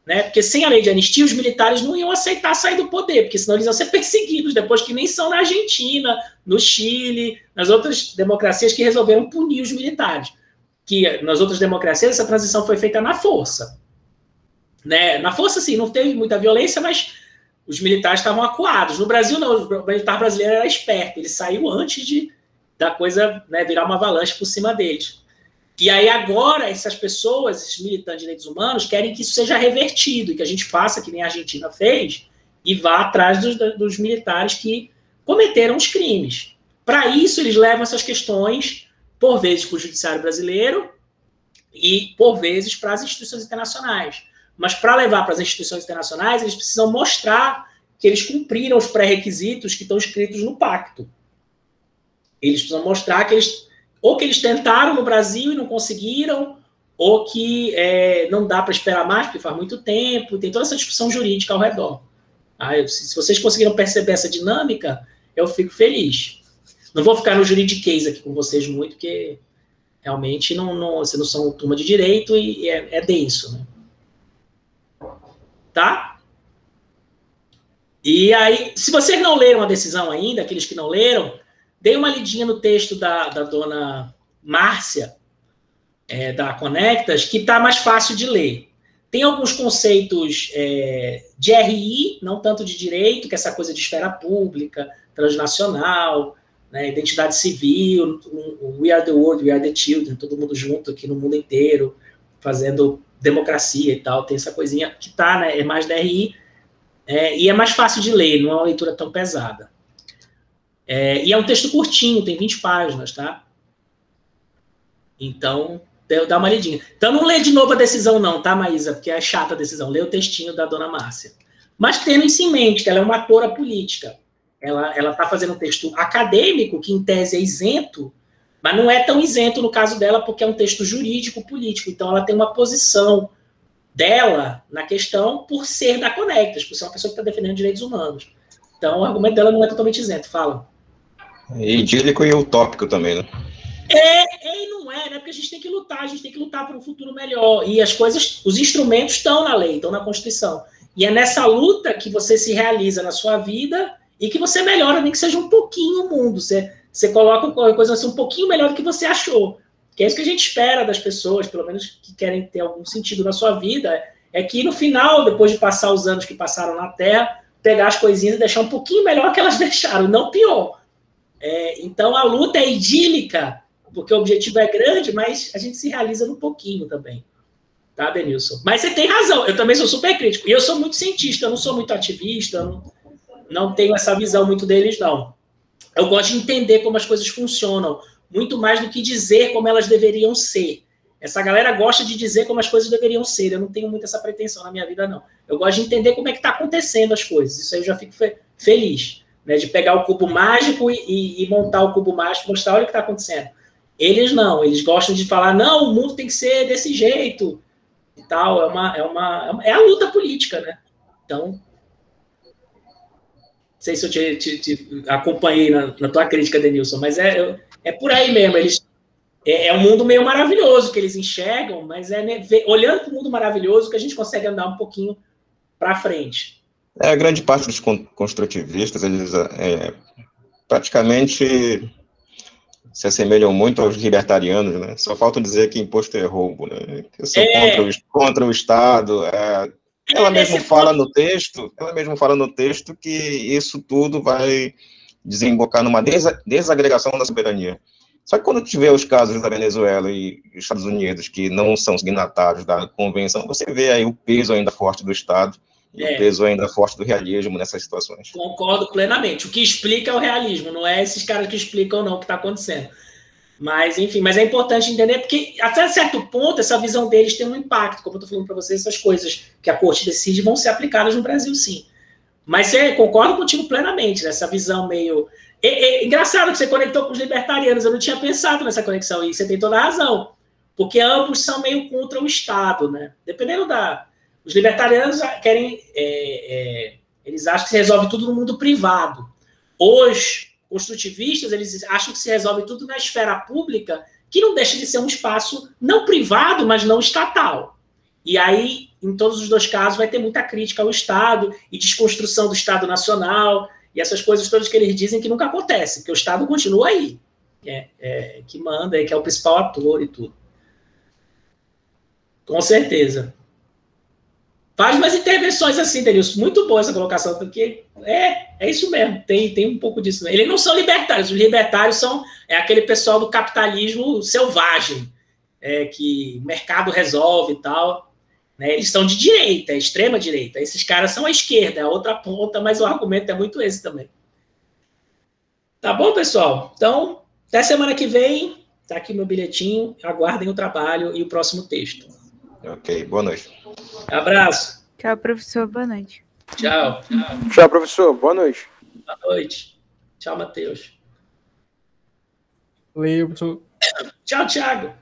né? Porque sem a lei de anistia, os militares não iam aceitar sair do poder, porque senão eles iam ser perseguidos depois, que nem são na Argentina, no Chile, nas outras democracias que resolveram punir os militares. Que nas outras democracias essa transição foi feita na força. Né? Na força, sim, não teve muita violência, mas os militares estavam acuados. No Brasil, não, o militar brasileiro era esperto, ele saiu antes da coisa, né, virar uma avalanche por cima deles. E aí agora essas pessoas, esses militantes de direitos humanos, querem que isso seja revertido, e que a gente faça, que nem a Argentina fez, e vá atrás dos militares que cometeram os crimes. Para isso, eles levam essas questões, por vezes, para o judiciário brasileiro e, por vezes, para as instituições internacionais. Mas para levar para as instituições internacionais, eles precisam mostrar que eles cumpriram os pré-requisitos que estão escritos no pacto. Eles precisam mostrar que eles tentaram no Brasil e não conseguiram, ou que não dá para esperar mais, porque faz muito tempo, tem toda essa discussão jurídica ao redor. Se vocês conseguiram perceber essa dinâmica, eu fico feliz. Não vou ficar no juridiquês aqui com vocês muito, porque realmente vocês não são turma de direito e é denso, né? Tá? E aí, se vocês não leram a decisão ainda, aqueles que não leram, dei uma lidinha no texto da dona Márcia, da Conectas, que está mais fácil de ler. Tem alguns conceitos de RI, não tanto de direito, que é essa coisa de esfera pública, transnacional, né, identidade civil, we are the world, we are the children, todo mundo junto aqui no mundo inteiro, fazendo democracia e tal, tem essa coisinha que tá, né, é mais da RI, e é mais fácil de ler, não é uma leitura tão pesada. E é um texto curtinho, tem 20 páginas, tá? Então, dá uma lidinha. Então, não lê de novo a decisão não, tá, Maísa? Porque é chata a decisão. Lê o textinho da dona Márcia. Mas tendo isso em mente, que ela é uma atora política. Ela está fazendo um texto acadêmico, que em tese é isento, mas não é tão isento no caso dela, porque é um texto jurídico-político. Então, ela tem uma posição dela na questão por ser da Conectas, por ser uma pessoa que está defendendo direitos humanos. Então, o argumento dela não é totalmente isento. Fala. Idílico e utópico também, né? E não é, né? Porque a gente tem que lutar por um futuro melhor. E as coisas, os instrumentos estão na lei, estão na Constituição. E é nessa luta que você se realiza na sua vida e que você melhora, nem que seja um pouquinho o mundo. Você coloca qualquer coisa assim, um pouquinho melhor do que você achou. Que é isso que a gente espera das pessoas, pelo menos que querem ter algum sentido na sua vida, é que no final, depois de passar os anos que passaram na Terra, pegar as coisinhas e deixar um pouquinho melhor que elas deixaram, não pior. Então, a luta é idílica, porque o objetivo é grande, mas a gente se realiza no pouquinho também. Tá, Denilson? Mas você tem razão, eu também sou super crítico. E eu sou muito cientista, eu não sou muito ativista, não tenho essa visão muito deles, não. Eu gosto de entender como as coisas funcionam, muito mais do que dizer como elas deveriam ser. Essa galera gosta de dizer como as coisas deveriam ser. Eu não tenho muito essa pretensão na minha vida, não. Eu gosto de entender como é que está acontecendo as coisas. Isso aí eu já fico feliz, né? De pegar o cubo mágico e montar o cubo mágico, mostrar, olha o que está acontecendo. Eles não, eles gostam de falar, não, o mundo tem que ser desse jeito e tal, é a luta política, né? Então, não sei se eu te acompanhei na tua crítica, Denilson, mas é por aí mesmo, é um mundo meio maravilhoso que eles enxergam, mas olhando para o mundo maravilhoso que a gente consegue andar um pouquinho para frente. A grande parte dos construtivistas, eles praticamente se assemelham muito aos libertarianos, né? Só falta dizer que imposto é roubo, né? Eu sou contra o Estado. Ela mesmo fala no texto que isso tudo vai desembocar numa desagregação da soberania. Só que quando tiver os casos da Venezuela e Estados Unidos, que não são signatários da convenção, você vê aí o peso ainda forte do Estado e o peso ainda forte do realismo nessas situações. Concordo plenamente. O que explica é o realismo, não é esses caras que explicam não o que está acontecendo. Mas, enfim, mas é importante entender, porque até certo ponto essa visão deles tem um impacto, como eu estou falando para vocês, essas coisas que a corte decide vão ser aplicadas no Brasil, sim. Mas concordo contigo plenamente, né? Essa visão meio... engraçado que você conectou com os libertarianos, eu não tinha pensado nessa conexão, e você tem toda a razão, porque ambos são meio contra o Estado, né? Dependendo os libertarianos querem... eles acham que se resolve tudo no mundo privado. Os construtivistas, eles acham que se resolve tudo na esfera pública, que não deixa de ser um espaço não privado, mas não estatal. E aí, em todos os dois casos, vai ter muita crítica ao Estado e desconstrução do Estado Nacional e essas coisas todas que eles dizem que nunca acontece, porque o Estado continua aí, que manda, que é o principal ator e tudo. Com certeza. Faz umas intervenções assim, Denilson. Muito boa essa colocação, porque é isso mesmo, tem um pouco disso. Eles não são libertários, os libertários são aquele pessoal do capitalismo selvagem, que o mercado resolve e tal. Né? Eles são de direita, extrema direita. Esses caras são a esquerda, a outra ponta, mas o argumento é muito esse também. Tá bom, pessoal? Então, até semana que vem, tá aqui meu bilhetinho, aguardem o trabalho e o próximo texto. Ok, boa noite. Abraço. Tchau, professor. Boa noite. Tchau. Tchau, professor. Boa noite. Boa noite. Tchau, Matheus. Valeu, professor. Tchau, Thiago.